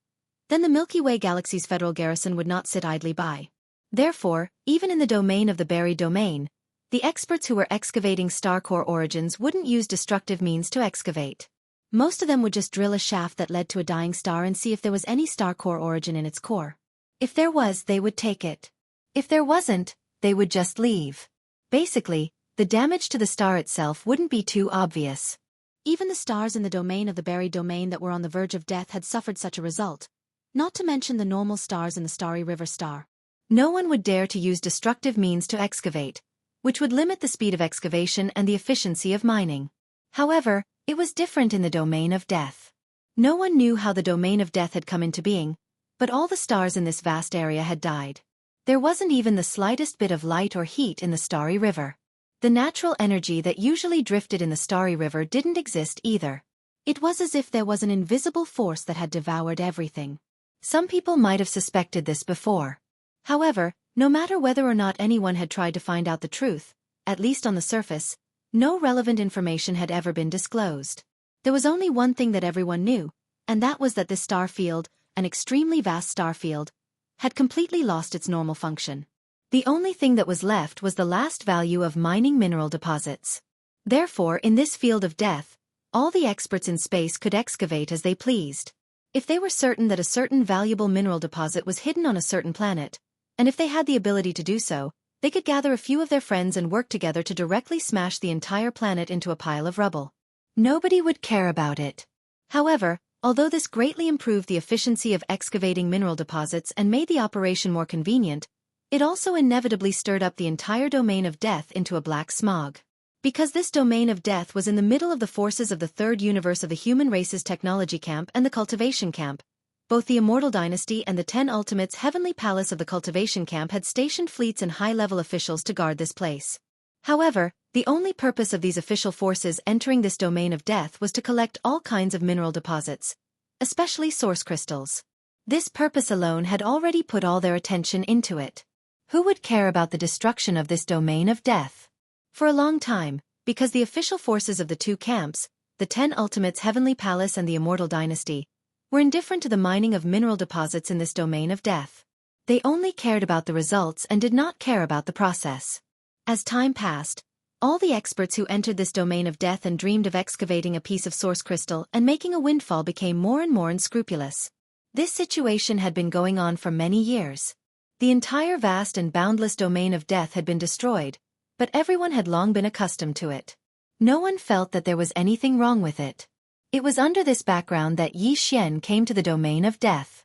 then the Milky Way galaxy's federal garrison would not sit idly by. Therefore, even in the domain of the buried domain, the experts who were excavating star core origins wouldn't use destructive means to excavate. Most of them would just drill a shaft that led to a dying star and see if there was any star core origin in its core. If there was, they would take it. If there wasn't, they would just leave. Basically, the damage to the star itself wouldn't be too obvious. Even the stars in the domain of the buried domain that were on the verge of death had suffered such a result, not to mention the normal stars in the starry river star. No one would dare to use destructive means to excavate, which would limit the speed of excavation and the efficiency of mining. However, it was different in the domain of death. No one knew how the domain of death had come into being, but all the stars in this vast area had died. There wasn't even the slightest bit of light or heat in the starry river. The natural energy that usually drifted in the starry river didn't exist either. It was as if there was an invisible force that had devoured everything. Some people might have suspected this before. However, no matter whether or not anyone had tried to find out the truth, at least on the surface, No relevant information had ever been disclosed. There was only one thing that everyone knew, and that was that this star field, an extremely vast star field, had completely lost its normal function. The only thing that was left was the last value of mining mineral deposits. Therefore, in this field of death, all the experts in space could excavate as they pleased. If they were certain that a certain valuable mineral deposit was hidden on a certain planet, and if they had the ability to do so, they could gather a few of their friends and work together to directly smash the entire planet into a pile of rubble. Nobody would care about it. However, although this greatly improved the efficiency of excavating mineral deposits and made the operation more convenient, it also inevitably stirred up the entire domain of death into a black smog. Because this domain of death was in the middle of the forces of the third universe of the human race's technology camp and the cultivation camp, both the Immortal Dynasty and the 10 Ultimates Heavenly Palace of the cultivation camp had stationed fleets and high-level officials to guard this place. However, the only purpose of these official forces entering this domain of death was to collect all kinds of mineral deposits, especially source crystals. This purpose alone had already put all their attention into it. Who would care about the destruction of this domain of death? For a long time, because the official forces of the two camps, the 10 Ultimates Heavenly Palace and the Immortal Dynasty, were indifferent to the mining of mineral deposits in this domain of death. They only cared about the results and did not care about the process. As time passed, all the experts who entered this domain of death and dreamed of excavating a piece of source crystal and making a windfall became more and more unscrupulous. This situation had been going on for many years. The entire vast and boundless domain of death had been destroyed, but everyone had long been accustomed to it. No one felt that there was anything wrong with it. It was under this background that Xianxia came to the domain of death.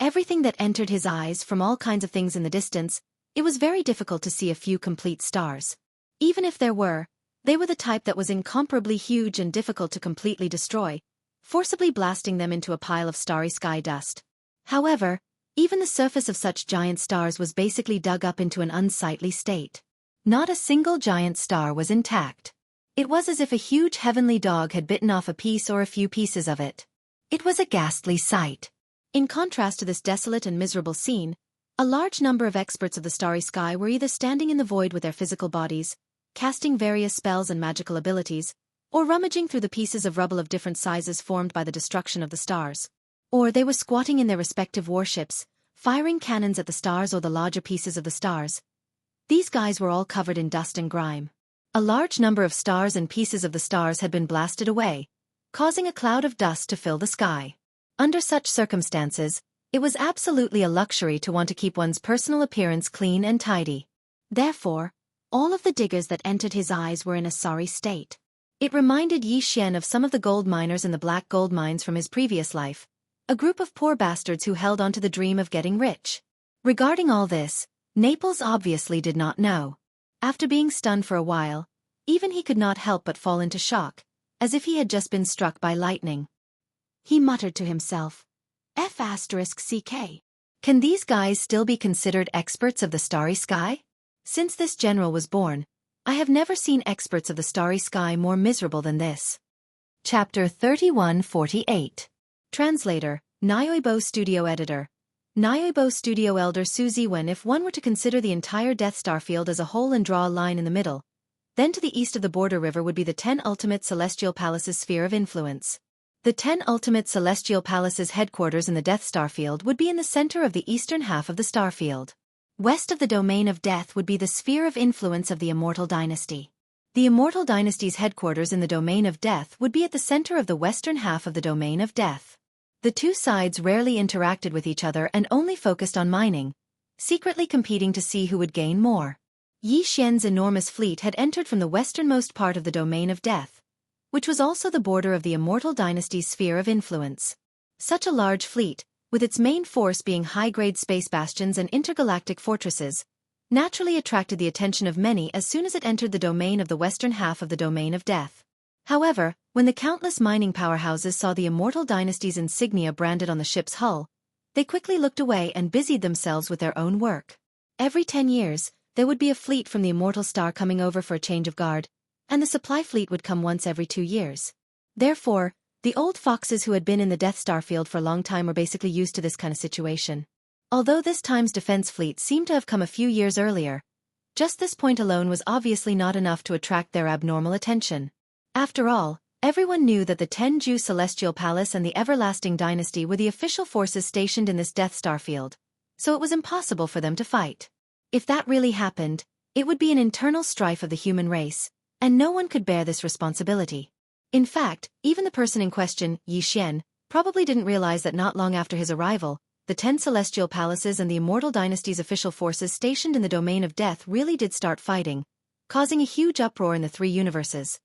Everything that entered his eyes from all kinds of things in the distance, it was very difficult to see a few complete stars. Even if there were, they were the type that was incomparably huge and difficult to completely destroy, forcibly blasting them into a pile of starry sky dust. However, even the surface of such giant stars was basically dug up into an unsightly state. Not a single giant star was intact. It was as if a huge heavenly dog had bitten off a piece or a few pieces of it. It was a ghastly sight. In contrast to this desolate and miserable scene, a large number of experts of the starry sky were either standing in the void with their physical bodies, casting various spells and magical abilities, or rummaging through the pieces of rubble of different sizes formed by the destruction of the stars. Or they were squatting in their respective warships, firing cannons at the stars or the larger pieces of the stars. These guys were all covered in dust and grime. A large number of stars and pieces of the stars had been blasted away, causing a cloud of dust to fill the sky. Under such circumstances, it was absolutely a luxury to want to keep one's personal appearance clean and tidy. Therefore, all of the diggers that entered his eyes were in a sorry state. It reminded Xianxia of some of the gold miners in the black gold mines from his previous life, a group of poor bastards who held on to the dream of getting rich. Regarding all this, Naples obviously did not know. After being stunned for a while, even he could not help but fall into shock, as if he had just been struck by lightning. He muttered to himself, F***CK. Can these guys still be considered experts of the starry sky? Since this general was born, I have never seen experts of the starry sky more miserable than this. Chapter 3148. Translator, Nyoibo Studio Editor. Nyoibo Studio Elder Suzy. When if one were to consider the entire Death Star field as a whole and draw a line in the middle, then to the east of the border river would be the 10 Ultimate Celestial Palaces' sphere of influence. The 10 Ultimate Celestial Palaces' headquarters in the Death Star field would be in the center of the eastern half of the star field. West of the domain of death would be the sphere of influence of the Immortal Dynasty. The Immortal Dynasty's headquarters in the domain of death would be at the center of the western half of the domain of death. The two sides rarely interacted with each other and only focused on mining, secretly competing to see who would gain more. Xianxia's enormous fleet had entered from the westernmost part of the domain of death, which was also the border of the Immortal Dynasty's sphere of influence. Such a large fleet, with its main force being high-grade space bastions and intergalactic fortresses, naturally attracted the attention of many as soon as it entered the domain of the western half of the domain of death. However, when the countless mining powerhouses saw the Immortal Dynasty's insignia branded on the ship's hull, they quickly looked away and busied themselves with their own work. Every 10 years, there would be a fleet from the Immortal Star coming over for a change of guard, and the supply fleet would come once every 2 years. Therefore, the old foxes who had been in the Death Star field for a long time were basically used to this kind of situation. Although this time's defense fleet seemed to have come a few years earlier, Just this point alone was obviously not enough to attract their abnormal attention. After all, everyone knew that the Tenju Celestial Palace and the Everlasting Dynasty were the official forces stationed in this Death Star field, so it was impossible for them to fight. If that really happened, it would be an internal strife of the human race, and no one could bear this responsibility. In fact, even the person in question, Xian, probably didn't realize that not long after his arrival, the 10 celestial palaces and the Immortal Dynasty's official forces stationed in the domain of death really did start fighting, causing a huge uproar in the 3 universes.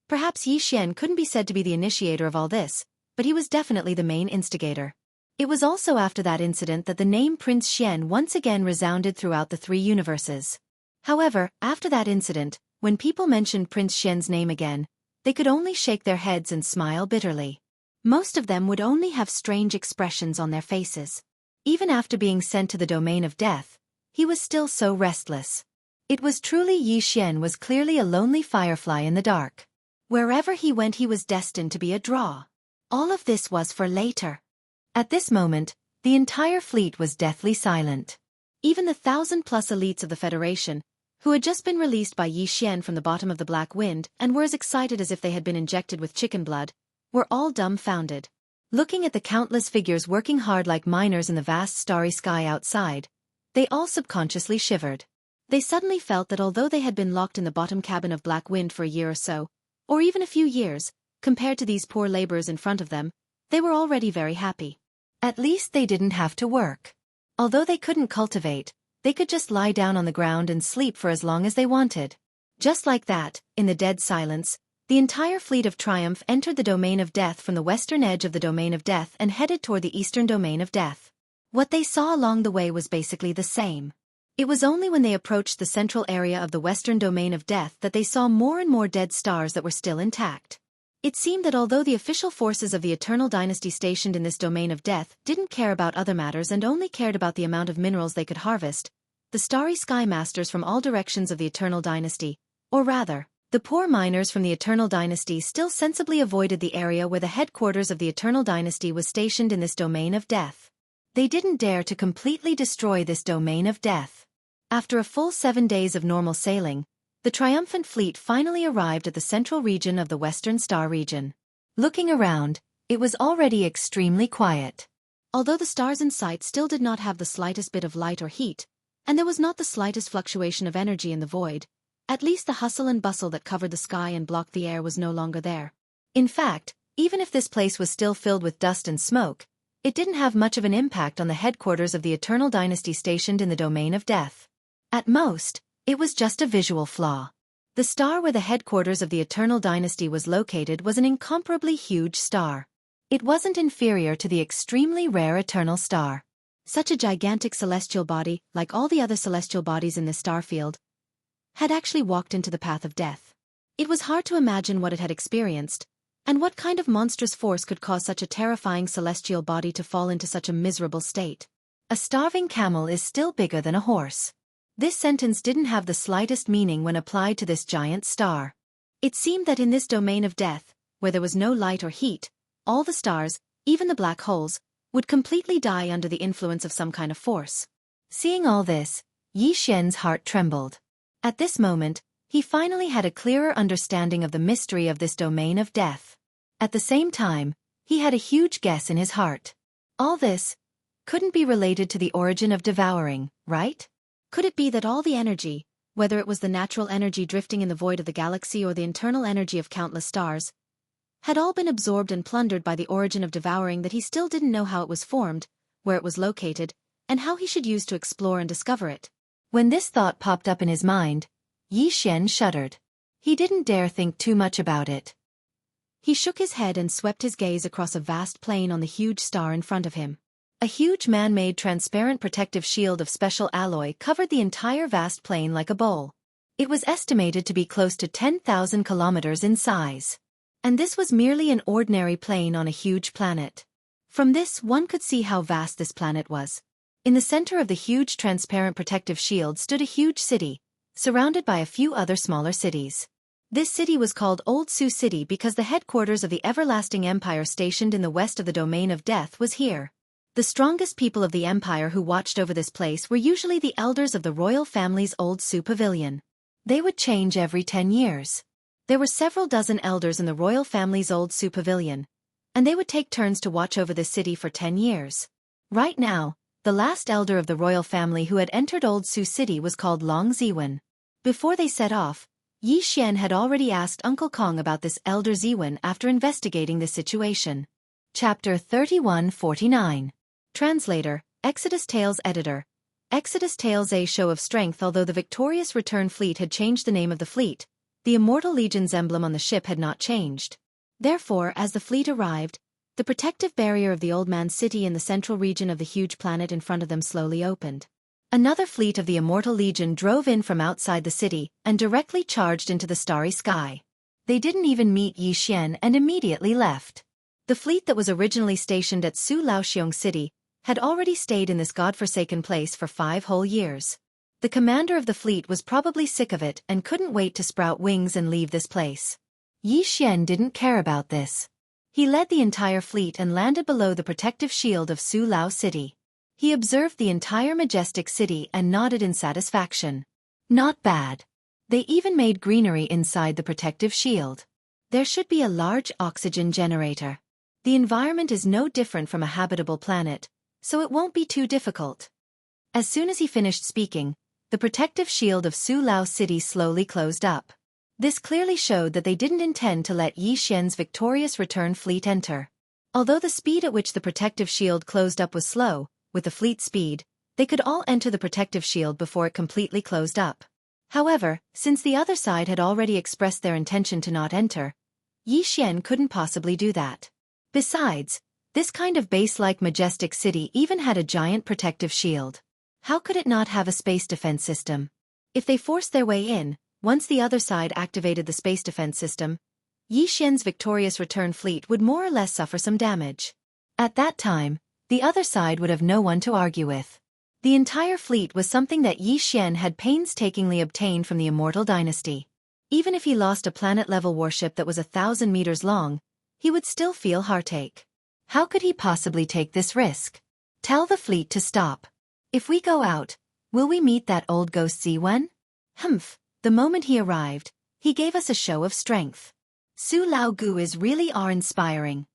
Perhaps Xian couldn't be said to be the initiator of all this, but he was definitely the main instigator. It was also after that incident that the name Prince Xian once again resounded throughout the 3 universes. However, after that incident, when people mentioned Prince Xian's name again, they could only shake their heads and smile bitterly. Most of them would only have strange expressions on their faces. Even after being sent to the domain of death, he was still so restless. It was truly Xian was clearly a lonely firefly in the dark. Wherever he went he was destined to be a draw. All of this was for later. At this moment, the entire fleet was deathly silent. Even the 1,000+ elites of the Federation, who had just been released by Xian from the bottom of the Black Wind and were as excited as if they had been injected with chicken blood, were all dumbfounded. Looking at the countless figures working hard like miners in the vast starry sky outside, they all subconsciously shivered. They suddenly felt that although they had been locked in the bottom cabin of Black Wind for a year or so, or even a few years, compared to these poor laborers in front of them, they were already very happy. At least they didn't have to work. Although they couldn't cultivate, they could just lie down on the ground and sleep for as long as they wanted. Just like that, in the dead silence, the entire fleet of Triumph entered the domain of death from the western edge of the domain of death and headed toward the eastern domain of death. What they saw along the way was basically the same. It was only when they approached the central area of the western domain of death that they saw more and more dead stars that were still intact. It seemed that although the official forces of the Eternal Dynasty stationed in this domain of death didn't care about other matters and only cared about the amount of minerals they could harvest, the starry sky masters from all directions of the Eternal Dynasty, or rather, the poor miners from the Eternal Dynasty still sensibly avoided the area where the headquarters of the Eternal Dynasty was stationed in this domain of death. They didn't dare to completely destroy this domain of death. After a full 7 days of normal sailing, the triumphant fleet finally arrived at the central region of the Western Star region. Looking around, it was already extremely quiet. Although the stars in sight still did not have the slightest bit of light or heat, and there was not the slightest fluctuation of energy in the void, at least the hustle and bustle that covered the sky and blocked the air was no longer there. In fact, even if this place was still filled with dust and smoke, it didn't have much of an impact on the headquarters of the Eternal Dynasty stationed in the domain of death. At most, it was just a visual flaw. The star where the headquarters of the Eternal Dynasty was located was an incomparably huge star. It wasn't inferior to the extremely rare Eternal Star. Such a gigantic celestial body, like all the other celestial bodies in this star field, had actually walked into the path of death. It was hard to imagine what it had experienced, and what kind of monstrous force could cause such a terrifying celestial body to fall into such a miserable state. A starving camel is still bigger than a horse. This sentence didn't have the slightest meaning when applied to this giant star. It seemed that in this domain of death, where there was no light or heat, all the stars, even the black holes, would completely die under the influence of some kind of force. Seeing all this, Xian's heart trembled. At this moment, he finally had a clearer understanding of the mystery of this domain of death. At the same time, he had a huge guess in his heart. All this couldn't be related to the origin of devouring, right? Could it be that all the energy, whether it was the natural energy drifting in the void of the galaxy or the internal energy of countless stars, had all been absorbed and plundered by the origin of devouring that he still didn't know how it was formed, where it was located, and how he should use to explore and discover it? When this thought popped up in his mind, Xian shuddered. He didn't dare think too much about it. He shook his head and swept his gaze across a vast plain on the huge star in front of him. A huge man-made transparent protective shield of special alloy covered the entire vast plain like a bowl. It was estimated to be close to 10,000 kilometers in size. And this was merely an ordinary plain on a huge planet. From this one could see how vast this planet was. In the center of the huge transparent protective shield stood a huge city, surrounded by a few other smaller cities. This city was called Old Sioux City because the headquarters of the Everlasting Empire stationed in the west of the domain of death was here. The strongest people of the empire who watched over this place were usually the elders of the royal family's old Su pavilion. They would change every 10 years. There were several dozen elders in the royal family's old Su pavilion, and they would take turns to watch over the city for 10 years. Right now, the last elder of the royal family who had entered Old Su City was called Long Ziwen. Before they set off, Yi Xian had already asked Uncle Kong about this elder Ziwen after investigating the situation. Chapter 3149. Translator, Exodus Tales Editor. Exodus Tales: A Show of Strength. Although the victorious return fleet had changed the name of the fleet, the Immortal Legion's emblem on the ship had not changed. Therefore, as the fleet arrived, the protective barrier of the Old Man's City in the central region of the huge planet in front of them slowly opened. Another fleet of the Immortal Legion drove in from outside the city and directly charged into the starry sky. They didn't even meet Yi Xian and immediately left. The fleet that was originally stationed at Su Laoxiong City had already stayed in this godforsaken place for 5 whole years. The commander of the fleet was probably sick of it and couldn't wait to sprout wings and leave this place. Yi Xian didn't care about this. He led the entire fleet and landed below the protective shield of Su Lao City. He observed the entire majestic city and nodded in satisfaction. Not bad. They even made greenery inside the protective shield. There should be a large oxygen generator. The environment is no different from a habitable planet, so it won't be too difficult. As soon as he finished speaking, the protective shield of Su Lao City slowly closed up. This clearly showed that they didn't intend to let Yi Xian's victorious return fleet enter. Although the speed at which the protective shield closed up was slow, with the fleet speed, they could all enter the protective shield before it completely closed up. However, since the other side had already expressed their intention to not enter, Yi Xian couldn't possibly do that. Besides, this kind of base-like majestic city even had a giant protective shield. How could it not have a space defense system? If they forced their way in, once the other side activated the space defense system, Yi Xian's victorious return fleet would more or less suffer some damage. At that time, the other side would have no one to argue with. The entire fleet was something that Yi Xian had painstakingly obtained from the Immortal Dynasty. Even if he lost a planet-level warship that was 1,000 meters long, he would still feel heartache. How could he possibly take this risk? Tell the fleet to stop. If we go out, will we meet that old ghost Ziwen? Humph. The moment he arrived, he gave us a show of strength. Su Lao Gu is really awe-inspiring.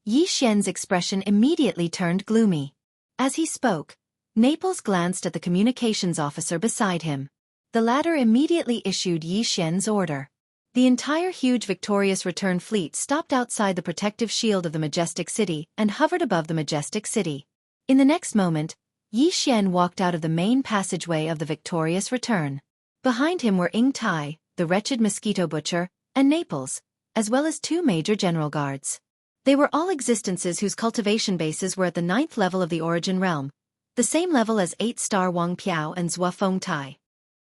Yi Xian's expression immediately turned gloomy. As he spoke, Naples glanced at the communications officer beside him. The latter immediately issued Yi Xian's order. The entire huge victorious return fleet stopped outside the protective shield of the majestic city and hovered above the majestic city. In the next moment, Yi Xian walked out of the main passageway of the victorious return. Behind him were Ying Tai, the wretched mosquito butcher, and Naples, as well as 2 major general guards. They were all existences whose cultivation bases were at the 9th level of the Origin Realm, the same level as 8-star Wang Piao and Zhua Feng Tai.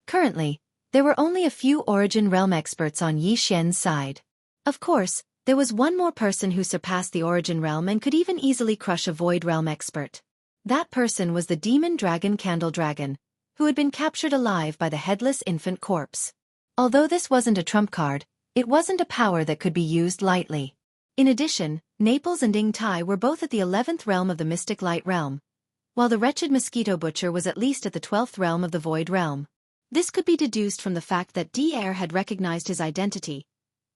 Currently, there were only a few Origin Realm experts on Yi Xian's side. Of course, there was one more person who surpassed the Origin Realm and could even easily crush a Void Realm expert. That person was the demon dragon Candle Dragon, who had been captured alive by the headless infant corpse. Although this wasn't a trump card, it wasn't a power that could be used lightly. In addition, Naples and Ying Tai were both at the 11th realm of the Mystic Light Realm, while the wretched mosquito butcher was at least at the 12th realm of the Void Realm. This could be deduced from the fact that D'Air had recognized his identity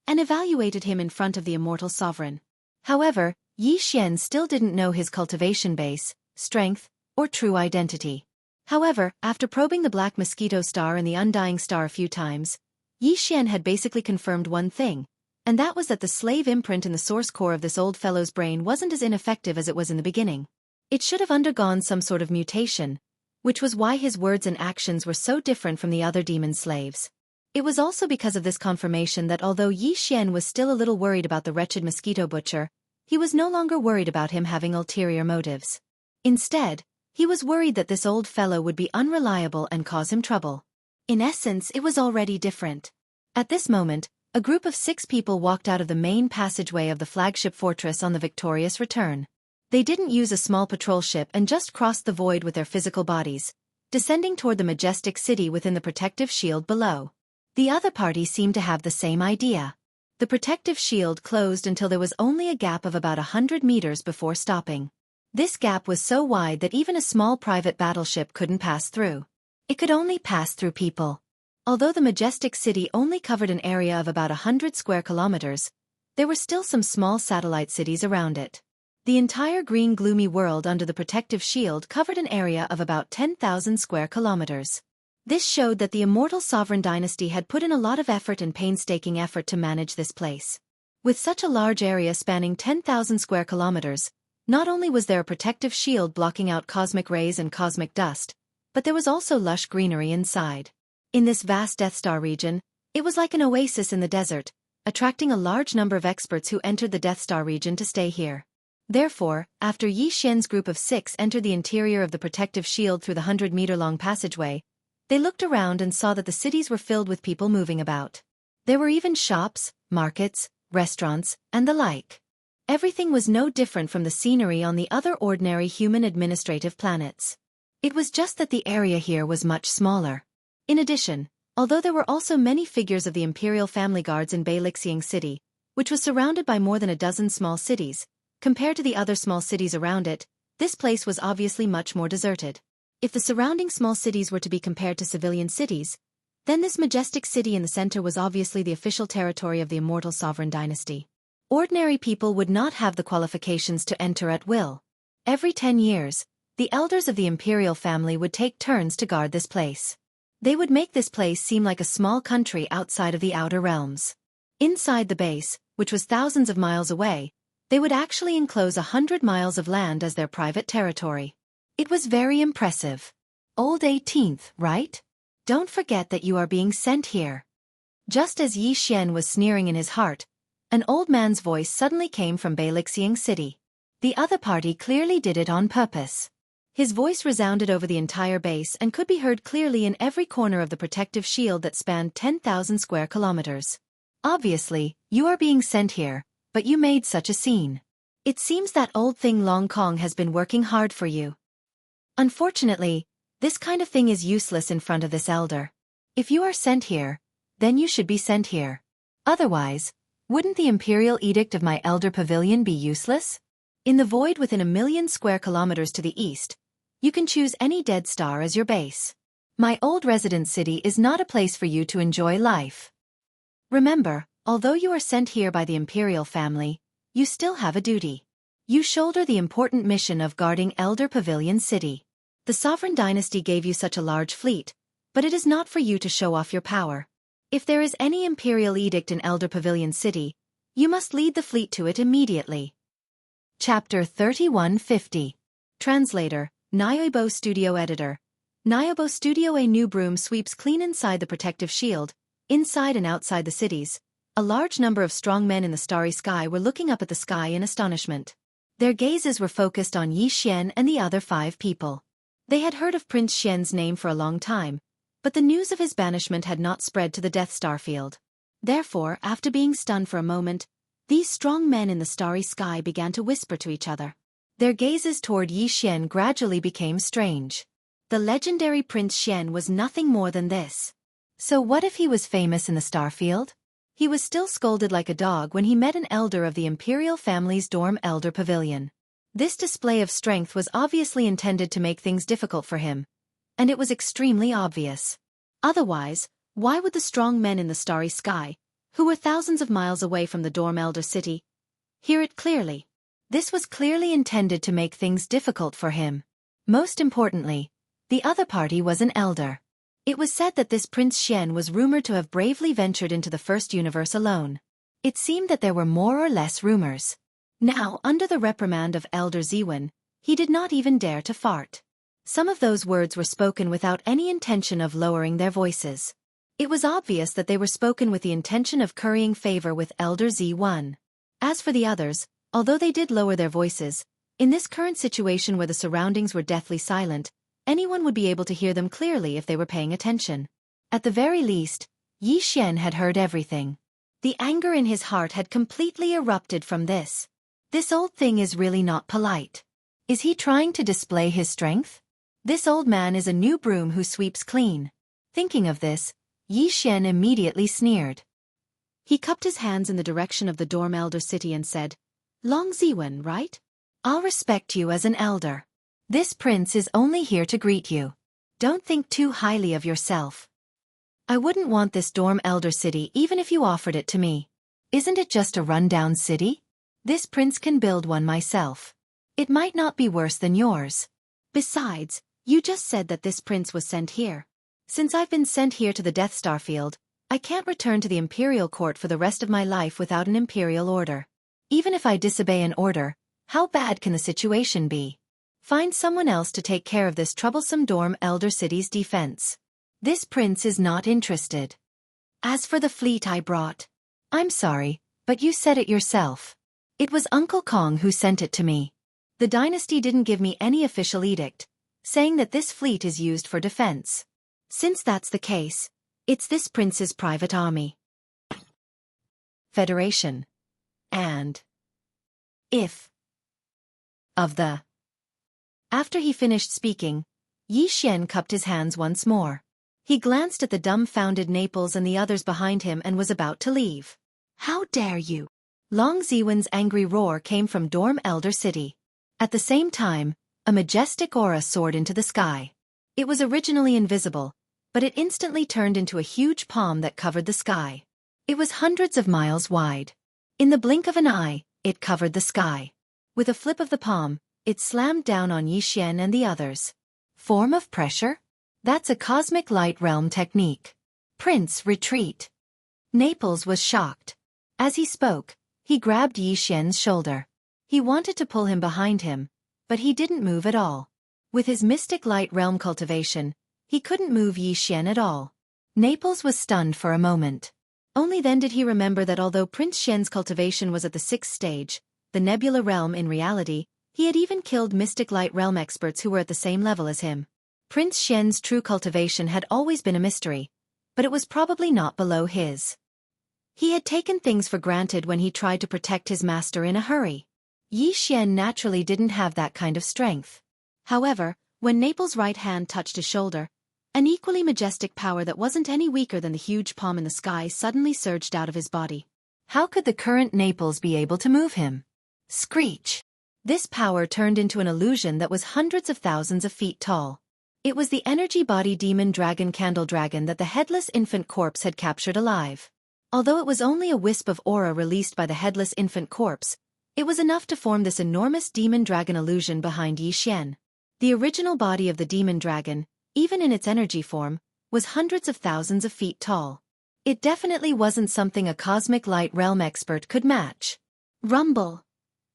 and evaluated him in front of the immortal sovereign. However, Yi Xian still didn't know his cultivation base, strength, or true identity. However, after probing the Black Mosquito Star and the Undying Star a few times, Yi Xian had basically confirmed one thing, and that was that the slave imprint in the source core of this old fellow's brain wasn't as ineffective as it was in the beginning. It should have undergone some sort of mutation, which was why his words and actions were so different from the other demon slaves. It was also because of this confirmation that although Yi Xian was still a little worried about the wretched mosquito butcher, he was no longer worried about him having ulterior motives. Instead, he was worried that this old fellow would be unreliable and cause him trouble. In essence, it was already different. At this moment, a group of 6 people walked out of the main passageway of the flagship fortress on the victorious return. They didn't use a small patrol ship and just crossed the void with their physical bodies, descending toward the majestic city within the protective shield below. The other party seemed to have the same idea. The protective shield closed until there was only a gap of about 100 meters before stopping. This gap was so wide that even a small private battleship couldn't pass through. It could only pass through people. Although the majestic city only covered an area of about 100 square kilometers, there were still some small satellite cities around it. The entire green gloomy world under the protective shield covered an area of about 10,000 square kilometers. This showed that the immortal sovereign dynasty had put in a lot of effort and painstaking effort to manage this place. With such a large area spanning 10,000 square kilometers, not only was there a protective shield blocking out cosmic rays and cosmic dust, but there was also lush greenery inside. In this vast Death Star region, it was like an oasis in the desert, attracting a large number of experts who entered the Death Star region to stay here. Therefore, after Yi Xian's group of 6 entered the interior of the protective shield through the 100-meter-long passageway, they looked around and saw that the cities were filled with people moving about. There were even shops, markets, restaurants, and the like. Everything was no different from the scenery on the other ordinary human administrative planets. It was just that the area here was much smaller. In addition, although there were also many figures of the imperial family guards in Xianxia City, which was surrounded by more than a dozen small cities, compared to the other small cities around it, this place was obviously much more deserted. If the surrounding small cities were to be compared to civilian cities, then this majestic city in the center was obviously the official territory of the immortal sovereign dynasty. Ordinary people would not have the qualifications to enter at will. Every 10 years, the elders of the imperial family would take turns to guard this place. They would make this place seem like a small country outside of the outer realms. Inside the base, which was thousands of miles away, they would actually enclose 100 miles of land as their private territory. It was very impressive. Old 18th, right? Don't forget that you are being sent here. Just as Yi Xian was sneering in his heart, an old man's voice suddenly came from Xianxia City. The other party clearly did it on purpose. His voice resounded over the entire base and could be heard clearly in every corner of the protective shield that spanned 10,000 square kilometers. Obviously, you are being sent here, but you made such a scene. It seems that old thing Long Kong has been working hard for you. Unfortunately, this kind of thing is useless in front of this elder. If you are sent here, then you should be sent here. Otherwise, wouldn't the imperial edict of my elder pavilion be useless? In the void within 1,000,000 square kilometers to the east, you can choose any dead star as your base. My old residence city is not a place for you to enjoy life. Remember, although you are sent here by the imperial family, you still have a duty. You shoulder the important mission of guarding Elder Pavilion City. The sovereign dynasty gave you such a large fleet, but it is not for you to show off your power. If there is any imperial edict in Elder Pavilion City, you must lead the fleet to it immediately. Chapter 3150. Translator, Nyobo Studio Editor. Nyobo Studio. A new broom sweeps clean inside the protective shield, inside and outside the cities. A large number of strong men in the starry sky were looking up at the sky in astonishment. Their gazes were focused on Yi Xian and the other 5 people. They had heard of Prince Xian's name for a long time, but the news of his banishment had not spread to the Death Star field. Therefore, after being stunned for a moment, these strong men in the starry sky began to whisper to each other. Their gazes toward Yi Xian gradually became strange. The legendary Prince Xian was nothing more than this. So what if he was famous in the star field? He was still scolded like a dog when he met an elder of the imperial family's dorm Elder Pavilion. This display of strength was obviously intended to make things difficult for him, and it was extremely obvious. Otherwise, why would the strong men in the starry sky, who were thousands of miles away from the dorm Elder City, hear it clearly? This was clearly intended to make things difficult for him. Most importantly, the other party was an elder. It was said that this Prince Xian was rumored to have bravely ventured into the first universe alone. It seemed that there were more or less rumors. Now, under the reprimand of Elder Ziwen, he did not even dare to fart. Some of those words were spoken without any intention of lowering their voices. It was obvious that they were spoken with the intention of currying favor with Elder Z1. As for the others, although they did lower their voices, in this current situation where the surroundings were deathly silent, anyone would be able to hear them clearly if they were paying attention. At the very least, Yi Xian had heard everything. The anger in his heart had completely erupted from this. This old thing is really not polite. Is he trying to display his strength? This old man is a new broom who sweeps clean. Thinking of this, Yi Xian immediately sneered. He cupped his hands in the direction of the dorm Elder City and said, Long Ziwen, right? I'll respect you as an elder. This prince is only here to greet you. Don't think too highly of yourself. I wouldn't want this dorm elder city even if you offered it to me. Isn't it just a rundown city? This prince can build one myself. It might not be worse than yours. Besides, you just said that this prince was sent here. Since I've been sent here to the Death Star field, I can't return to the Imperial Court for the rest of my life without an Imperial order. Even if I disobey an order, how bad can the situation be? Find someone else to take care of this troublesome dorm elder city's defense. This prince is not interested. As for the fleet I brought, I'm sorry, but you said it yourself. It was Uncle Kong who sent it to me. The dynasty didn't give me any official edict, saying that this fleet is used for defense. Since that's the case, it's this prince's private army. Federation. And if of the. After he finished speaking, Xianxia cupped his hands once more. He glanced at the dumbfounded Naples and the others behind him and was about to leave. How dare you! Long Ziwen's angry roar came from Dorm Elder City. At the same time, a majestic aura soared into the sky. It was originally invisible, but it instantly turned into a huge palm that covered the sky. It was hundreds of miles wide. In the blink of an eye, it covered the sky. With a flip of the palm, it slammed down on Xianxia and the others. Form of pressure? That's a cosmic light realm technique. Prince, retreat. Naples was shocked. As he spoke, he grabbed Xianxia's shoulder. He wanted to pull him behind him, but he didn't move at all. With his mystic light realm cultivation, he couldn't move Xianxia at all. Naples was stunned for a moment. Only then did he remember that although Prince Xian's cultivation was at the 6th stage, the nebula realm in reality, he had even killed mystic light realm experts who were at the same level as him. Prince Xian's true cultivation had always been a mystery, but it was probably not below his. He had taken things for granted when he tried to protect his master in a hurry. Xianxia naturally didn't have that kind of strength. However, when Naples' right hand touched his shoulder, an equally majestic power that wasn't any weaker than the huge palm in the sky suddenly surged out of his body. How could the current Naples be able to move him? Screech! This power turned into an illusion that was hundreds of thousands of feet tall. It was the energy body demon dragon Candle Dragon that the headless infant corpse had captured alive. Although it was only a wisp of aura released by the headless infant corpse, it was enough to form this enormous demon dragon illusion behind Xianxia. The original body of the demon dragon, even in its energy form, was hundreds of thousands of feet tall. It definitely wasn't something a cosmic light realm expert could match. Rumble!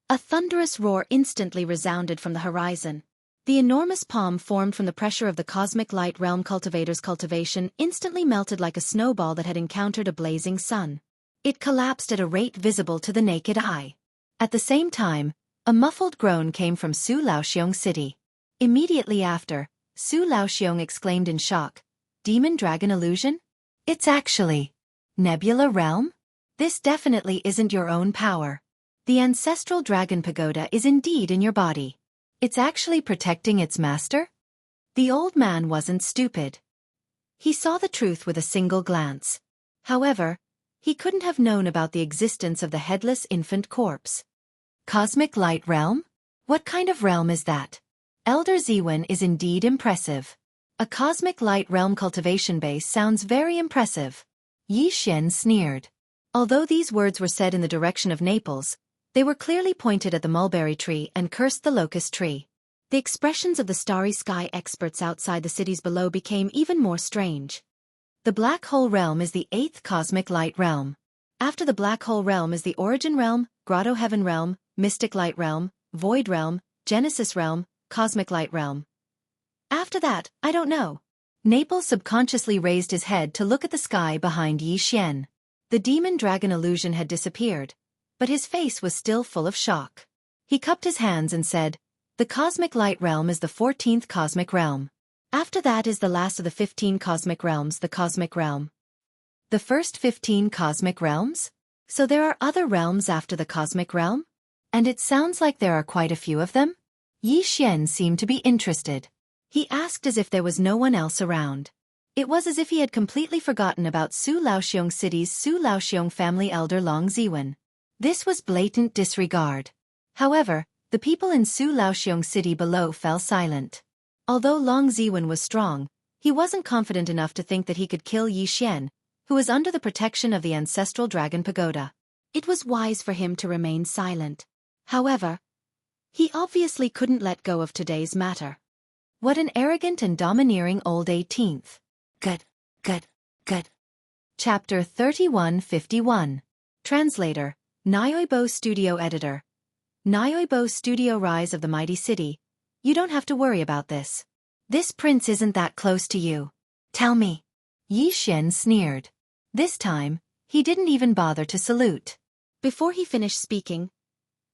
A thunderous roar instantly resounded from the horizon. The enormous palm formed from the pressure of the cosmic light realm cultivator's cultivation instantly melted like a snowball that had encountered a blazing sun. It collapsed at a rate visible to the naked eye. At the same time, a muffled groan came from Su Laoxiong City. Immediately after, Su Laoxiong exclaimed in shock, "Demon dragon illusion? It's actually Nebula Realm? This definitely isn't your own power. The ancestral dragon pagoda is indeed in your body. It's actually protecting its master?" The old man wasn't stupid. He saw the truth with a single glance. However, he couldn't have known about the existence of the headless infant corpse. Cosmic Light Realm? What kind of realm is that? Elder Ziwen is indeed impressive. A Cosmic Light Realm cultivation base sounds very impressive. Xianxia sneered. Although these words were said in the direction of Naples, they were clearly pointed at the mulberry tree and cursed the locust tree. The expressions of the starry sky experts outside the cities below became even more strange. The Black Hole Realm is the 8th Cosmic Light Realm. After the Black Hole Realm is the Origin Realm, Grotto Heaven Realm, Mystic Light Realm, Void Realm, Genesis Realm, Cosmic Light Realm. After that, I don't know. Naples subconsciously raised his head to look at the sky behind Xianxia. The demon dragon illusion had disappeared, but his face was still full of shock. He cupped his hands and said, "The Cosmic Light Realm is the 14th Cosmic Realm. After that is the last of the 15 Cosmic Realms, the Cosmic Realm." The first 15 Cosmic Realms? So there are other realms after the Cosmic Realm? And it sounds like there are quite a few of them? Xianxia seemed to be interested. He asked as if there was no one else around. It was as if he had completely forgotten about Su Laoxiong City's Su Laoxiong family elder Long Ziwen. This was blatant disregard. However, The people in Su Laoxiong city below fell silent. Although Long Ziwen was strong, he wasn't confident enough to think that he could kill Yi Xian, who was under the protection of the ancestral dragon pagoda. It was wise for him to remain silent. However, he obviously couldn't let go of today's matter. What an arrogant and domineering old 18th. Good. Chapter 3151. Translator, Nyoibo Studio Editor. Nyoibo Studio. Rise of the Mighty City. You don't have to worry about this. This prince isn't that close to you. Tell me. Yi Xian sneered. This time, he didn't even bother to salute. Before he finished speaking,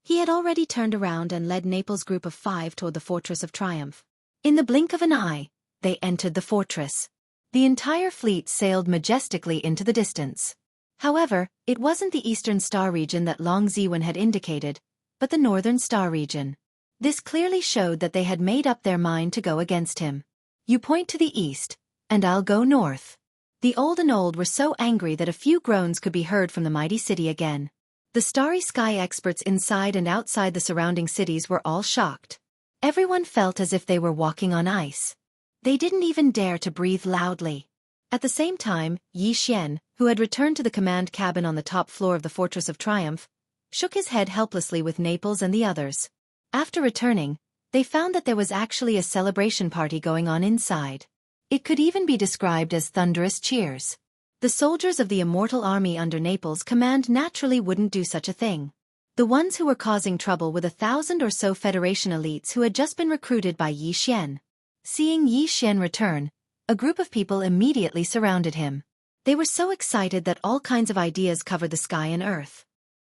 he had already turned around and led Naples' group of 5 toward the Fortress of Triumph. In the blink of an eye, they entered the fortress. The entire fleet sailed majestically into the distance. However, it wasn't the Eastern Star region that Long Ziwen had indicated, but the Northern Star region. This clearly showed that they had made up their mind to go against him. You point to the east, and I'll go north. The old were so angry that a few groans could be heard from the mighty city again. The starry sky experts inside and outside the surrounding cities were all shocked. Everyone felt as if they were walking on ice. They didn't even dare to breathe loudly. At the same time, Yi Xian, who had returned to the command cabin on the top floor of the Fortress of Triumph, shook his head helplessly with Naples and the others. After returning, they found that there was actually a celebration party going on inside. It could even be described as thunderous cheers. The soldiers of the immortal army under Naples' command naturally wouldn't do such a thing. The ones who were causing trouble were the 1,000 or so Federation elites who had just been recruited by Yi Xian. Seeing Yi Xian return, a group of people immediately surrounded him. They were so excited that all kinds of ideas covered the sky and earth.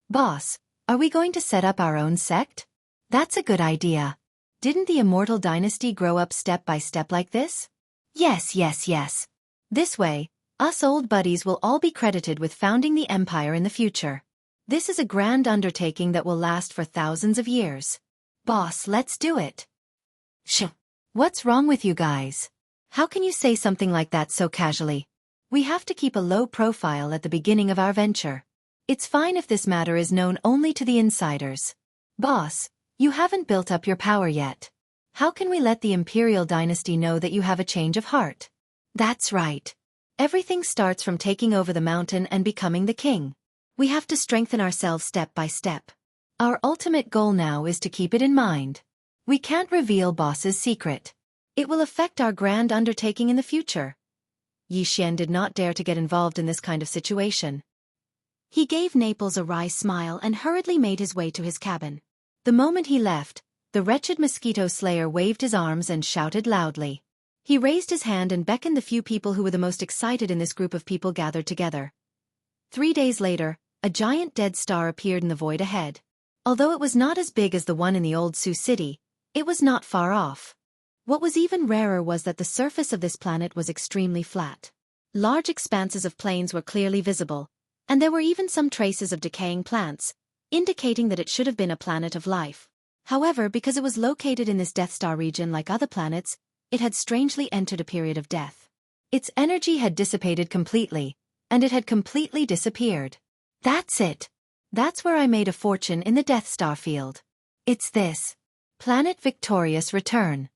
Boss, are we going to set up our own sect? That's a good idea. Didn't the immortal dynasty grow up step by step like this? Yes. This way, us old buddies will all be credited with founding the empire in the future. This is a grand undertaking that will last for thousands of years. Boss, let's do it. What's wrong with you guys? How can you say something like that so casually? We have to keep a low profile at the beginning of our venture. It's fine if this matter is known only to the insiders. Boss, you haven't built up your power yet. How can we let the imperial dynasty know that you have a change of heart? That's right. Everything starts from taking over the mountain and becoming the king. We have to strengthen ourselves step by step. Our ultimate goal now is to keep it in mind. We can't reveal boss's secret. It will affect our grand undertaking in the future. Yi Xian did not dare to get involved in this kind of situation. He gave Naples a wry smile and hurriedly made his way to his cabin. The moment he left, the wretched mosquito slayer waved his arms and shouted loudly. He raised his hand and beckoned the few people who were the most excited in this group of people gathered together. 3 days later, a giant dead star appeared in the void ahead. Although it was not as big as the one in the old Sioux city, it was not far off. What was even rarer was that the surface of this planet was extremely flat. Large expanses of plains were clearly visible, and there were even some traces of decaying plants, indicating that it should have been a planet of life. However, because it was located in this Death Star region like other planets, it had strangely entered a period of death. Its energy had dissipated completely, and it had completely disappeared. That's it. That's where I made a fortune in the Death Star field. It's this. Planet Victorious Return.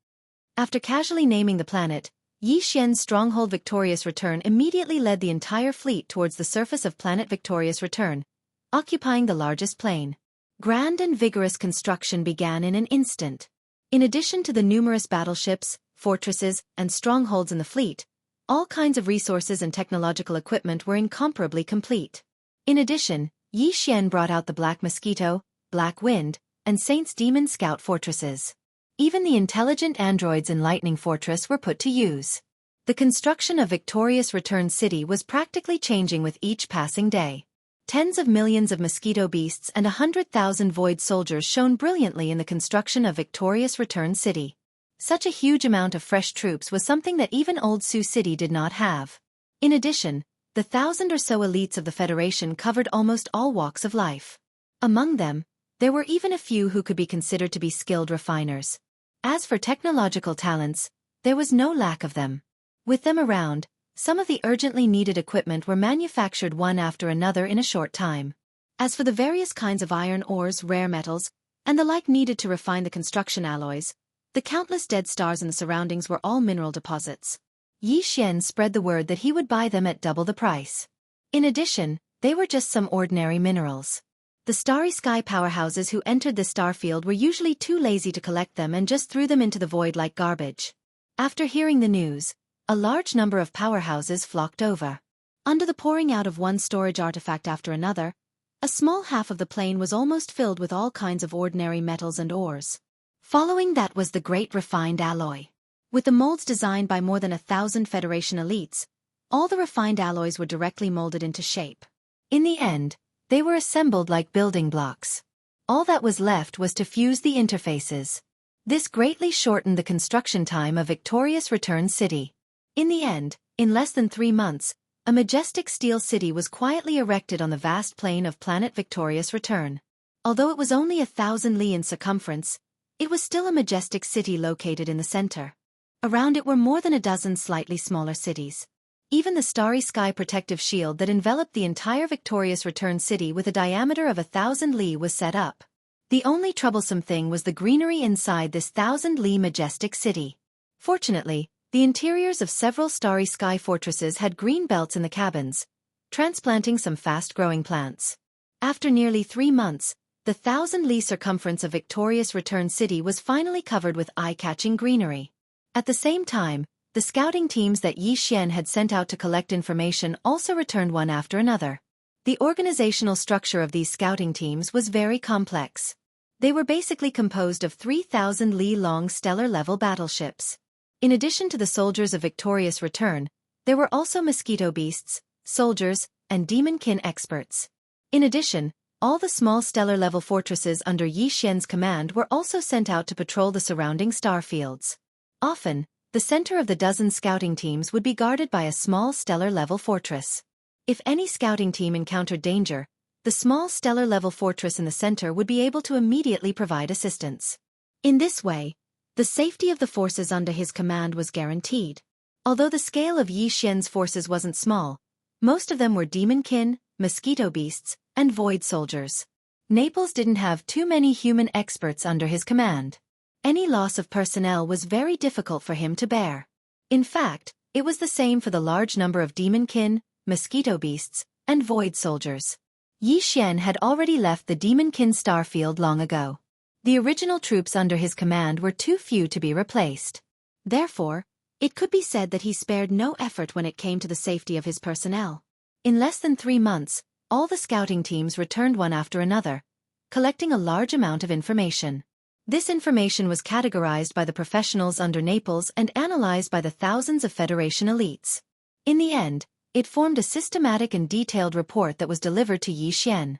After casually naming the planet, Yi Xian's stronghold Victorious Return immediately led the entire fleet towards the surface of Planet Victorious Return, occupying the largest plain. Grand and vigorous construction began in an instant. In addition to the numerous battleships, fortresses, and strongholds in the fleet, all kinds of resources and technological equipment were incomparably complete. In addition, Yi Xian brought out the Black Mosquito, Black Wind, and Saint's Demon Scout fortresses. Even the intelligent androids in Lightning Fortress were put to use. The construction of Victorious Return City was practically changing with each passing day. Tens of millions of mosquito beasts and 100,000 void soldiers shone brilliantly in the construction of Victorious Return City. Such a huge amount of fresh troops was something that even Old Sioux City did not have. In addition, the 1,000 or so elites of the Federation covered almost all walks of life. Among them, there were even a few who could be considered to be skilled refiners. As for technological talents, there was no lack of them. With them around, some of the urgently needed equipment were manufactured one after another in a short time. As for the various kinds of iron ores, rare metals, and the like needed to refine the construction alloys. The countless dead stars in the surroundings were all mineral deposits. Yi Xian spread the word that he would buy them at double the price. In addition, they were just some ordinary minerals. The starry sky powerhouses who entered the star field were usually too lazy to collect them and just threw them into the void like garbage. After hearing the news, a large number of powerhouses flocked over. Under the pouring out of one storage artifact after another, a small half of the plain was almost filled with all kinds of ordinary metals and ores. Following that was the great refined alloy. With the molds designed by more than 1,000 Federation elites, all the refined alloys were directly molded into shape. In the end, they were assembled like building blocks. All that was left was to fuse the interfaces. This greatly shortened the construction time of Victorious Return City. In the end, in less than 3 months, a majestic steel city was quietly erected on the vast plain of planet Victorious Return. Although it was only 1,000 li in circumference, it was still a majestic city located in the center. Around it were more than a dozen slightly smaller cities. Even the starry sky protective shield that enveloped the entire Victorious Return City with a diameter of 1,000 li was set up. The only troublesome thing was the greenery inside this 1,000 li majestic city. Fortunately, the interiors of several starry sky fortresses had green belts in the cabins, transplanting some fast-growing plants. After nearly 3 months, the 1,000 li circumference of Victorious Return City was finally covered with eye-catching greenery. At the same time, the scouting teams that Yi Xian had sent out to collect information also returned one after another. The organizational structure of these scouting teams was very complex. They were basically composed of 3,000 li-long stellar-level battleships. In addition to the soldiers of Victorious Return, there were also mosquito beasts, soldiers, and demon-kin experts. In addition, all the small stellar-level fortresses under Yi Xian's command were also sent out to patrol the surrounding star fields. Often, the center of the dozen scouting teams would be guarded by a small stellar-level fortress. If any scouting team encountered danger, the small stellar-level fortress in the center would be able to immediately provide assistance. In this way, the safety of the forces under his command was guaranteed. Although the scale of Yi Xian's forces wasn't small, most of them were demon-kin, mosquito beasts, and void soldiers. Naples didn't have too many human experts under his command. Any loss of personnel was very difficult for him to bear. In fact, it was the same for the large number of demon-kin, mosquito beasts, and void soldiers. Yi Xian had already left the demon-kin starfield long ago. The original troops under his command were too few to be replaced. Therefore, it could be said that he spared no effort when it came to the safety of his personnel. In less than 3 months, all the scouting teams returned one after another, collecting a large amount of information. This information was categorized by the professionals under Naples and analyzed by the thousands of Federation elites. In the end, it formed a systematic and detailed report that was delivered to Yi Xian.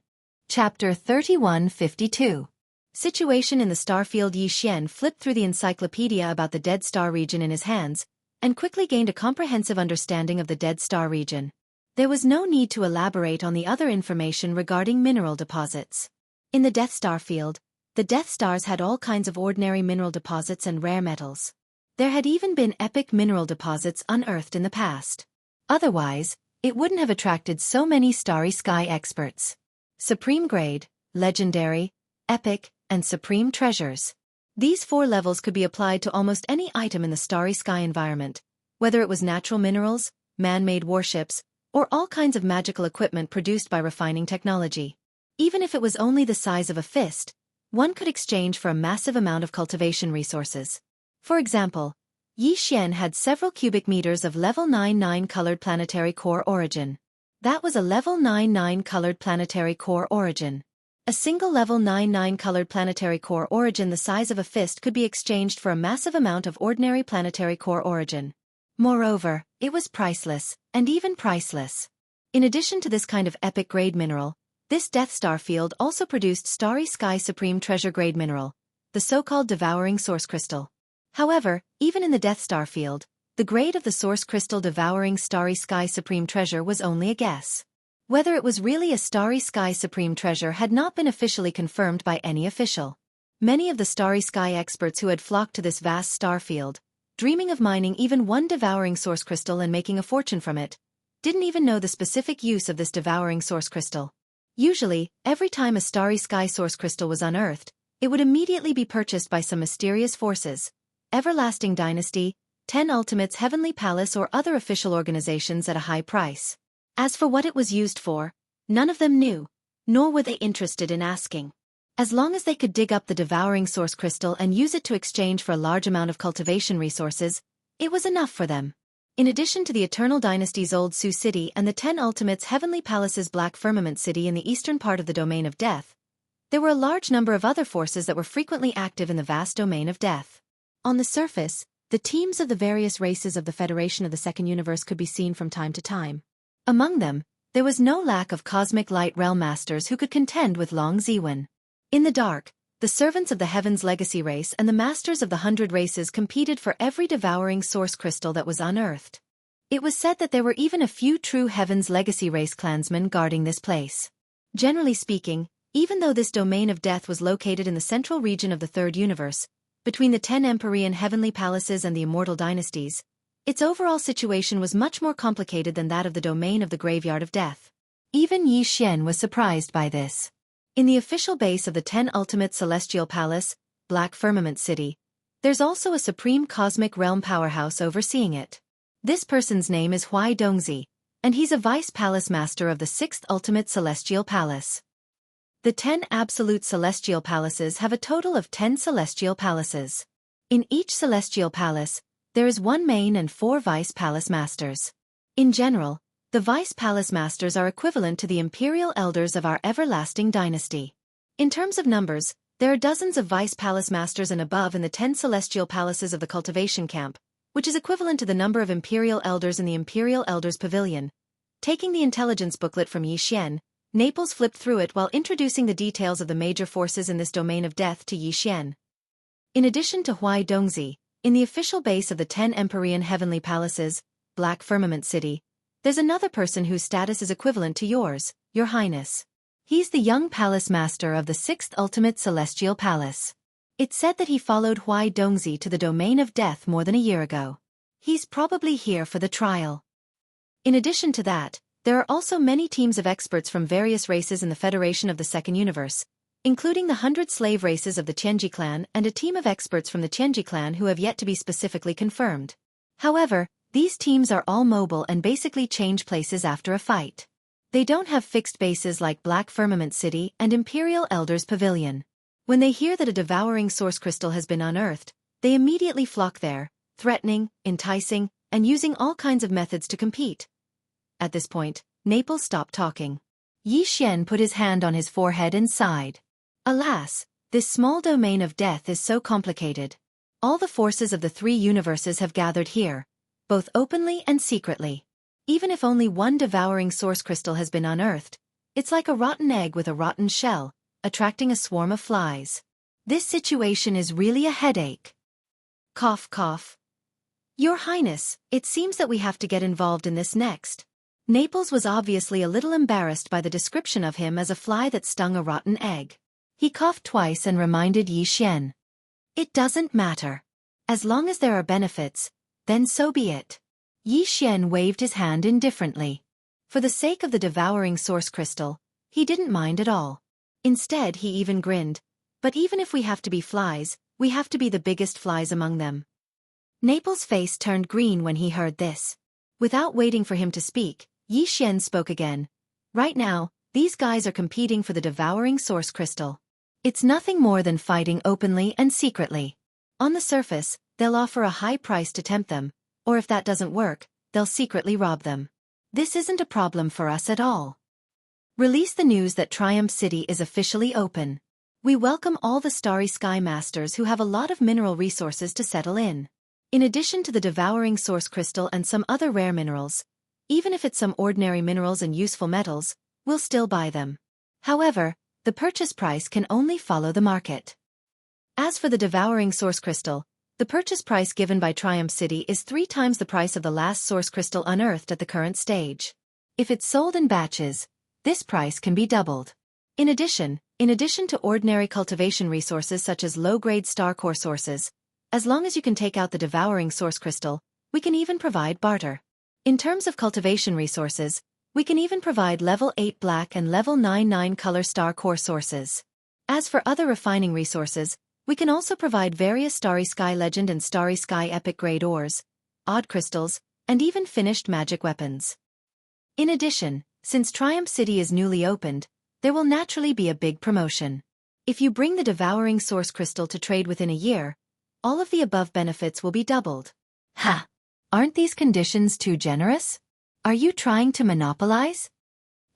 Chapter 3152. Situation in the starfield. Yi Xian flipped through the encyclopedia about the Dead Star region in his hands, and quickly gained a comprehensive understanding of the Dead Star region. There was no need to elaborate on the other information regarding mineral deposits. In the Death Star field, the Death Stars had all kinds of ordinary mineral deposits and rare metals. There had even been epic mineral deposits unearthed in the past. Otherwise, it wouldn't have attracted so many starry sky experts. Supreme grade, legendary, epic, and supreme treasures. These 4 levels could be applied to almost any item in the starry sky environment, whether it was natural minerals, man-made warships, or all kinds of magical equipment produced by refining technology. Even if it was only the size of a fist, one could exchange for a massive amount of cultivation resources. For example, Yi Xian had several cubic meters of level 99 colored planetary core origin. That was a level 99 colored planetary core origin. A single level 99 colored planetary core origin the size of a fist could be exchanged for a massive amount of ordinary planetary core origin. Moreover, it was priceless, and even priceless. In addition to this kind of epic grade mineral, this Death Star field also produced starry sky supreme treasure grade mineral, the so-called devouring source crystal. However, even in the Death Star field, the grade of the source crystal devouring starry sky supreme treasure was only a guess. Whether it was really a starry sky supreme treasure had not been officially confirmed by any official. Many of the starry sky experts who had flocked to this vast star field, dreaming of mining even one devouring source crystal and making a fortune from it, didn't even know the specific use of this devouring source crystal. Usually, every time a starry sky source crystal was unearthed, it would immediately be purchased by some mysterious forces, Everlasting Dynasty, 10 Ultimates Heavenly Palace or other official organizations at a high price. As for what it was used for, none of them knew, nor were they interested in asking. As long as they could dig up the devouring source crystal and use it to exchange for a large amount of cultivation resources, it was enough for them. In addition to the Eternal Dynasty's Old Sioux City and the 10 Ultimates Heavenly Palace's Black Firmament City in the eastern part of the Domain of Death, there were a large number of other forces that were frequently active in the vast Domain of Death. On the surface, the teams of the various races of the Federation of the Second Universe could be seen from time to time. Among them, there was no lack of cosmic light realm masters who could contend with Long Ziwen. In the dark, the servants of the Heaven's Legacy race and the masters of the 100 races competed for every devouring source crystal that was unearthed. It was said that there were even a few true Heaven's Legacy race clansmen guarding this place. Generally speaking, even though this Domain of Death was located in the central region of the Third Universe, between the 10 Empyrean Heavenly Palaces and the Immortal Dynasties, its overall situation was much more complicated than that of the Domain of the Graveyard of Death. Even Yi Xian was surprised by this. In the official base of the 10 Ultimate Celestial Palace, Black Firmament City, there's also a supreme cosmic realm powerhouse overseeing it. This person's name is Huai Dongzi, and he's a vice palace master of the 6th Ultimate Celestial Palace. The 10 Absolute Celestial Palaces have a total of 10 Celestial Palaces. In each Celestial Palace, there is one main and 4 vice palace masters. In general, the vice palace masters are equivalent to the imperial elders of our everlasting dynasty. In terms of numbers, there are dozens of vice palace masters and above in the 10 Celestial Palaces of the Cultivation Camp, which is equivalent to the number of imperial elders in the Imperial Elders Pavilion. Taking the intelligence booklet from Yi Xian, Naples flipped through it while introducing the details of the major forces in this Domain of Death to Yi Xian. In addition to Huai Dongzi, in the official base of the 10 Empyrean Heavenly Palaces, Black Firmament City, there's another person whose status is equivalent to yours, Your Highness. He's the young palace master of the 6th Ultimate Celestial Palace. It's said that he followed Huai Dongzi to the Domain of Death more than a year ago. He's probably here for the trial. In addition to that, there are also many teams of experts from various races in the Federation of the Second Universe, including the 100 slave races of the Qianji clan and a team of experts from the Qianji clan who have yet to be specifically confirmed. However, these teams are all mobile and basically change places after a fight. They don't have fixed bases like Black Firmament City and Imperial Elders Pavilion. When they hear that a devouring source crystal has been unearthed, they immediately flock there, threatening, enticing, and using all kinds of methods to compete. At this point, Naples stopped talking. Yi Xian put his hand on his forehead and sighed. Alas, this small domain of death is so complicated. All the forces of the 3 universes have gathered here, both openly and secretly. Even if only one devouring source crystal has been unearthed, it's like a rotten egg with a rotten shell, attracting a swarm of flies. This situation is really a headache. Cough, cough. Your Highness, it seems that we have to get involved in this next. Naples was obviously a little embarrassed by the description of him as a fly that stung a rotten egg. He coughed twice and reminded Yi Xian. It doesn't matter. As long as there are benefits, then so be it. Yi Xian waved his hand indifferently. For the sake of the devouring source crystal, he didn't mind at all. Instead, he even grinned. But even if we have to be flies, we have to be the biggest flies among them. Naples' face turned green when he heard this. Without waiting for him to speak, Yi Xian spoke again. Right now, these guys are competing for the devouring source crystal. It's nothing more than fighting openly and secretly. On the surface, they'll offer a high price to tempt them, or if that doesn't work, they'll secretly rob them. This isn't a problem for us at all. Release the news that Triumph City is officially open. We welcome all the Starry Sky Masters who have a lot of mineral resources to settle in. In addition to the devouring source crystal and some other rare minerals, even if it's some ordinary minerals and useful metals, we'll still buy them. However, the purchase price can only follow the market. As for the devouring source crystal, the purchase price given by Triumph City is 3 times the price of the last source crystal unearthed at the current stage. If it's sold in batches, this price can be doubled. In addition to ordinary cultivation resources such as low-grade star core sources, as long as you can take out the devouring source crystal, we can even provide barter. In terms of cultivation resources, we can even provide level 8 black and level 9 color star core sources. As for other refining resources, we can also provide various Starry Sky Legend and Starry Sky Epic grade ores, odd crystals, and even finished magic weapons. In addition, since Triumph City is newly opened, there will naturally be a big promotion. If you bring the Devouring Source Crystal to trade within a year, all of the above benefits will be doubled. Ha! Aren't these conditions too generous? Are you trying to monopolize?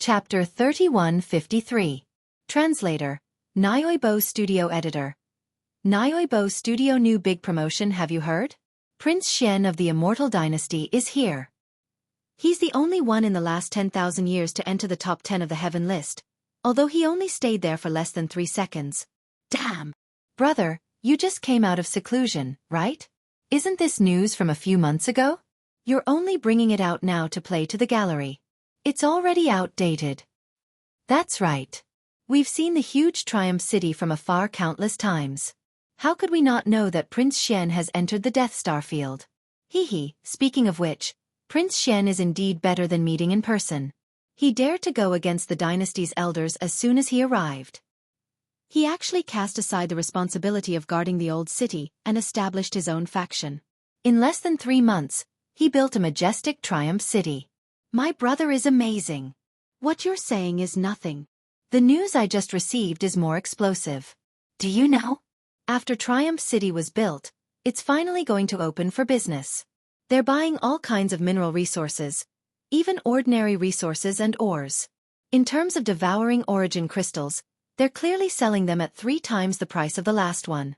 Chapter 3153. Translator, Nyoibo Studio Editor. Nyoibo Studio New Big Promotion, have you heard? Prince Xian of the Immortal Dynasty is here. He's the only one in the last 10,000 years to enter the top 10 of the Heaven list, although he only stayed there for less than 3 seconds. Damn! Brother, you just came out of seclusion, right? Isn't this news from a few months ago? You're only bringing it out now to play to the gallery. It's already outdated. That's right. We've seen the huge Triumph City from afar countless times. How could we not know that Prince Xian has entered the Death Star field? Speaking of which, Prince Xian is indeed better than meeting in person. He dared to go against the dynasty's elders as soon as he arrived. He actually cast aside the responsibility of guarding the old city and established his own faction. In less than 3 months, he built a majestic Triumph City. My brother is amazing. What you're saying is nothing. The news I just received is more explosive. Do you know? After Triumph City was built, it's finally going to open for business. They're buying all kinds of mineral resources, even ordinary resources and ores. In terms of devouring origin crystals, they're clearly selling them at 3 times the price of the last one.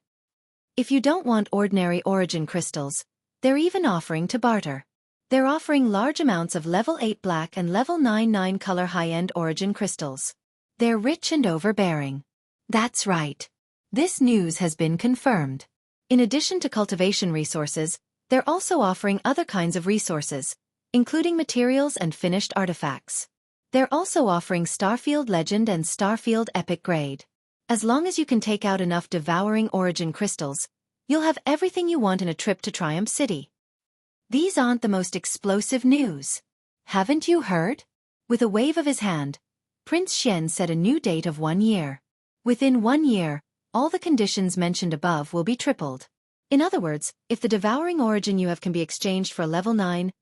If you don't want ordinary origin crystals, they're even offering to barter. They're offering large amounts of level 8 black and level 9 color high-end origin crystals. They're rich and overbearing. That's right. This news has been confirmed. In addition to cultivation resources, they're also offering other kinds of resources, including materials and finished artifacts. They're also offering Starfield Legend and Starfield Epic grade. As long as you can take out enough devouring origin crystals, you'll have everything you want in a trip to Triumph City. These aren't the most explosive news. Haven't you heard? With a wave of his hand, Prince Xian set a new date of 1 year. Within 1 year, all the conditions mentioned above will be tripled. In other words, if the devouring origin you have can be exchanged for a level 9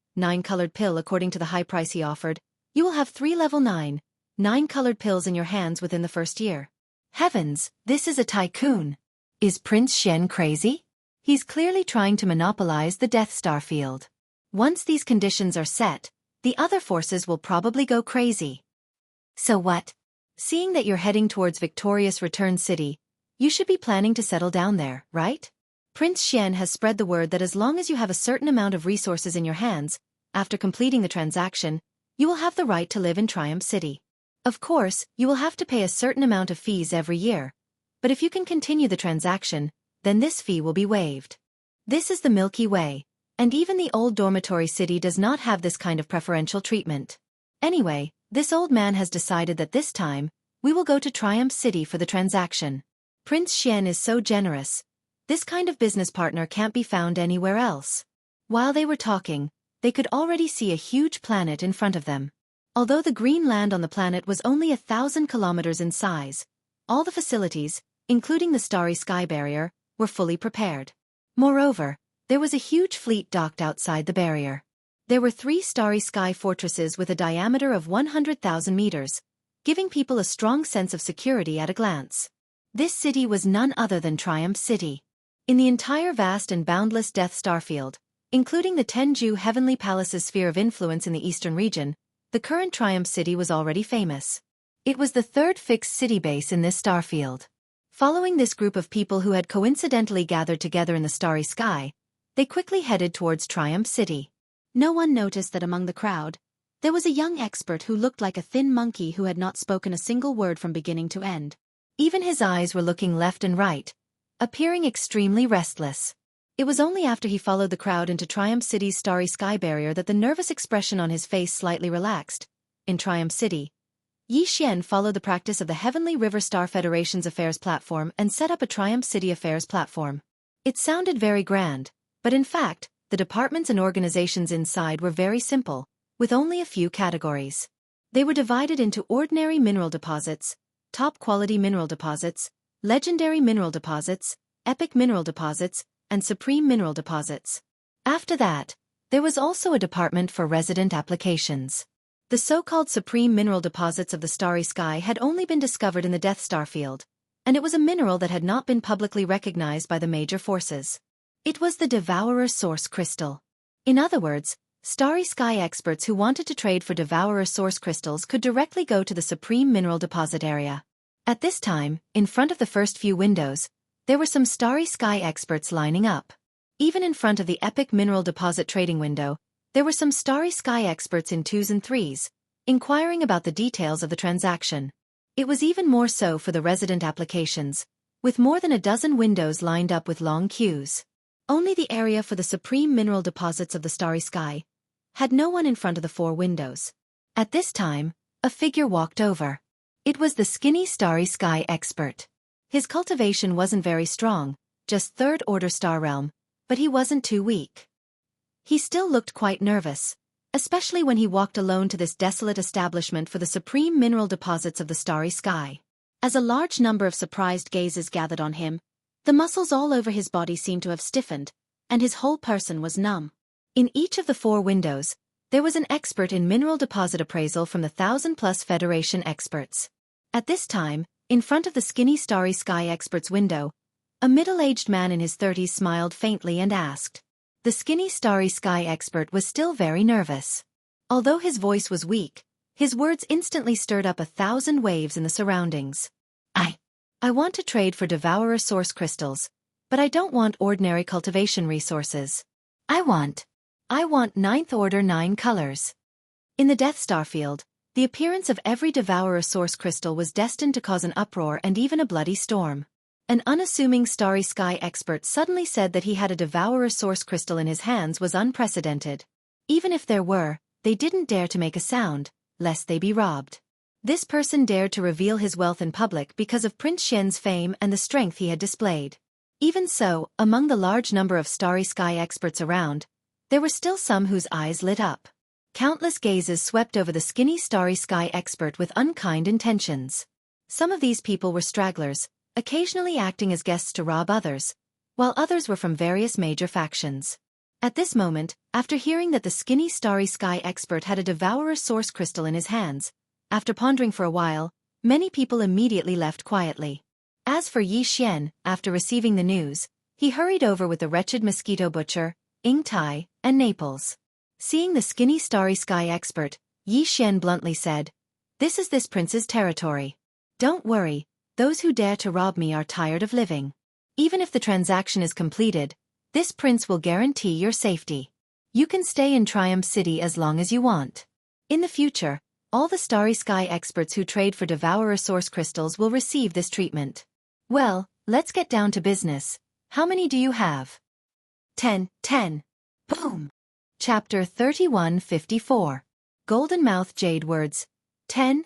colored pill according to the high price he offered, you will have 3 level 9 colored pills in your hands within the first year. Heavens, this is a tycoon. Is Prince Xian crazy? He's clearly trying to monopolize the Death Star field. Once these conditions are set, the other forces will probably go crazy. So what? Seeing that you're heading towards Victorious Return City, you should be planning to settle down there, right? Prince Xian has spread the word that as long as you have a certain amount of resources in your hands, after completing the transaction, you will have the right to live in Triumph City. Of course, you will have to pay a certain amount of fees every year, but if you can continue the transaction, then this fee will be waived. This is the Milky Way, and even the old dormitory city does not have this kind of preferential treatment. Anyway, this old man has decided that this time, we will go to Triumph City for the transaction. Prince Xian is so generous. This kind of business partner can't be found anywhere else. While they were talking, they could already see a huge planet in front of them. Although the green land on the planet was only 1,000 kilometers in size, all the facilities, including the Starry Sky Barrier, were fully prepared. Moreover, there was a huge fleet docked outside the barrier. There were 3 Starry Sky fortresses with a diameter of 100,000 meters, giving people a strong sense of security at a glance. This city was none other than Triumph City. In the entire vast and boundless Death Star field, including the Tenju Heavenly Palace's sphere of influence in the eastern region, the current Triumph City was already famous. It was the 3rd fixed city base in this star field. Following this group of people who had coincidentally gathered together in the starry sky, they quickly headed towards Triumph City. No one noticed that among the crowd, there was a young expert who looked like a thin monkey who had not spoken a single word from beginning to end. Even his eyes were looking left and right, appearing extremely restless. It was only after he followed the crowd into Triumph City's starry sky barrier that the nervous expression on his face slightly relaxed. In Triumph City, Yi Xian followed the practice of the Heavenly River Star Federation's affairs platform and set up a Triumph City affairs platform. It sounded very grand, but in fact, the departments and organizations inside were very simple, with only a few categories. They were divided into ordinary mineral deposits, top-quality mineral deposits, legendary mineral deposits, epic mineral deposits, and supreme mineral deposits. After that, there was also a department for resident applications. The so-called supreme mineral deposits of the starry sky had only been discovered in the Death Star field, and it was a mineral that had not been publicly recognized by the major forces. It was the Devourer Source Crystal. In other words, starry sky experts who wanted to trade for Devourer Source Crystals could directly go to the supreme mineral deposit area. At this time, in front of the first few windows, there were some starry sky experts lining up. Even in front of the epic mineral deposit trading window, there were some starry sky experts in 2s and 3s, inquiring about the details of the transaction. It was even more so for the resident applications, with more than a dozen windows lined up with long queues. Only the area for the supreme mineral deposits of the starry sky had no one in front of the 4 windows. At this time, a figure walked over. It was the skinny starry sky expert. His cultivation wasn't very strong, just 3rd order star realm, but he wasn't too weak. He still looked quite nervous, especially when he walked alone to this desolate establishment for the supreme mineral deposits of the starry sky. As a large number of surprised gazes gathered on him, the muscles all over his body seemed to have stiffened, and his whole person was numb. In each of the 4 windows, there was an expert in mineral deposit appraisal from the 1,000+ Federation experts. At this time, in front of the skinny starry sky expert's window, a middle-aged man in his 30s smiled faintly and asked. The skinny starry sky expert was still very nervous. Although his voice was weak, his words instantly stirred up 1,000 waves in the surroundings. I want to trade for Devourer Source Crystals, but I don't want ordinary cultivation resources. I want 9th order 9 colors. In the Death Star field, the appearance of every Devourer Source Crystal was destined to cause an uproar and even a bloody storm. An unassuming starry sky expert suddenly said that he had a Devourer Source Crystal in his hands was unprecedented. Even if there were, they didn't dare to make a sound, lest they be robbed. This person dared to reveal his wealth in public because of Prince Xian's fame and the strength he had displayed. Even so, among the large number of starry sky experts around, there were still some whose eyes lit up. Countless gazes swept over the skinny starry sky expert with unkind intentions. Some of these people were stragglers, occasionally acting as guests to rob others, while others were from various major factions. At this moment, after hearing that the skinny starry sky expert had a Devourer Source Crystal in his hands, after pondering for a while, many people immediately left quietly. As for Xian, after receiving the news, he hurried over with the wretched mosquito butcher, Ying Tai, and Naples. Seeing the skinny starry sky expert, Xian bluntly said, "This is this prince's territory. Don't worry, those who dare to rob me are tired of living. Even if the transaction is completed, this prince will guarantee your safety. You can stay in Triumph City as long as you want. In the future, all the starry sky experts who trade for Devourer Source Crystals will receive this treatment. Well, let's get down to business. How many do you have?" 10. Boom! Chapter 3154. Golden Mouth Jade Words. 10.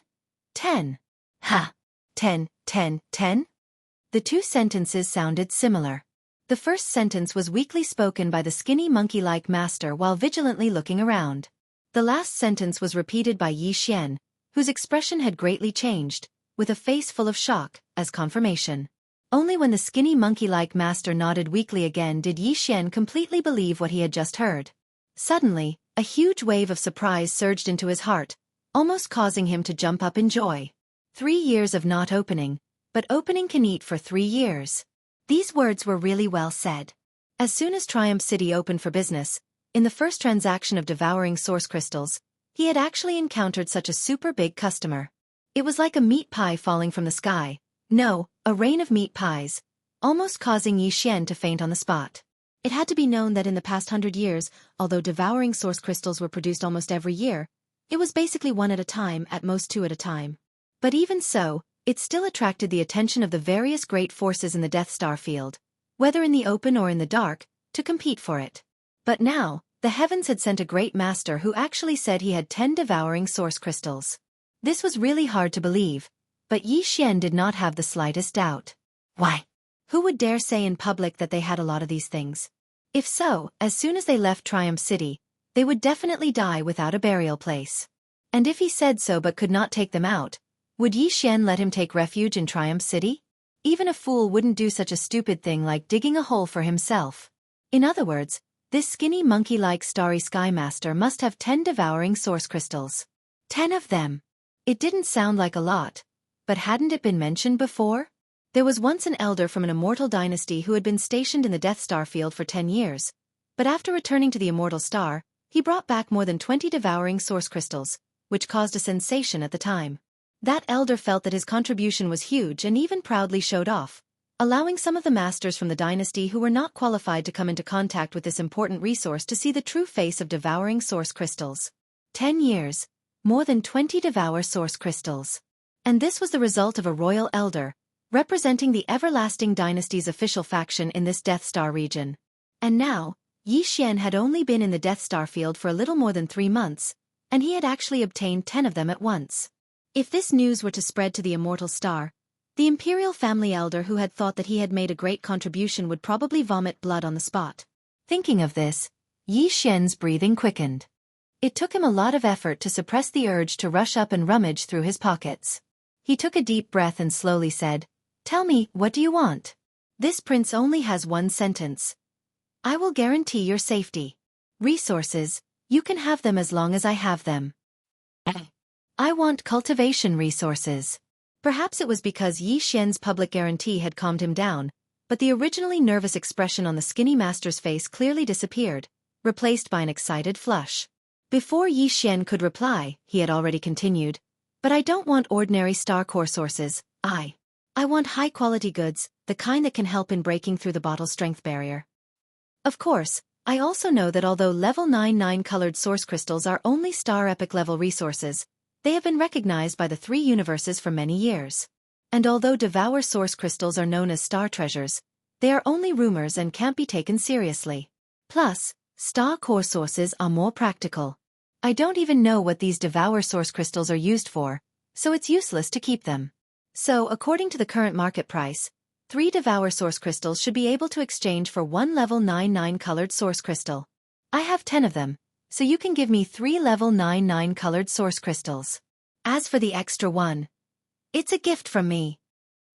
Ha! 10. The 2 sentences sounded similar. The first sentence was weakly spoken by the skinny monkey-like master while vigilantly looking around. The last sentence was repeated by Xian, whose expression had greatly changed, with a face full of shock, as confirmation. Only when the skinny monkey-like master nodded weakly again did Xian completely believe what he had just heard. Suddenly, a huge wave of surprise surged into his heart, almost causing him to jump up in joy. 3 years of not opening, but opening can eat for 3 years. These words were really well said. As soon as Triumph City opened for business, in the first transaction of devouring source crystals, he had actually encountered such a super big customer. It was like a meat pie falling from the sky. No, a rain of meat pies, almost causing Xian to faint on the spot. It had to be known that in the past 100 years, although devouring source crystals were produced almost every year, it was basically 1 at a time, at most 2 at a time. But even so, it still attracted the attention of the various great forces in the Death Star field, whether in the open or in the dark, to compete for it. But now, the heavens had sent a great master who actually said he had 10 devouring source crystals. This was really hard to believe, but Xian did not have the slightest doubt. Why? Who would dare say in public that they had a lot of these things? If so, as soon as they left Triumph City, they would definitely die without a burial place. And if he said so but could not take them out, would Xian let him take refuge in Triumph City? Even a fool wouldn't do such a stupid thing like digging a hole for himself. In other words, this skinny monkey-like starry sky master must have 10 devouring source crystals. 10 of them. It didn't sound like a lot, but hadn't it been mentioned before? There was once an elder from an immortal dynasty who had been stationed in the Death Star field for 10 years, but after returning to the immortal star, he brought back more than 20 devouring source crystals, which caused a sensation at the time. That elder felt that his contribution was huge and even proudly showed off, allowing some of the masters from the dynasty who were not qualified to come into contact with this important resource to see the true face of devouring source crystals. 10 years. More than 20 devour source crystals. And this was the result of a royal elder, representing the Everlasting Dynasty's official faction in this Death Star region. And now, Xianxia had only been in the Death Star field for a little more than 3 months, and he had actually obtained 10 of them at once. If this news were to spread to the immortal star, the imperial family elder who had thought that he had made a great contribution would probably vomit blood on the spot. Thinking of this, Xianxia's breathing quickened. It took him a lot of effort to suppress the urge to rush up and rummage through his pockets. He took a deep breath and slowly said, "Tell me, what do you want?" This prince only has one sentence. "I will guarantee your safety. Resources, you can have them as long as I have them." "I want cultivation resources." Perhaps it was because Xianxia's public guarantee had calmed him down, but the originally nervous expression on the skinny master's face clearly disappeared, replaced by an excited flush. Before Xian could reply, he had already continued, "But I don't want ordinary star core sources, I want high-quality goods, the kind that can help in breaking through the bottle's strength barrier. Of course, I also know that although level 99 colored source crystals are only star epic level resources, they have been recognized by the 3 universes for many years. And although devour source crystals are known as star treasures, they are only rumors and can't be taken seriously. Plus, star core sources are more practical. I don't even know what these devour source crystals are used for, so it's useless to keep them. So, according to the current market price, 3 devour source crystals should be able to exchange for 1 level 99 colored source crystal. I have 10 of them, so you can give me 3 level 99 colored source crystals. As for the extra one, it's a gift from me."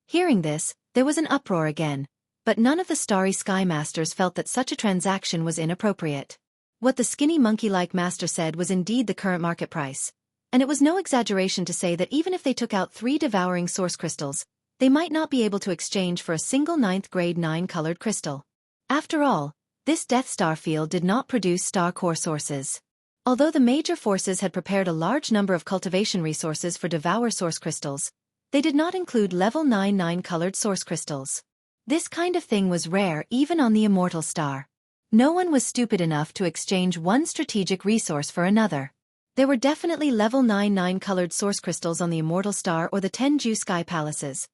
Hearing this, there was an uproar again, but none of the Starry Sky Masters felt that such a transaction was inappropriate. What the skinny monkey-like master said was indeed the current market price, and it was no exaggeration to say that even if they took out 3 devouring source crystals, they might not be able to exchange for a single 9th grade 9-colored crystal. After all, this Death Star field did not produce star core sources. Although the major forces had prepared a large number of cultivation resources for devour source crystals, they did not include level 9 9-colored source crystals. This kind of thing was rare even on the immortal star. No one was stupid enough to exchange one strategic resource for another. There were definitely level 9 9-colored source crystals on the immortal star or the 10 Jianghu sky palaces,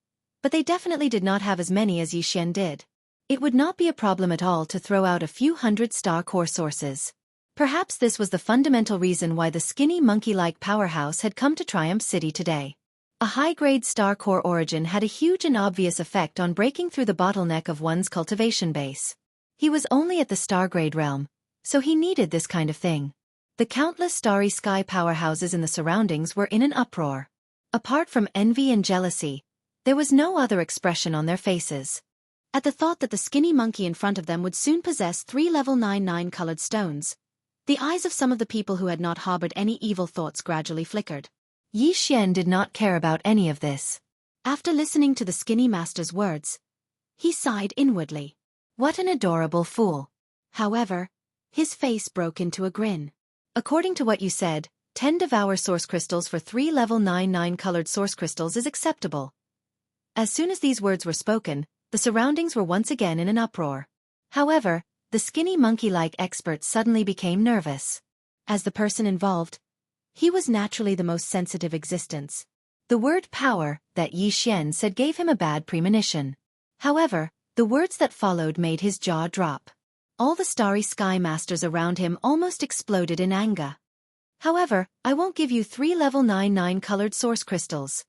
but they definitely did not have as many as Xian did. It would not be a problem at all to throw out a few hundred star core sources. Perhaps this was the fundamental reason why the skinny monkey-like powerhouse had come to Triumph City today. A high-grade star core origin had a huge and obvious effect on breaking through the bottleneck of one's cultivation base. He was only at the star-grade realm, so he needed this kind of thing. The countless starry sky powerhouses in the surroundings were in an uproar. Apart from envy and jealousy, there was no other expression on their faces. At the thought that the skinny monkey in front of them would soon possess 3 level 9 9-colored stones, the eyes of some of the people who had not harbored any evil thoughts gradually flickered. Xian did not care about any of this. After listening to the skinny master's words, he sighed inwardly. What an adorable fool. However, his face broke into a grin. According to what you said, 10 devour source crystals for 3 level 9 9-colored source crystals is acceptable. As soon as these words were spoken, the surroundings were once again in an uproar. However, the skinny monkey-like expert suddenly became nervous. As the person involved, he was naturally the most sensitive existence. The word power that Xian said gave him a bad premonition. However, the words that followed made his jaw drop. All the starry sky masters around him almost exploded in anger. However, I won't give you 3 level 9 9-colored source crystals.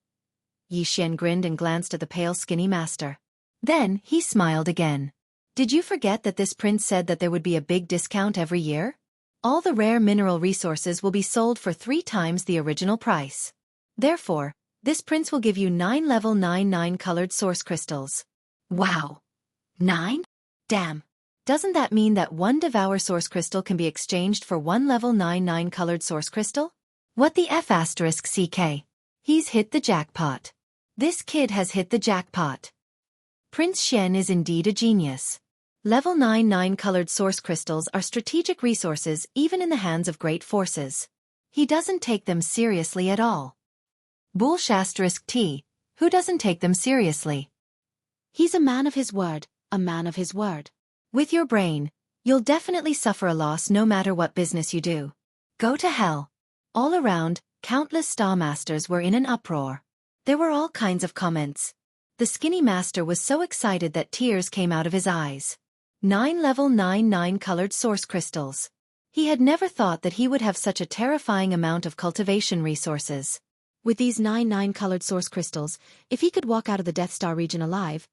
Xian grinned and glanced at the pale skinny master. Then, he smiled again. Did you forget that this prince said that there would be a big discount every year? All the rare mineral resources will be sold for 3 times the original price. Therefore, This prince will give you 9 level 9 colored source crystals. Wow! 9? Damn! Doesn't that mean that one devour source crystal can be exchanged for one level 9 colored source crystal? What the F asterisk CK? He's hit the jackpot. This kid has hit the jackpot. Prince Xian is indeed a genius. Level 9 colored source crystals are strategic resources even in the hands of great forces. He doesn't take them seriously at all. Bullsh asterisk T, who doesn't take them seriously? He's a man of his word, a man of his word. With your brain, you'll definitely suffer a loss no matter what business you do. Go to hell. All around, countless Star Masters were in an uproar. There were all kinds of comments. The skinny master was so excited that tears came out of his eyes. 9 level 9 colored source crystals. He had never thought that he would have such a terrifying amount of cultivation resources. With these 9 colored source crystals, if he could walk out of the Death Star region alive,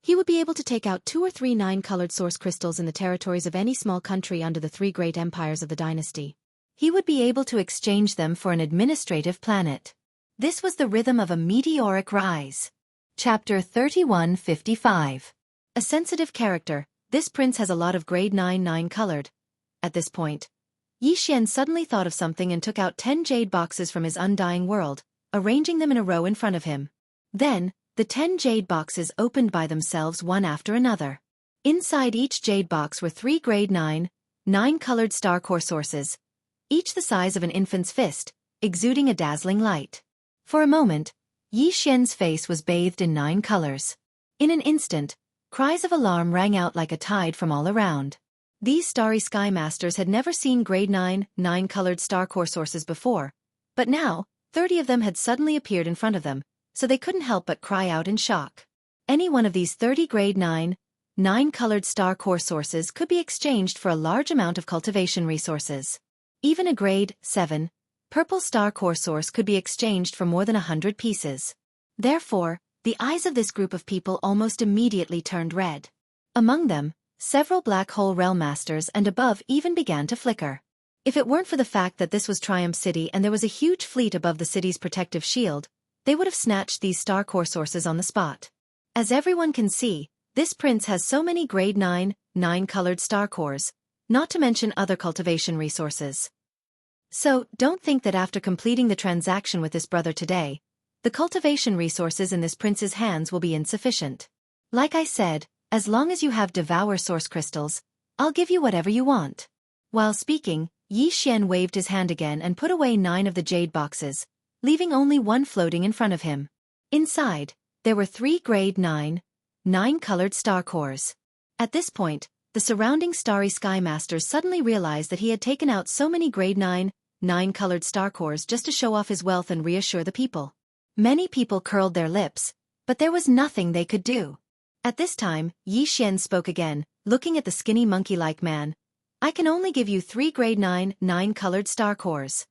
he would be able to take out 2 or 3 9-colored source crystals in the territories of any small country under the 3 great empires of the dynasty. He would be able to exchange them for an administrative planet. This was the rhythm of a meteoric rise. Chapter 3155. A sensitive character, this prince has a lot of grade 9 colored. At this point, Yixian suddenly thought of something and took out 10 jade boxes from his undying world, arranging them in a row in front of him. Then, the 10 jade boxes opened by themselves one after another. Inside each jade box were 3 grade 9 colored star core sources, each the size of an infant's fist, exuding a dazzling light. For a moment, Yixian's face was bathed in 9 colors. In an instant, cries of alarm rang out like a tide from all around. These starry sky masters had never seen grade 9 colored star core sources before, but now, 30 of them had suddenly appeared in front of them, so they couldn't help but cry out in shock. Any one of these 30 grade 9 colored star core sources could be exchanged for a large amount of cultivation resources. Even a grade 7 purple star core source could be exchanged for more than 100 pieces. Therefore, the eyes of this group of people almost immediately turned red. Among them, several black hole realm masters and above even began to flicker. If it weren't for the fact that this was Triumph City and there was a huge fleet above the city's protective shield, they would have snatched these star core sources on the spot. As everyone can see, this prince has so many grade 9 colored star cores, not to mention other cultivation resources. So, don't think that after completing the transaction with this brother today, the cultivation resources in this prince's hands will be insufficient. Like I said, as long as you have devour source crystals, I'll give you whatever you want. While speaking, Yixian waved his hand again and put away 9 of the jade boxes, leaving only one floating in front of him. Inside, there were 3 grade 9 colored star cores. At this point, the surrounding starry sky masters suddenly realized that he had taken out so many grade 9 colored star cores just to show off his wealth and reassure the people. Many people curled their lips, but there was nothing they could do. At this time, Yixian spoke again, looking at the skinny monkey-like man. I can only give you 3 grade 9 colored star cores.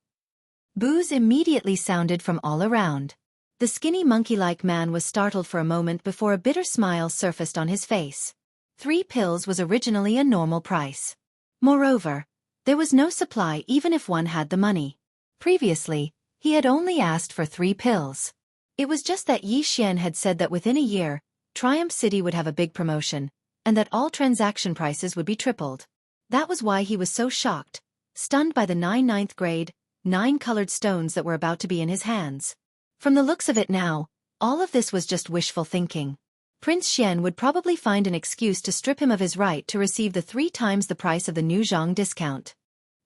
Boos immediately sounded from all around. The skinny monkey-like man was startled for a moment before a bitter smile surfaced on his face. 3 pills was originally a normal price. Moreover, there was no supply even if one had the money. Previously, he had only asked for 3 pills. It was just that Yixian had said that within a year, Triumph City would have a big promotion, and that all transaction prices would be tripled. That was why he was so shocked, stunned by the 9 ninth grade 9 colored stones that were about to be in his hands. From the looks of it now, all of this was just wishful thinking. Prince Xian would probably find an excuse to strip him of his right to receive the 3 times the price of the new Zhang discount.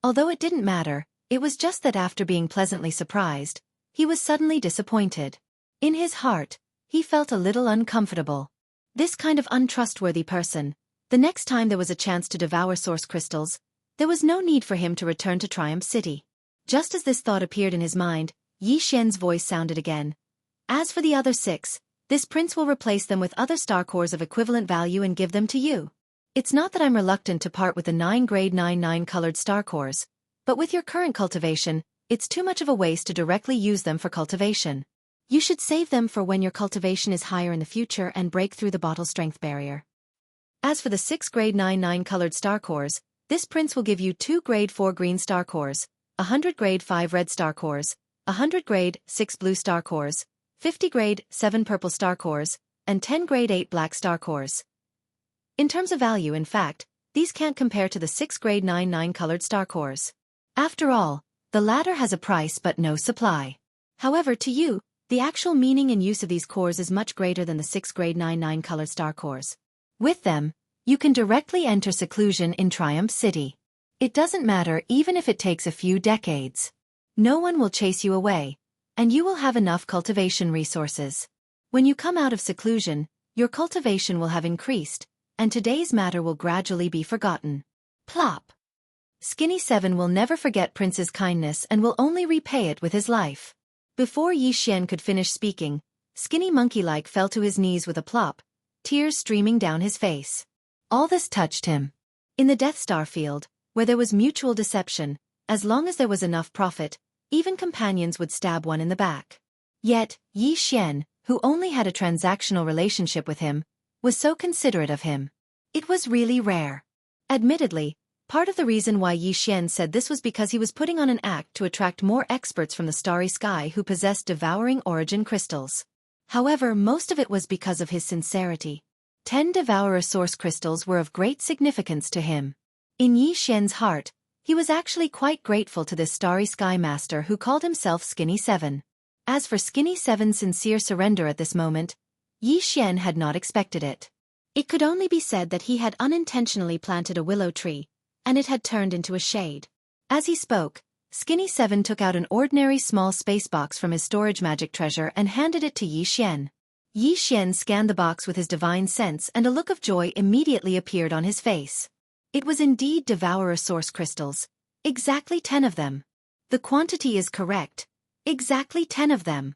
Although it didn't matter, it was just that after being pleasantly surprised, he was suddenly disappointed. In his heart, he felt a little uncomfortable. This kind of untrustworthy person, the next time there was a chance to devour source crystals, there was no need for him to return to Triumph City. Just as this thought appeared in his mind, Yixian's voice sounded again. As for the other 6, this prince will replace them with other star cores of equivalent value and give them to you. It's not that I'm reluctant to part with the 9 grade 9 colored star cores, but with your current cultivation, it's too much of a waste to directly use them for cultivation. You should save them for when your cultivation is higher in the future and break through the bottle strength barrier. As for the 6 grade 9 colored star cores, this prince will give you 2 grade 4 green star cores, 100 grade 5 red star cores, 100 grade 6 blue star cores, 50 grade 7 purple star cores, and 10 grade 8 black star cores. In terms of value, in fact, these can't compare to the 6 grade 9 colored star cores. After all, the latter has a price but no supply. However, to you, the actual meaning and use of these cores is much greater than the 6 grade 9 colored star cores. With them, you can directly enter seclusion in Triumph City. It doesn't matter even if it takes a few decades. No one will chase you away, and you will have enough cultivation resources. When you come out of seclusion, your cultivation will have increased, and today's matter will gradually be forgotten. Plop. Skinny 7 will never forget Prince's kindness and will only repay it with his life. Before Xian could finish speaking, Skinny monkey-like fell to his knees with a plop, tears streaming down his face. All this touched him. In the Death Star field, where there was mutual deception, as long as there was enough profit, even companions would stab one in the back. Yet, Xian, who only had a transactional relationship with him, was so considerate of him. It was really rare. Admittedly, part of the reason why Xian said this was because he was putting on an act to attract more experts from the starry sky who possessed devouring origin crystals. However, most of it was because of his sincerity. 10 devourer source crystals were of great significance to him. In Xian's heart, he was actually quite grateful to this starry sky master who called himself Skinny 7. As for Skinny 7's sincere surrender at this moment, Xian had not expected it. It could only be said that he had unintentionally planted a willow tree, and it had turned into a shade. As he spoke, Skinny 7 took out an ordinary small space box from his storage magic treasure and handed it to Xian. Xian scanned the box with his divine sense and a look of joy immediately appeared on his face. It was indeed devourer source crystals. Exactly 10 of them. The quantity is correct. Exactly 10 of them.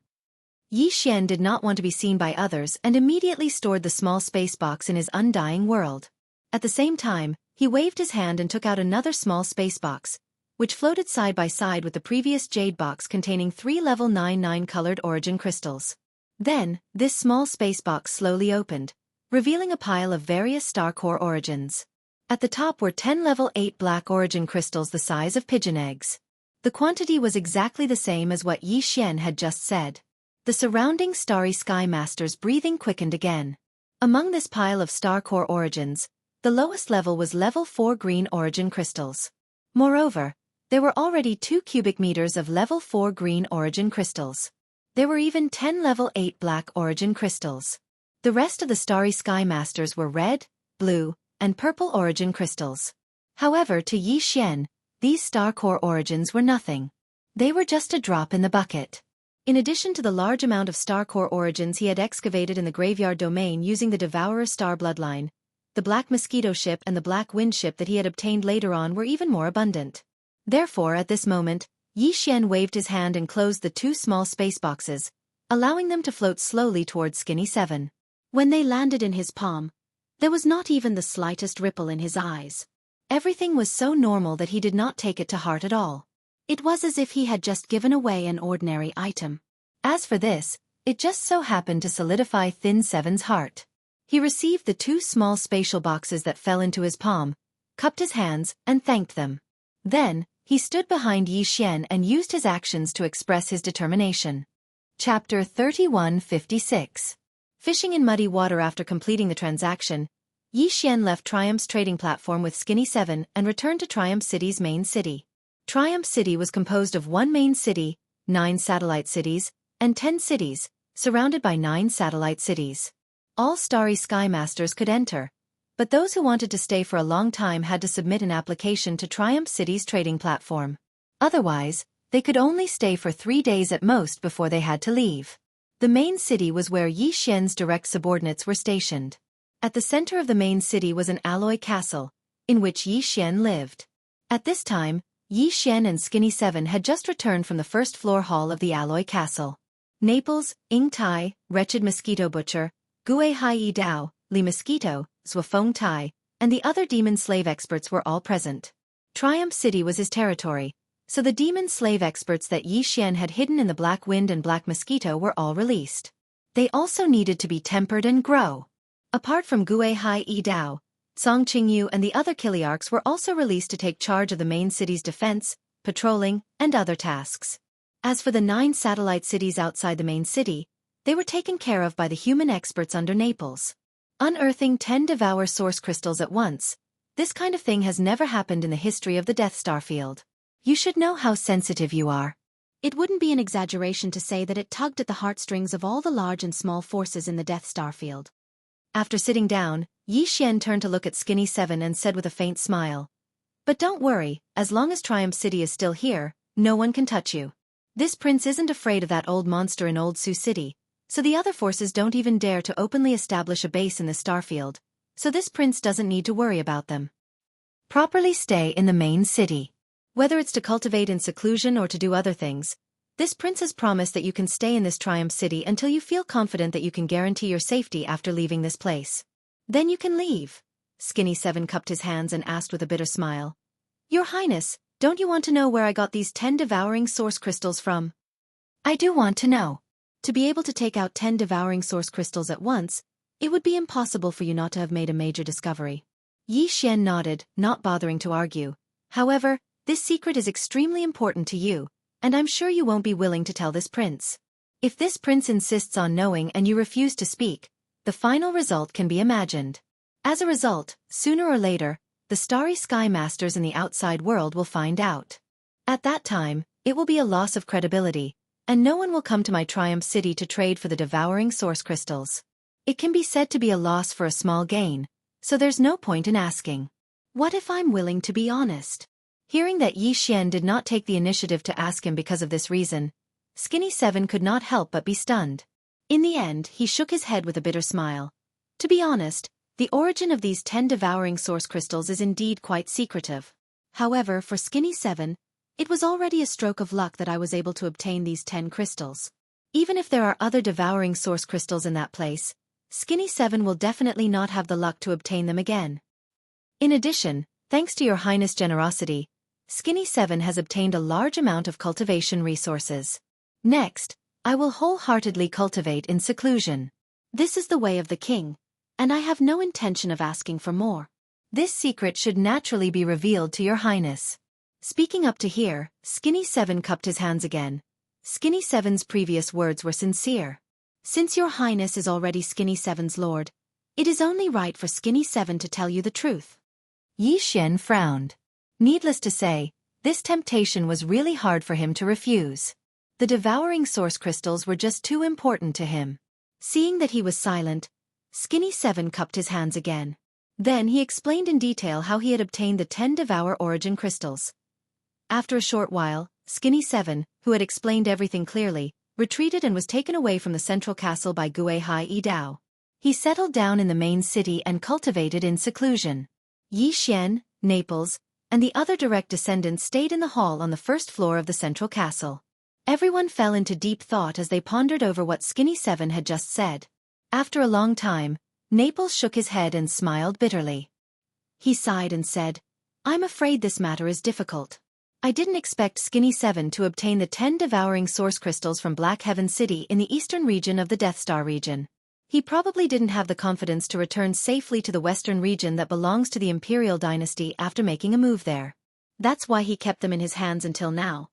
Xian did not want to be seen by others and immediately stored the small space box in his undying world. At the same time, he waved his hand and took out another small space box, which floated side by side with the previous jade box containing 3 level 9 colored origin crystals. Then, this small space box slowly opened, revealing a pile of various star core origins. At the top were 10 level 8 black origin crystals the size of pigeon eggs. The quantity was exactly the same as what Xian had just said. The surrounding starry sky master's breathing quickened again. Among this pile of star core origins, the lowest level was level 4 green origin crystals. Moreover, there were already 2 cubic meters of level 4 green origin crystals. There were even 10 level 8 black origin crystals. The rest of the starry sky masters were red, blue, and purple origin crystals. However, to Xian, these star core origins were nothing. They were just a drop in the bucket. In addition to the large amount of star core origins he had excavated in the graveyard domain using the Devourer star bloodline, the Black Mosquito ship and the Black Wind ship that he had obtained later on were even more abundant. Therefore, at this moment, Xian waved his hand and closed the 2 small space boxes, allowing them to float slowly towards Skinny 7. When they landed in his palm, there was not even the slightest ripple in his eyes. Everything was so normal that he did not take it to heart at all. It was as if he had just given away an ordinary item. As for this, it just so happened to solidify Thin 7's heart. He received the 2 small spatial boxes that fell into his palm, cupped his hands, and thanked them. Then, he stood behind Xian and used his actions to express his determination. Chapter 3156. Fishing in muddy water. After completing the transaction, Xian left Triumph's trading platform with Skinny 7 and returned to Triumph City's main city. Triumph City was composed of 1 main city, 9 satellite cities, and 10 cities, surrounded by 9 satellite cities. All starry sky masters could enter, but those who wanted to stay for a long time had to submit an application to Triumph City's trading platform. Otherwise, they could only stay for 3 days at most before they had to leave. The main city was where Xian's direct subordinates were stationed. At the center of the main city was an alloy castle, in which Xian lived. At this time, Xian and Skinny 7 had just returned from the first-floor hall of the alloy castle. Naples, Ing Tai, Wretched Mosquito Butcher, Gue Hai Yi Dao, Li Mosquito, Zwafeng Tai, and the other demon slave experts were all present. Triumph City was his territory, so the demon slave experts that Xian had hidden in the Black Wind and Black Mosquito were all released. They also needed to be tempered and grow. Apart from Gue Hai Yi Dao, Song Qingyu and the other Kiliarchs were also released to take charge of the main city's defense, patrolling, and other tasks. As for the 9 satellite cities outside the main city, They were taken care of by the human experts under Naples. Unearthing 10 Devour Source Crystals at once. This kind of thing has never happened in the history of the Death Star field. You should know how sensitive you are. It wouldn't be an exaggeration to say that it tugged at the heartstrings of all the large and small forces in the Death Star field. After sitting down, Xian turned to look at Skinny 7 and said with a faint smile. But don't worry, as long as Triumph City is still here, no one can touch you. This prince isn't afraid of that old monster in Old Sioux City, so the other forces don't even dare to openly establish a base in the starfield, so this prince doesn't need to worry about them. Properly stay in the main city. Whether it's to cultivate in seclusion or to do other things, this prince has promised that you can stay in this Triumph City until you feel confident that you can guarantee your safety after leaving this place. Then you can leave. Skinny 7 cupped his hands and asked with a bitter smile. Your Highness, don't you want to know where I got these 10 devouring source crystals from? I do want to know. To be able to take out 10 devouring source crystals at once, it would be impossible for you not to have made a major discovery. Xian nodded, not bothering to argue. However, this secret is extremely important to you, and I'm sure you won't be willing to tell this prince. If this prince insists on knowing and you refuse to speak, the final result can be imagined. As a result, sooner or later, the Starry Sky Masters in the outside world will find out. At that time, it will be a loss of credibility, and no one will come to my Triumph City to trade for the devouring source crystals. It can be said to be a loss for a small gain, so there's no point in asking. What if I'm willing to be honest? Hearing that Xian did not take the initiative to ask him because of this reason, Skinny 7 could not help but be stunned. In the end, he shook his head with a bitter smile. To be honest, the origin of these 10 devouring source crystals is indeed quite secretive. However, for Skinny 7, it was already a stroke of luck that I was able to obtain these 10 crystals. Even if there are other devouring source crystals in that place, Skinny 7 will definitely not have the luck to obtain them again. In addition, thanks to your Highness' generosity, Skinny 7 has obtained a large amount of cultivation resources. Next, I will wholeheartedly cultivate in seclusion. This is the way of the king, and I have no intention of asking for more. This secret should naturally be revealed to your Highness. Speaking up to here, Skinny 7 cupped his hands again. Skinny 7's previous words were sincere. Since your Highness is already Skinny 7's lord, it is only right for Skinny 7 to tell you the truth. Xian frowned. Needless to say, this temptation was really hard for him to refuse. The devouring source crystals were just too important to him. Seeing that he was silent, Skinny 7 cupped his hands again. Then he explained in detail how he had obtained the 10 Devour origin crystals. After a short while, Skinny 7, who had explained everything clearly, retreated and was taken away from the central castle by Gui Hai Dao. He settled down in the main city and cultivated in seclusion. Xian, Naples, and the other direct descendants stayed in the hall on the first floor of the central castle. Everyone fell into deep thought as they pondered over what Skinny 7 had just said. After a long time, Naples shook his head and smiled bitterly. He sighed and said, I'm afraid this matter is difficult. I didn't expect Skinny 7 to obtain the 10 devouring source crystals from Black Heaven City in the eastern region of the Death Star region. He probably didn't have the confidence to return safely to the western region that belongs to the Imperial dynasty after making a move there. That's why he kept them in his hands until now.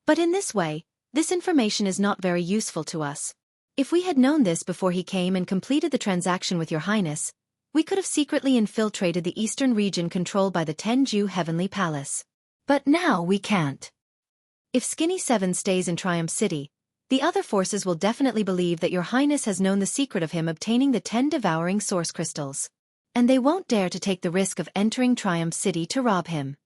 But in this way, this information is not very useful to us. If we had known this before he came and completed the transaction with your Highness, we could have secretly infiltrated the eastern region controlled by the Tenju Heavenly Palace. But now we can't. If Skinny 7 stays in Triumph City, the other forces will definitely believe that your Highness has known the secret of him obtaining the 10 devouring source crystals. And they won't dare to take the risk of entering Triumph City to rob him.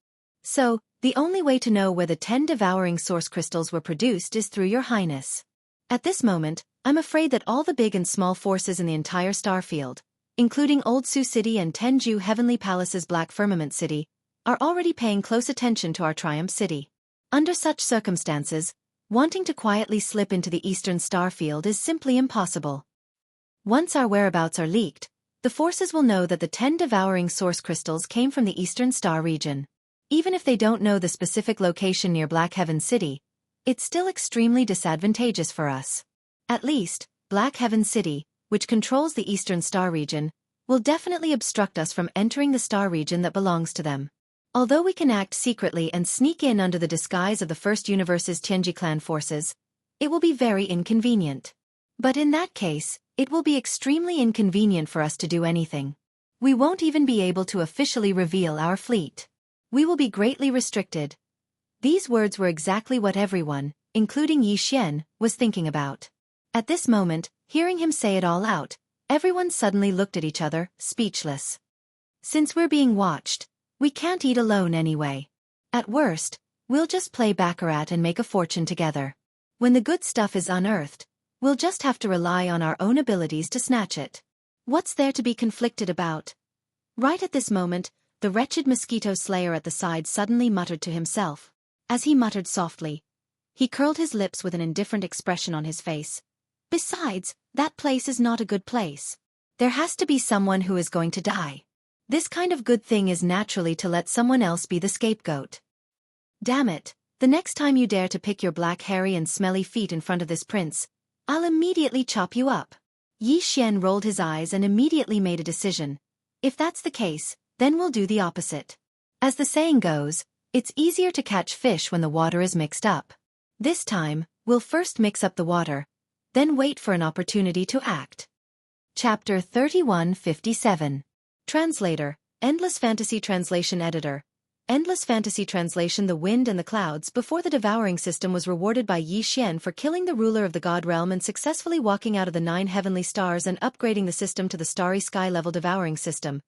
So, the only way to know where the 10 devouring source crystals were produced is through your Highness. At this moment, I'm afraid that all the big and small forces in the entire starfield, including Old Sioux City and Tenju Heavenly Palace's Black Firmament City, are already paying close attention to our Triumph City. Under such circumstances, wanting to quietly slip into the eastern starfield is simply impossible. Once our whereabouts are leaked, the forces will know that the 10 devouring source crystals came from the eastern star region. Even if they don't know the specific location near Black Heaven City, it's still extremely disadvantageous for us. At least, Black Heaven City, which controls the eastern star region, will definitely obstruct us from entering the star region that belongs to them. Although we can act secretly and sneak in under the disguise of the First Universe's Tianji clan forces, it will be very inconvenient. But in that case, it will be extremely inconvenient for us to do anything. We won't even be able to officially reveal our fleet. We will be greatly restricted. These words were exactly what everyone, including Yi Xian, was thinking about. At this moment, hearing him say it all out, everyone suddenly looked at each other, speechless. Since we're being watched, we can't eat alone anyway. At worst, we'll just play baccarat and make a fortune together. When the good stuff is unearthed, we'll just have to rely on our own abilities to snatch it. What's there to be conflicted about? Right at this moment, the wretched mosquito slayer at the side suddenly muttered to himself. As he muttered softly, he curled his lips with an indifferent expression on his face. Besides, that place is not a good place. There has to be someone who is going to die. This kind of good thing is naturally to let someone else be the scapegoat. Damn it, the next time you dare to pick your black hairy and smelly feet in front of this prince, I'll immediately chop you up. Yi Xian rolled his eyes and immediately made a decision. If that's the case, then we'll do the opposite. As the saying goes, it's easier to catch fish when the water is mixed up. This time, we'll first mix up the water, then wait for an opportunity to act. Chapter 3157. Translator, Endless Fantasy Translation Editor. Endless Fantasy Translation. The wind and the clouds. Before the devouring system was rewarded by Yi Xian for killing the ruler of the god realm and successfully walking out of the 9 heavenly stars and upgrading the system to the starry sky level devouring system.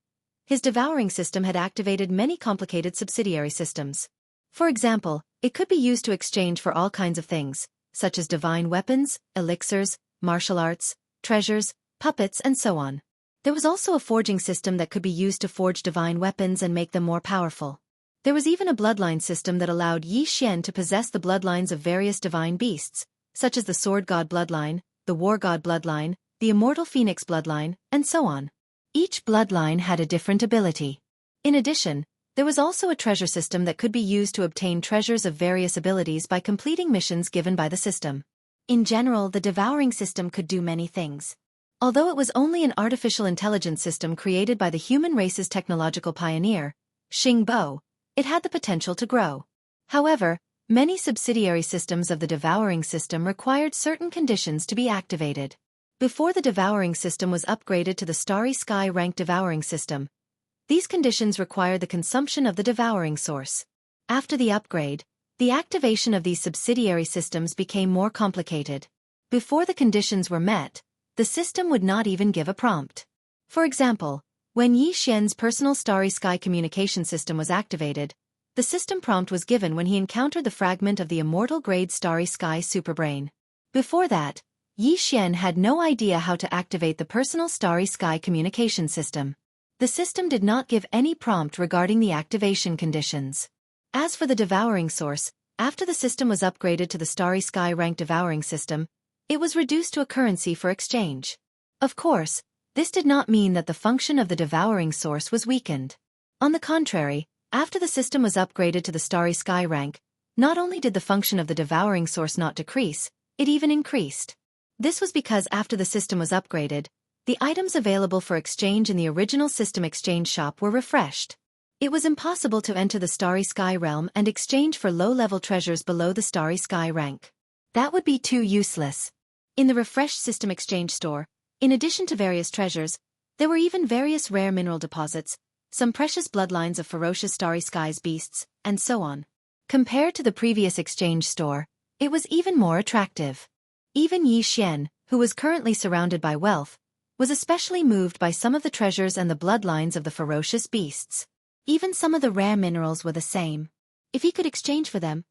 His devouring system had activated many complicated subsidiary systems. For example, it could be used to exchange for all kinds of things, such as divine weapons, elixirs, martial arts, treasures, puppets, and so on. There was also a forging system that could be used to forge divine weapons and make them more powerful. There was even a bloodline system that allowed Yi Xian to possess the bloodlines of various divine beasts, such as the sword god bloodline, the war god bloodline, the immortal phoenix bloodline, and so on. Each bloodline had a different ability. In addition, there was also a treasure system that could be used to obtain treasures of various abilities by completing missions given by the system. In general, the devouring system could do many things. Although it was only an artificial intelligence system created by the human race's technological pioneer, Xingbo, it had the potential to grow. However, many subsidiary systems of the devouring system required certain conditions to be activated. Before the devouring system was upgraded to the starry sky rank devouring system, these conditions required the consumption of the devouring source. After the upgrade, the activation of these subsidiary systems became more complicated. Before the conditions were met, the system would not even give a prompt. For example, when Yi Xian's personal starry sky communication system was activated, the system prompt was given when he encountered the fragment of the immortal grade starry sky superbrain. Before that, Yi Xian had no idea how to activate the personal starry sky communication system. The system did not give any prompt regarding the activation conditions. As for the devouring source, after the system was upgraded to the starry sky rank devouring system, it was reduced to a currency for exchange. Of course, this did not mean that the function of the devouring source was weakened. On the contrary, after the system was upgraded to the starry sky rank, not only did the function of the devouring source not decrease, it even increased. This was because after the system was upgraded, the items available for exchange in the original system exchange shop were refreshed. It was impossible to enter the starry sky realm and exchange for low-level treasures below the starry sky rank. That would be too useless. In the refreshed system exchange store, in addition to various treasures, there were even various rare mineral deposits, some precious bloodlines of ferocious starry skies beasts, and so on. Compared to the previous exchange store, it was even more attractive. Even Yi Xian, who was currently surrounded by wealth, was especially moved by some of the treasures and the bloodlines of the ferocious beasts. Even some of the rare minerals were the same. If he could exchange for them,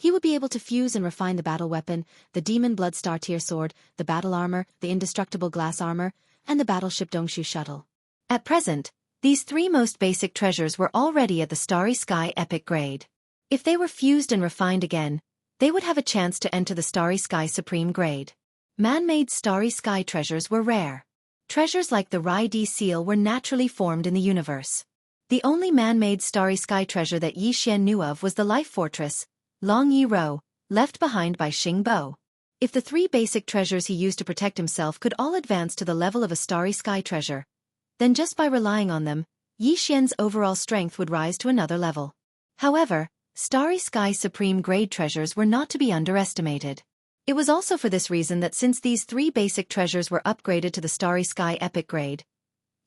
he would be able to fuse and refine the battle weapon, the demon blood star tier sword, the battle armor, the indestructible glass armor, and the battleship Dongshu shuttle. At present, these 3 most basic treasures were already at the starry sky epic grade. If they were fused and refined again, they would have a chance to enter the starry sky supreme grade. Man-made starry sky treasures were rare. Treasures like the Rai Di seal were naturally formed in the universe. The only man-made starry sky treasure that Yi Xian knew of was the life fortress, Long Yi Ro, left behind by Xingbo. If the 3 basic treasures he used to protect himself could all advance to the level of a starry sky treasure, then just by relying on them, Yi Xian's overall strength would rise to another level. However, starry sky supreme grade treasures were not to be underestimated. It was also for this reason that since these three basic treasures were upgraded to the Starry Sky Epic grade,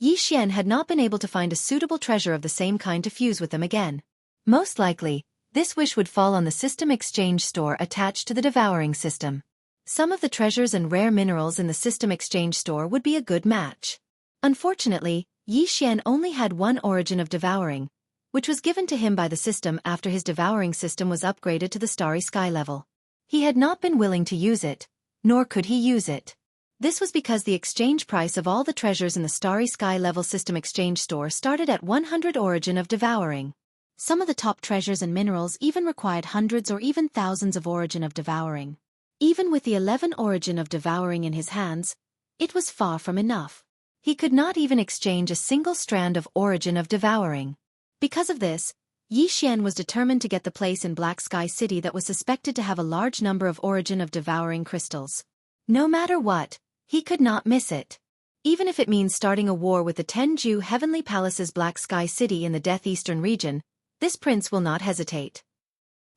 Yixian had not been able to find a suitable treasure of the same kind to fuse with them again. Most likely, this wish would fall on the system exchange store attached to the devouring system. Some of the treasures and rare minerals in the system exchange store would be a good match. Unfortunately, Yixian only had one origin of devouring, which was given to him by the system after his devouring system was upgraded to the Starry Sky level. He had not been willing to use it, nor could he use it. This was because the exchange price of all the treasures in the Starry Sky level system exchange store started at 100 origin of devouring. Some of the top treasures and minerals even required hundreds or even thousands of origin of devouring. Even with the 11 origin of devouring in his hands, it was far from enough. He could not even exchange a single strand of origin of devouring. Because of this, Yixian was determined to get the place in Black Sky City that was suspected to have a large number of origin of devouring crystals. No matter what, he could not miss it. Even if it means starting a war with the Tenju Heavenly Palace's Black Sky City in the Death Eastern region, this prince will not hesitate.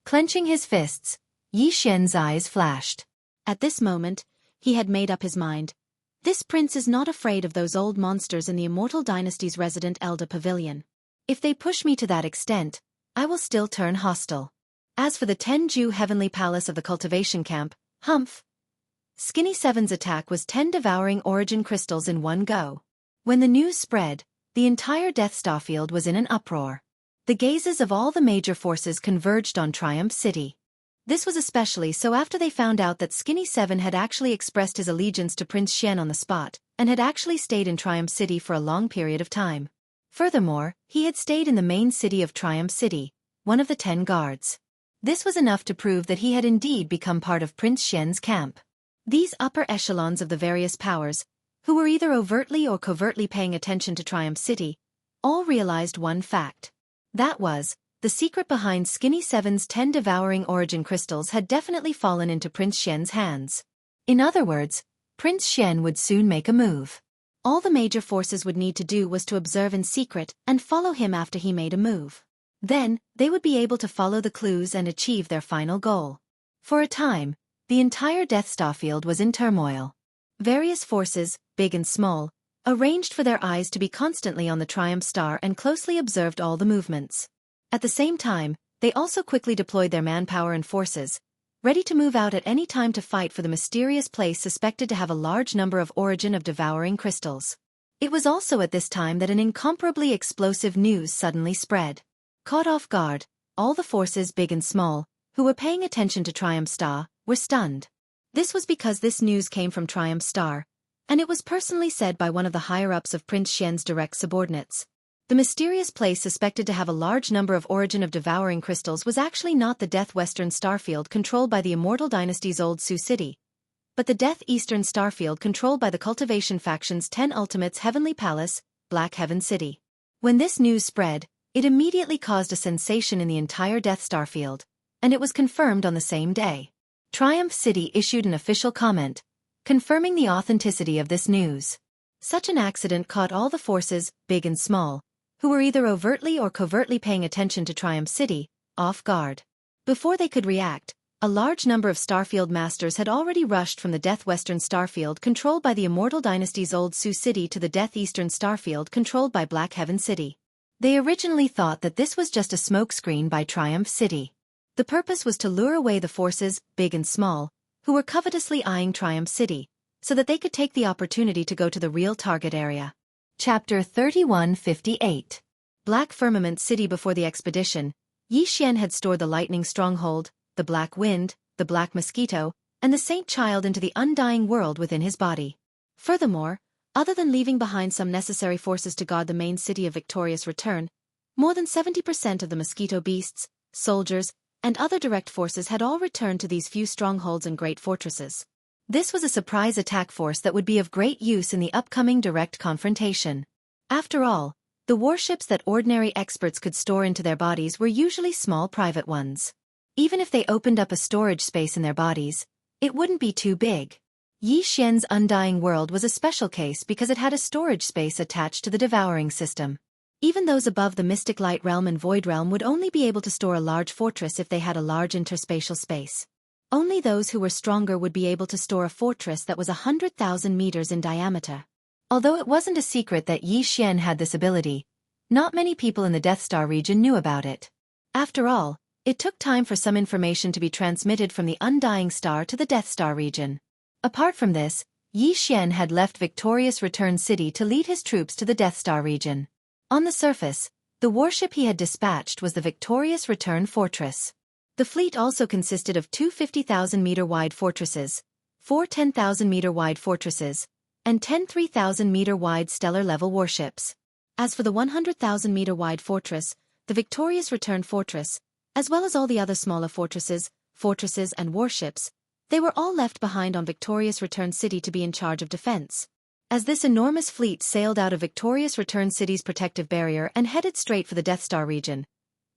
Clenching his fists, Yixian's eyes flashed. At this moment, he had made up his mind. This prince is not afraid of those old monsters in the Immortal Dynasty's resident Elder Pavilion. If they push me to that extent, I will still turn hostile. As for the Tenju Heavenly Palace of the Cultivation Camp, humph! Skinny Seven's attack was 10 devouring origin crystals in one go. When the news spread, the entire Death Starfield was in an uproar. The gazes of all the major forces converged on Triumph City. This was especially so after they found out that Skinny Seven had actually expressed his allegiance to Prince Xian on the spot, and had actually stayed in Triumph City for a long period of time. Furthermore, he had stayed in the main city of Triumph City, one of the 10 guards. This was enough to prove that he had indeed become part of Prince Xian's camp. These upper echelons of the various powers, who were either overtly or covertly paying attention to Triumph City, all realized one fact. That was, the secret behind Skinny Seven's 10 devouring origin crystals had definitely fallen into Prince Xian's hands. In other words, Prince Xian would soon make a move. All the major forces would need to do was to observe in secret and follow him after he made a move. Then, they would be able to follow the clues and achieve their final goal. For a time, the entire Death Starfield was in turmoil. Various forces, big and small, arranged for their eyes to be constantly on the Triumph Star and closely observed all the movements. At the same time, they also quickly deployed their manpower and forces, ready to move out at any time to fight for the mysterious place suspected to have a large number of origin of devouring crystals. It was also at this time that an incomparably explosive news suddenly spread. Caught off guard, all the forces big and small, who were paying attention to Triumph Star, were stunned. This was because this news came from Triumph Star, and it was personally said by one of the higher-ups of Prince Xian's direct subordinates. The mysterious place suspected to have a large number of origin of devouring crystals was actually not the Death Western Starfield controlled by the Immortal Dynasty's Old Sioux City, but the Death Eastern Starfield controlled by the Cultivation faction's 10 Ultimates Heavenly Palace, Black Heaven City. When this news spread, it immediately caused a sensation in the entire Death Starfield, and it was confirmed on the same day. Triumph City issued an official comment, confirming the authenticity of this news. Such an accident caught all the forces, big and small, who were either overtly or covertly paying attention to Triumph City, off guard. Before they could react, a large number of Starfield Masters had already rushed from the Death Western Starfield controlled by the Immortal Dynasty's Old Sioux City to the Death Eastern Starfield controlled by Black Heaven City. They originally thought that this was just a smokescreen by Triumph City. The purpose was to lure away the forces, big and small, who were covetously eyeing Triumph City, so that they could take the opportunity to go to the real target area. Chapter 3158. Black Firmament City. Before the expedition, Yixian had stored the Lightning Stronghold, the Black Wind, the Black Mosquito, and the Saint Child into the undying world within his body. Furthermore, other than leaving behind some necessary forces to guard the main city of victorious return, more than 70% of the mosquito beasts, soldiers, and other direct forces had all returned to these few strongholds and great fortresses. This was a surprise attack force that would be of great use in the upcoming direct confrontation. After all, the warships that ordinary experts could store into their bodies were usually small private ones. Even if they opened up a storage space in their bodies, it wouldn't be too big. Yixian's undying world was a special case because it had a storage space attached to the devouring system. Even those above the Mystic Light Realm and Void Realm would only be able to store a large fortress if they had a large interspatial space. Only those who were stronger would be able to store a fortress that was 100,000 meters in diameter. Although it wasn't a secret that Yi Xian had this ability, not many people in the Death Star region knew about it. After all, it took time for some information to be transmitted from the Undying Star to the Death Star region. Apart from this, Yi Xian had left Victorious Return City to lead his troops to the Death Star region. On the surface, the warship he had dispatched was the Victorious Return Fortress. The fleet also consisted of two 50,000-meter-wide fortresses, four 10,000-meter-wide fortresses, and 10 3,000-meter-wide stellar-level warships. As for the 100,000-meter-wide fortress, the Victorious Return Fortress, as well as all the other smaller fortresses, and warships, they were all left behind on Victorious Return City to be in charge of defense. As this enormous fleet sailed out of Victorious Return City's protective barrier and headed straight for the Death Star region,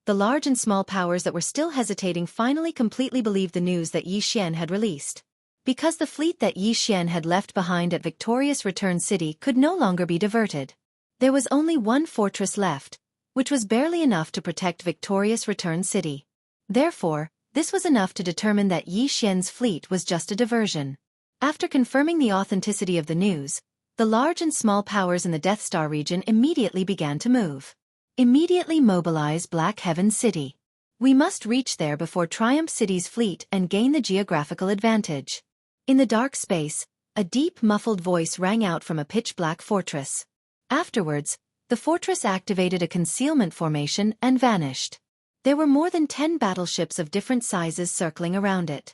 the large and small powers that were still hesitating finally completely believed the news that Yi Xian had released. Because the fleet that Yi Xian had left behind at Victorious Return City could no longer be diverted. There was only one fortress left, which was barely enough to protect Victorious Return City. Therefore, this was enough to determine that Yi Xian's fleet was just a diversion. After confirming the authenticity of the news, the large and small powers in the Death Star region immediately began to move. Immediately mobilize Black Heaven City. We must reach there before Triumph City's fleet and gain the geographical advantage. In the dark space, a deep muffled voice rang out from a pitch-black fortress. Afterwards, the fortress activated a concealment formation and vanished. There were more than 10 battleships of different sizes circling around it.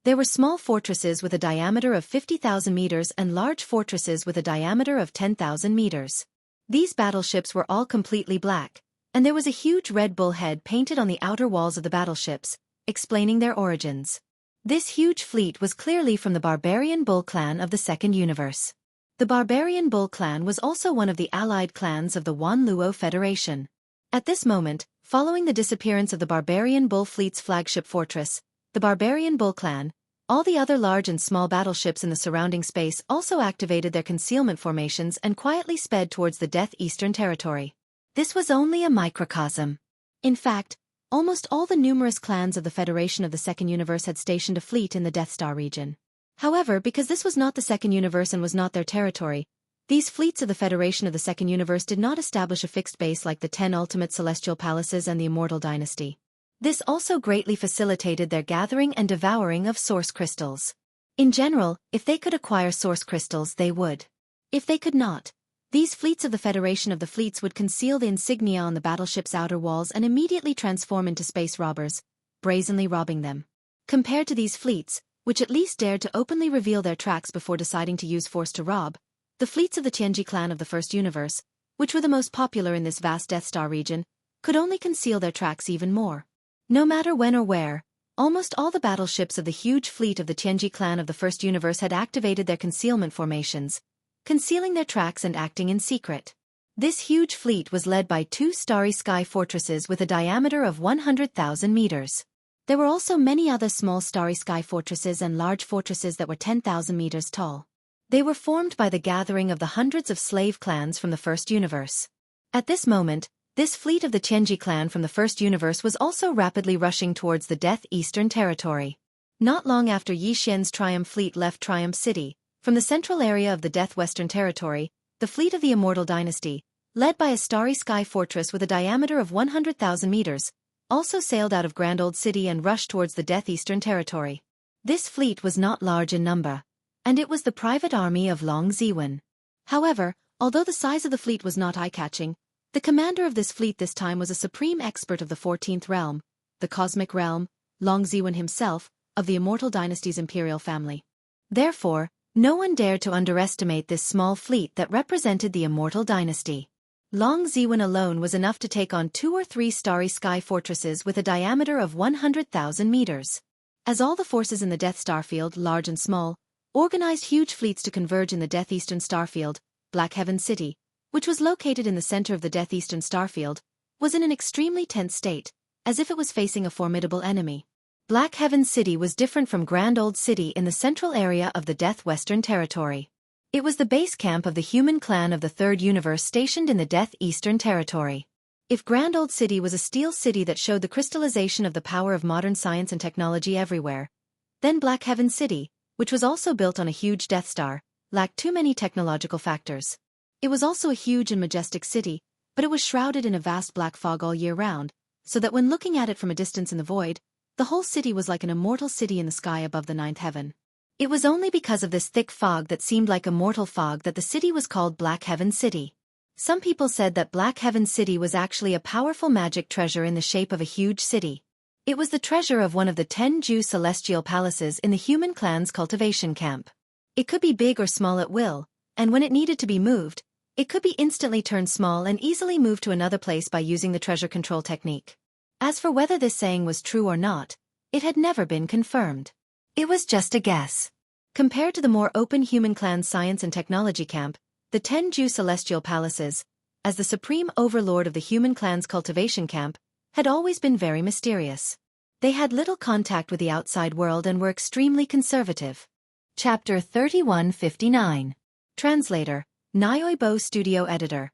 There were small fortresses with a diameter of 50,000 meters and large fortresses with a diameter of 10,000 meters. These battleships were all completely black, and there was a huge red bull head painted on the outer walls of the battleships, explaining their origins. This huge fleet was clearly from the Barbarian Bull clan of the Second Universe. The Barbarian Bull clan was also one of the allied clans of the Wanluo Federation. At this moment, following the disappearance of the Barbarian Bull fleet's flagship fortress, the Barbarian Bull clan, all the other large and small battleships in the surrounding space also activated their concealment formations and quietly sped towards the Death Eastern Territory. This was only a microcosm. In fact, almost all the numerous clans of the Federation of the Second Universe had stationed a fleet in the Death Star region. However, because this was not the Second Universe and was not their territory, these fleets of the Federation of the Second Universe did not establish a fixed base like the 10 ultimate celestial palaces and the Immortal Dynasty. This also greatly facilitated their gathering and devouring of source crystals. In general, if they could acquire source crystals, they would. If they could not, these fleets of the Federation of the Fleets would conceal the insignia on the battleship's outer walls and immediately transform into space robbers, brazenly robbing them. Compared to these fleets, which at least dared to openly reveal their tracks before deciding to use force to rob, the fleets of the Tianji clan of the First Universe, which were the most popular in this vast Death Star region, could only conceal their tracks even more. No matter when or where, almost all the battleships of the huge fleet of the Tianji clan of the First Universe had activated their concealment formations, concealing their tracks and acting in secret. This huge fleet was led by two starry sky fortresses with a diameter of 100,000 meters. There were also many other small starry sky fortresses and large fortresses that were 10,000 meters tall. They were formed by the gathering of the hundreds of slave clans from the First Universe. At this moment, this fleet of the Tianji clan from the First Universe was also rapidly rushing towards the Death Eastern Territory. Not long after Yi Xian's Triumph fleet left Triumph City, from the central area of the Death Western Territory, the fleet of the Immortal Dynasty, led by a starry sky fortress with a diameter of 100,000 meters, also sailed out of Grand Old City and rushed towards the Death Eastern Territory. This fleet was not large in number, and it was the private army of Long Ziwen. However, although the size of the fleet was not eye-catching, the commander of this fleet this time was a supreme expert of the 14th realm, the cosmic realm, Long Ziwen himself, of the Immortal Dynasty's imperial family. Therefore, no one dared to underestimate this small fleet that represented the Immortal Dynasty. Long Ziwen alone was enough to take on 2 or 3 starry sky fortresses with a diameter of 100,000 meters. As all the forces in the Death Starfield, large and small, organized huge fleets to converge in the Death Eastern Starfield, Black Heaven City, which was located in the center of the Death Eastern Starfield, was in an extremely tense state, as if it was facing a formidable enemy. Black Heaven City was different from Grand Old City in the central area of the Death Western Territory. It was the base camp of the human clan of the Third Universe stationed in the Death Eastern Territory. If Grand Old City was a steel city that showed the crystallization of the power of modern science and technology everywhere, Then Black Heaven City, which was also built on a huge Death Star, lacked too many technological factors. It was also a huge and majestic city, but it was shrouded in a vast black fog all year round, so that when looking at it from a distance in the void, the whole city was like an immortal city in the sky above the ninth heaven. It was only because of this thick fog that seemed like a mortal fog that the city was called Black Heaven City. Some people said that Black Heaven City was actually a powerful magic treasure in the shape of a huge city. It was the treasure of one of the 10 Jianghu celestial palaces in the human clan's cultivation camp. It could be big or small at will, and when it needed to be moved, it could be instantly turned small and easily moved to another place by using the treasure control technique. As for whether this saying was true or not, it had never been confirmed. It was just a guess. Compared to the more open human clan's science and technology camp, the 10 Jianghu celestial palaces, as the supreme overlord of the human clan's cultivation camp, had always been very mysterious. They had little contact with the outside world and were extremely conservative. Chapter 3159. Translator, Audiobook Studio Editor.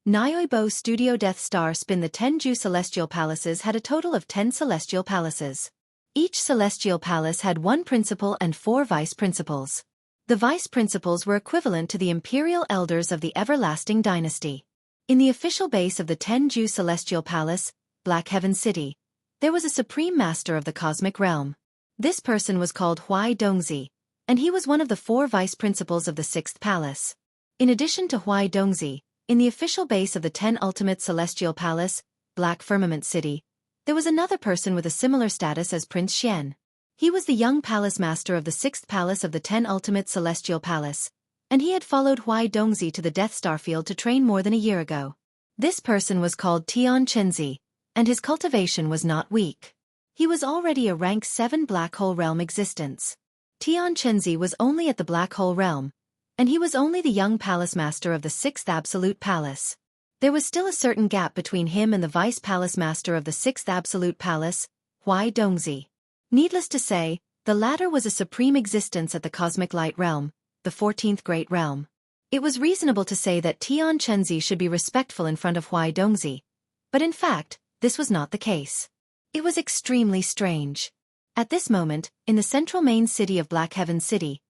Audiobook Studio Death Star Spin. The 10 Jianghu celestial palaces had a total of 10 celestial palaces. Each celestial palace had one principal and 4 vice principals. The vice principals were equivalent to the imperial elders of the everlasting dynasty. In the official base of the 10 Jianghu celestial palace, Black Heaven City, there was a supreme master of the cosmic realm. This person was called Huai Dongzi, and he was one of the 4 vice principals of the 6th palace. In addition to Huai Dongzi, in the official base of the 10 ultimate celestial palace, Black Firmament City, there was another person with a similar status as Prince Xian. He was the young palace master of the 6th palace of the 10 ultimate celestial palace, and he had followed Huai Dongzi to the Death Star field to train more than a year ago. This person was called Xianxia, and his cultivation was not weak. He was already a rank 7 Black Hole Realm existence. Xianxia was only at the Black Hole Realm, and he was only the young palace master of the 6th Absolute Palace. There was still a certain gap between him and the vice palace master of the 6th Absolute Palace, Huai Dongzi. Needless to say, the latter was a supreme existence at the Cosmic Light Realm, the 14th Great Realm. It was reasonable to say that Xianxia should be respectful in front of Huai Dongzi, but in fact, this was not the case. It was extremely strange. At this moment, in the central main city of Black Heaven City,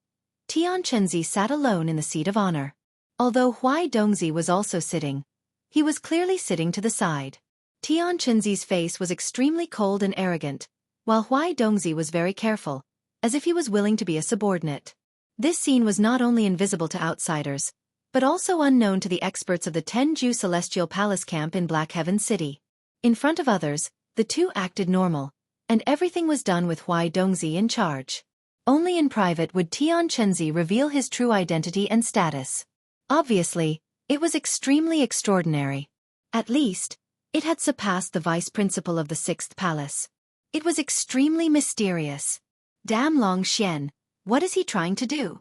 Xianxia sat alone in the seat of honor. Although Huai Dongzi was also sitting, he was clearly sitting to the side. Xianxia's face was extremely cold and arrogant, while Huai Dongzi was very careful, as if he was willing to be a subordinate. This scene was not only invisible to outsiders, but also unknown to the experts of the 10 Jianghu Celestial Palace camp in Black Heaven City. In front of others, the two acted normal, and everything was done with Huai Dongzi in charge. Only in private would Xianxia reveal his true identity and status. Obviously, it was extremely extraordinary. At least, it had surpassed the vice principal of the 6th palace. It was extremely mysterious. Damn Long Xian, what is he trying to do?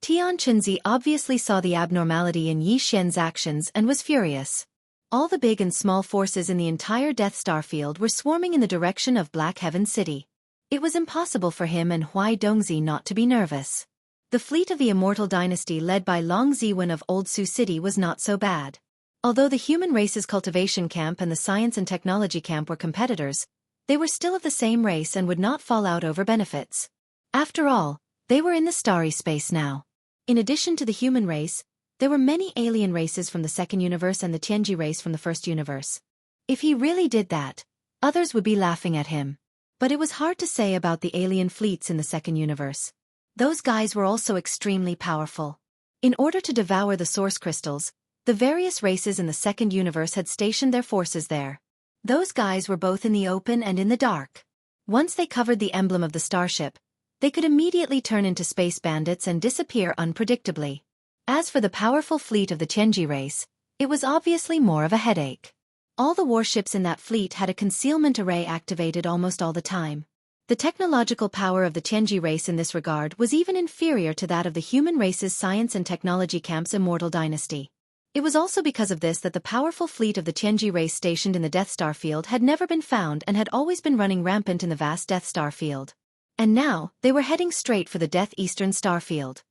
Xianxia obviously saw the abnormality in Yi Xian's actions and was furious. All the big and small forces in the entire Death Star field were swarming in the direction of Black Heaven City. It was impossible for him and Huai Dongzi not to be nervous. The fleet of the Immortal Dynasty led by Long Ziwen of Old Su City was not so bad. Although the human race's cultivation camp and the science and technology camp were competitors, they were still of the same race and would not fall out over benefits. After all, they were in the starry space now. In addition to the human race, there were many alien races from the second universe and the Tianji race from the first universe. If he really did that, others would be laughing at him. But it was hard to say about the alien fleets in the second universe. Those guys were also extremely powerful. In order to devour the source crystals, the various races in the second universe had stationed their forces there. Those guys were both in the open and in the dark. Once they covered the emblem of the starship, they could immediately turn into space bandits and disappear unpredictably. As for the powerful fleet of the Tianji race, it was obviously more of a headache. All the warships in that fleet had a concealment array activated almost all the time. The technological power of the Tianji race in this regard was even inferior to that of the human race's science and technology camp's Immortal Dynasty. It was also because of this that the powerful fleet of the Tianji race stationed in the Death Star field had never been found and had always been running rampant in the vast Death Star field. And now, they were heading straight for the Death Eastern Star field.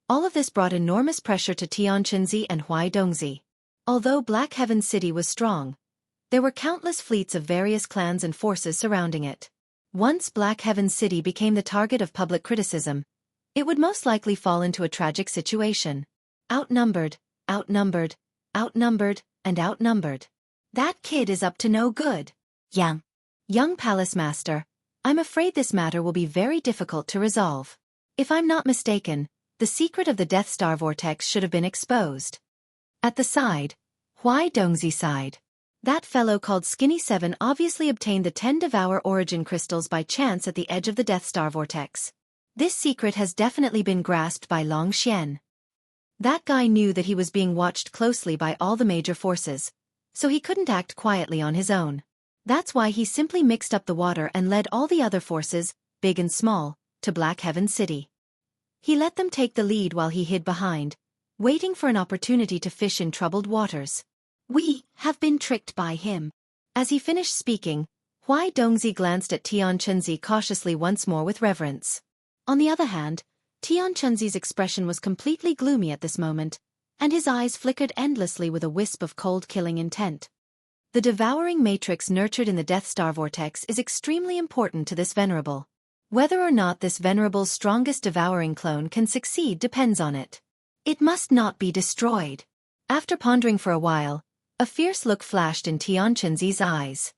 All of this brought enormous pressure to Xianxia and Huai Dongzi. Although Black Heaven City was strong, there were countless fleets of various clans and forces surrounding it. Once Black Heaven City became the target of public criticism, it would most likely fall into a tragic situation. Outnumbered, outnumbered, outnumbered, and outnumbered. That kid is up to no good. Young Palace Master, I'm afraid this matter will be very difficult to resolve. If I'm not mistaken, the secret of the Death Star Vortex should have been exposed. At the side, Huai Dongzi sighed. That fellow called Skinny 7 obviously obtained the 10 Devour origin crystals by chance at the edge of the Death Star Vortex. This secret has definitely been grasped by Long Xian. That guy knew that he was being watched closely by all the major forces, so he couldn't act quietly on his own. That's why he simply mixed up the water and led all the other forces, big and small, to Black Heaven City. He let them take the lead while he hid behind, waiting for an opportunity to fish in troubled waters. We have been tricked by him. As he finished speaking, Huai Dongzi glanced at Tian Chunzi cautiously once more with reverence. On the other hand, Tian Chunzi's expression was completely gloomy at this moment, and his eyes flickered endlessly with a wisp of cold killing intent. The devouring matrix nurtured in the Death Star Vortex is extremely important to this venerable. Whether or not this venerable's strongest devouring clone can succeed depends on it. It must not be destroyed. After pondering for a while, a fierce look flashed in Tian Chunzi's eyes.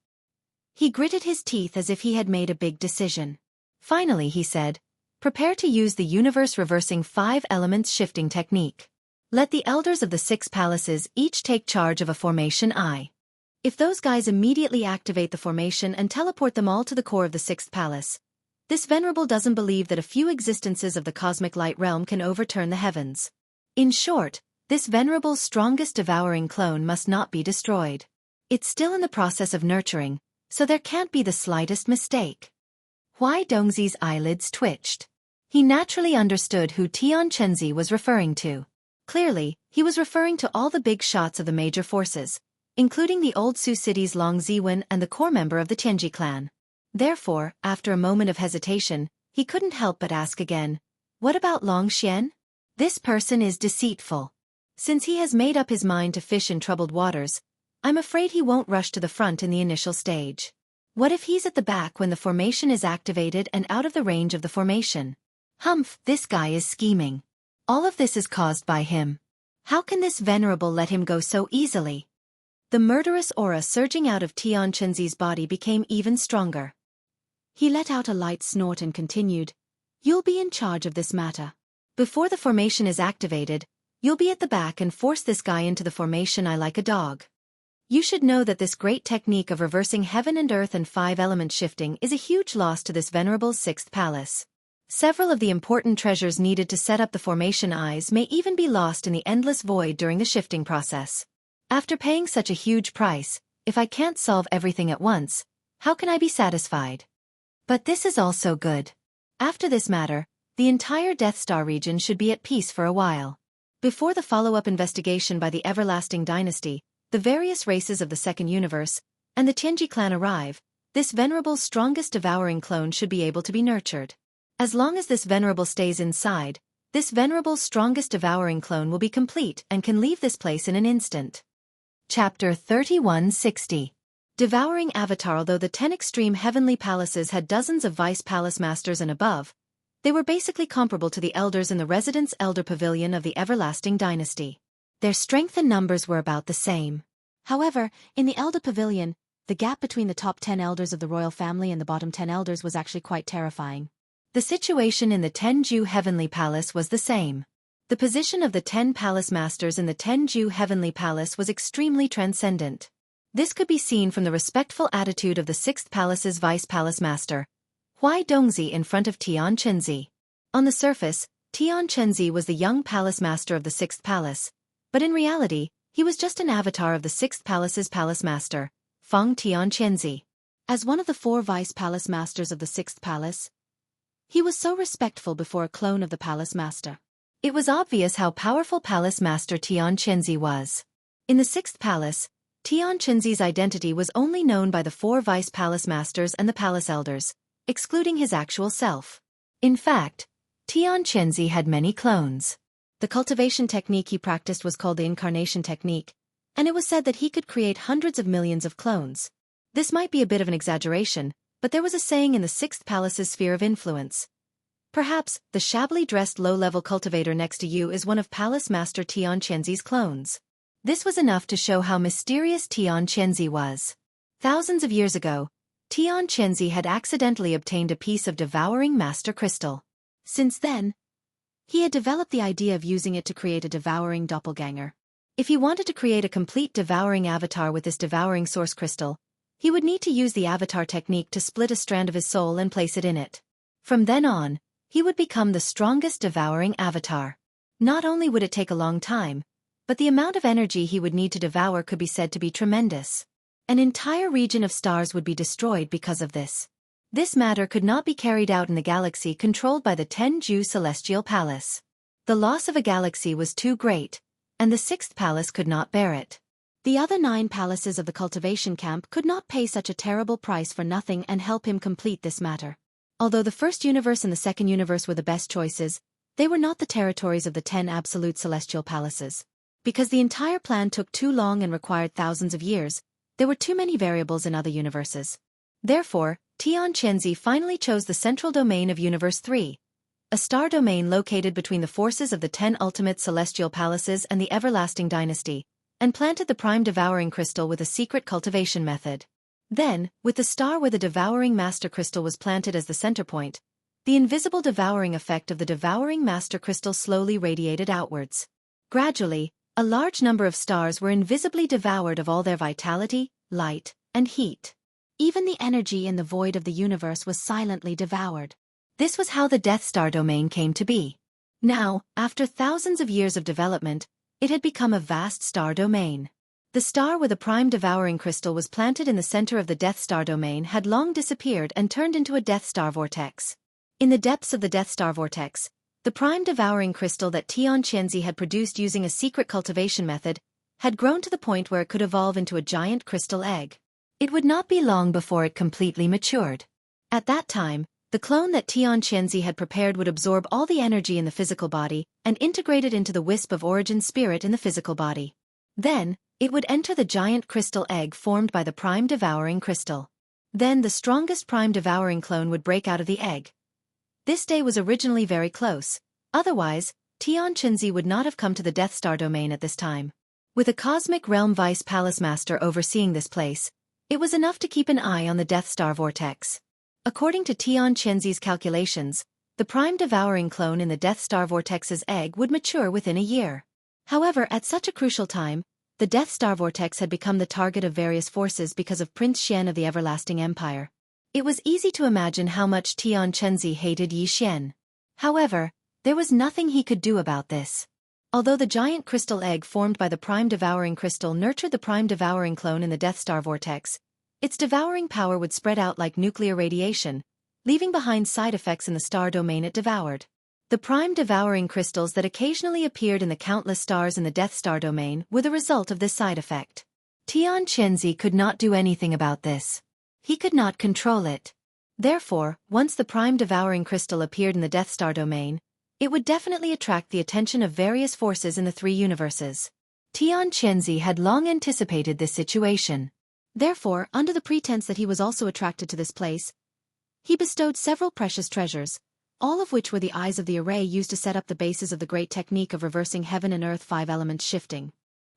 He gritted his teeth as if he had made a big decision. Finally he said, "Prepare to use the universe-reversing 5 elements shifting technique. Let the elders of the 6 palaces each take charge of a formation eye. If those guys immediately activate the formation and teleport them all to the core of the 6th palace, this venerable doesn't believe that a few existences of the cosmic light realm can overturn the heavens. In short, this venerable's strongest devouring clone must not be destroyed. It's still in the process of nurturing, so there can't be the slightest mistake." Huai Dongzi's eyelids twitched. He naturally understood who Tian Chunzi was referring to. Clearly, he was referring to all the big shots of the major forces, including the old Sioux city's Long Ziwen and the core member of the Tianji clan. Therefore, after a moment of hesitation, he couldn't help but ask again, "What about Long Xian? This person is deceitful. Since he has made up his mind to fish in troubled waters, I'm afraid he won't rush to the front in the initial stage. What if he's at the back when the formation is activated and out of the range of the formation? Humph, this guy is scheming. All of this is caused by him. How can this venerable let him go so easily?" The murderous aura surging out of Tian Chunzi's body became even stronger. He let out a light snort and continued, "You'll be in charge of this matter. Before the formation is activated, you'll be at the back and force this guy into the formation eye like a dog. You should know that this great technique of reversing heaven and earth and 5 element shifting is a huge loss to this venerable 6th palace. Several of the important treasures needed to set up the formation eyes may even be lost in the endless void during the shifting process. After paying such a huge price, if I can't solve everything at once, how can I be satisfied? But this is also good. After this matter, the entire Death Star region should be at peace for a while. Before the follow-up investigation by the Everlasting Dynasty, the various races of the Second Universe, and the Tianji clan arrive, this venerable's strongest devouring clone should be able to be nurtured. As long as this venerable stays inside, this venerable's strongest devouring clone will be complete and can leave this place in an instant." Chapter 3160. Devouring Avatar. Although the 10 extreme heavenly palaces had dozens of vice palace masters and above, they were basically comparable to the elders in the Residence Elder Pavilion of the Everlasting Dynasty. Their strength and numbers were about the same. However, in the Elder Pavilion, the gap between the top 10 elders of the royal family and the bottom 10 elders was actually quite terrifying. The situation in the Tenju Heavenly Palace was the same. The position of the 10 palace masters in the Tenju Heavenly Palace was extremely transcendent. This could be seen from the respectful attitude of the 6th palace's vice palace master, Huai Dongzi, in front of Tian Chunzi. On the surface, Tian Chunzi was the young palace master of the 6th palace, but in reality, he was just an avatar of the 6th palace's palace master, Feng Tian Chunzi. As one of the 4 vice palace masters of the 6th palace, he was so respectful before a clone of the palace master. It was obvious how powerful palace master Tian Chunzi was. In the 6th palace, Tian Chunzi's identity was only known by the 4 vice palace masters and the palace elders, excluding his actual self. In fact, Tian Chunzi had many clones. The cultivation technique he practiced was called the incarnation technique, and it was said that he could create hundreds of millions of clones. This might be a bit of an exaggeration, but there was a saying in the sixth palace's sphere of influence. Perhaps, the shabbily dressed low-level cultivator next to you is one of Palace Master Xianxia's clones. This was enough to show how mysterious Xianxia was. Thousands of years ago, Xianxia had accidentally obtained a piece of devouring master crystal. Since then, he had developed the idea of using it to create a devouring doppelganger. If he wanted to create a complete devouring avatar with this devouring source crystal, he would need to use the avatar technique to split a strand of his soul and place it in it. From then on, he would become the strongest devouring avatar. Not only would it take a long time, but the amount of energy he would need to devour could be said to be tremendous. An entire region of stars would be destroyed because of this. This matter could not be carried out in the galaxy controlled by the Jianghu Celestial Palace. The loss of a galaxy was too great, and the sixth palace could not bear it. The other 9 palaces of the cultivation camp could not pay such a terrible price for nothing and help him complete this matter. Although the first universe and the second universe were the best choices, they were not the territories of the 10 absolute celestial palaces. Because the entire plan took too long and required thousands of years, there were too many variables in other universes. Therefore, Xianxia finally chose the central domain of Universe 3, a star domain located between the forces of the 10 ultimate celestial palaces and the everlasting dynasty, and planted the prime devouring crystal with a secret cultivation method. Then, with the star where the devouring master crystal was planted as the center point, the invisible devouring effect of the devouring master crystal slowly radiated outwards. Gradually, a large number of stars were invisibly devoured of all their vitality, light, and heat. Even the energy in the void of the universe was silently devoured. This was how the Death Star domain came to be. Now, after thousands of years of development, it had become a vast star domain. The star where the prime devouring crystal was planted in the center of the Death Star domain had long disappeared and turned into a Death Star vortex. In the depths of the Death Star vortex, the prime devouring crystal that Xianxia had produced using a secret cultivation method had grown to the point where it could evolve into a giant crystal egg. It would not be long before it completely matured. At that time, the clone that Xianxia had prepared would absorb all the energy in the physical body and integrate it into the wisp of origin spirit in the physical body. Then, it would enter the giant crystal egg formed by the prime devouring crystal. Then the strongest prime devouring clone would break out of the egg. This day was originally very close, otherwise, Xianxia would not have come to the Death Star domain at this time. With a cosmic realm vice palace master overseeing this place, it was enough to keep an eye on the Death Star vortex. According to Xianxia's calculations, the prime devouring clone in the Death Star vortex's egg would mature within a year. However, at such a crucial time, the Death Star vortex had become the target of various forces because of Prince Xian of the Everlasting Empire. It was easy to imagine how much Xianxia hated Yi Xian. However, there was nothing he could do about this. Although the giant crystal egg formed by the prime devouring crystal nurtured the prime devouring clone in the Death Star vortex, its devouring power would spread out like nuclear radiation, leaving behind side effects in the star domain it devoured. The prime devouring crystals that occasionally appeared in the countless stars in the Death Star domain were the result of this side effect. Xianxia could not do anything about this. He could not control it. Therefore, once the prime devouring crystal appeared in the Death Star domain, it would definitely attract the attention of various forces in the 3 universes. Xianxia had long anticipated this situation. Therefore, under the pretense that he was also attracted to this place, he bestowed several precious treasures, all of which were the eyes of the array used to set up the basis of the great technique of reversing heaven and earth 5 elements shifting.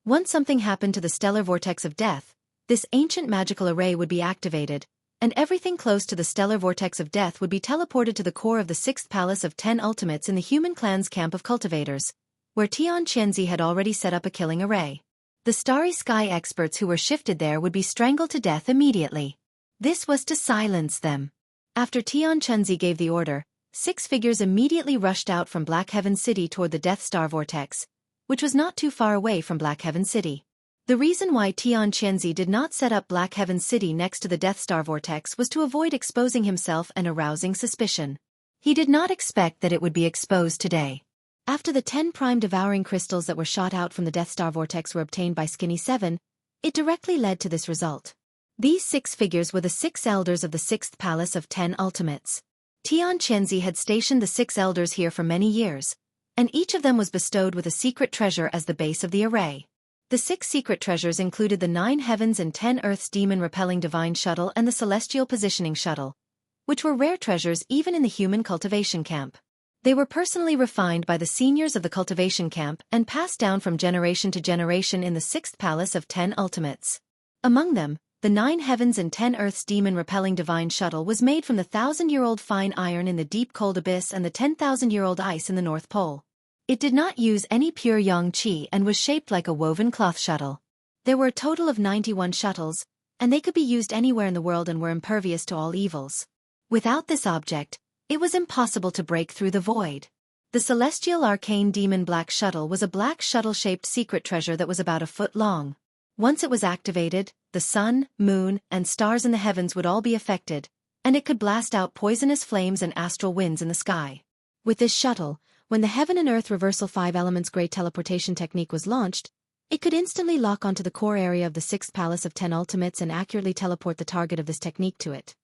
Once something happened to the stellar vortex of death, this ancient magical array would be activated, and everything close to the stellar vortex of death would be teleported to the core of the 6th palace of 10 ultimates in the human clan's camp of cultivators, where Xianxia had already set up a killing array. The starry sky experts who were shifted there would be strangled to death immediately. This was to silence them. After Xianxia gave the order, 6 figures immediately rushed out from Black Heaven City toward the Death Star vortex, which was not too far away from Black Heaven City. The reason why Xianxia did not set up Black Heaven City next to the Death Star vortex was to avoid exposing himself and arousing suspicion. He did not expect that it would be exposed today. After the 10 prime devouring crystals that were shot out from the Death Star vortex were obtained by Skinny 7, it directly led to this result. These 6 figures were the 6 elders of the 6th palace of 10 ultimates. Xianxia had stationed the 6 elders here for many years, and each of them was bestowed with a secret treasure as the base of the array. The 6 secret treasures included the 9 heavens and 10 earths demon-repelling divine shuttle and the celestial positioning shuttle, which were rare treasures even in the human cultivation camp. They were personally refined by the seniors of the cultivation camp and passed down from generation to generation in the 6th palace of 10 ultimates. Among them, the 9 heavens and 10 earths demon-repelling divine shuttle was made from the 1,000-year-old fine iron in the deep cold abyss and the 10,000-year-old ice in the North Pole. It did not use any pure yang qi and was shaped like a woven cloth shuttle. There were a total of 91 shuttles, and they could be used anywhere in the world and were impervious to all evils. Without this object, it was impossible to break through the void. The celestial arcane demon black shuttle was a black shuttle-shaped secret treasure that was about a foot long. Once it was activated, the sun, moon, and stars in the heavens would all be affected, and it could blast out poisonous flames and astral winds in the sky. With this shuttle, when the Heaven and Earth Reversal 5 Elements Great Teleportation Technique was launched, it could instantly lock onto the core area of the 6th Palace of 10 Ultimates and accurately teleport the target of this technique to it.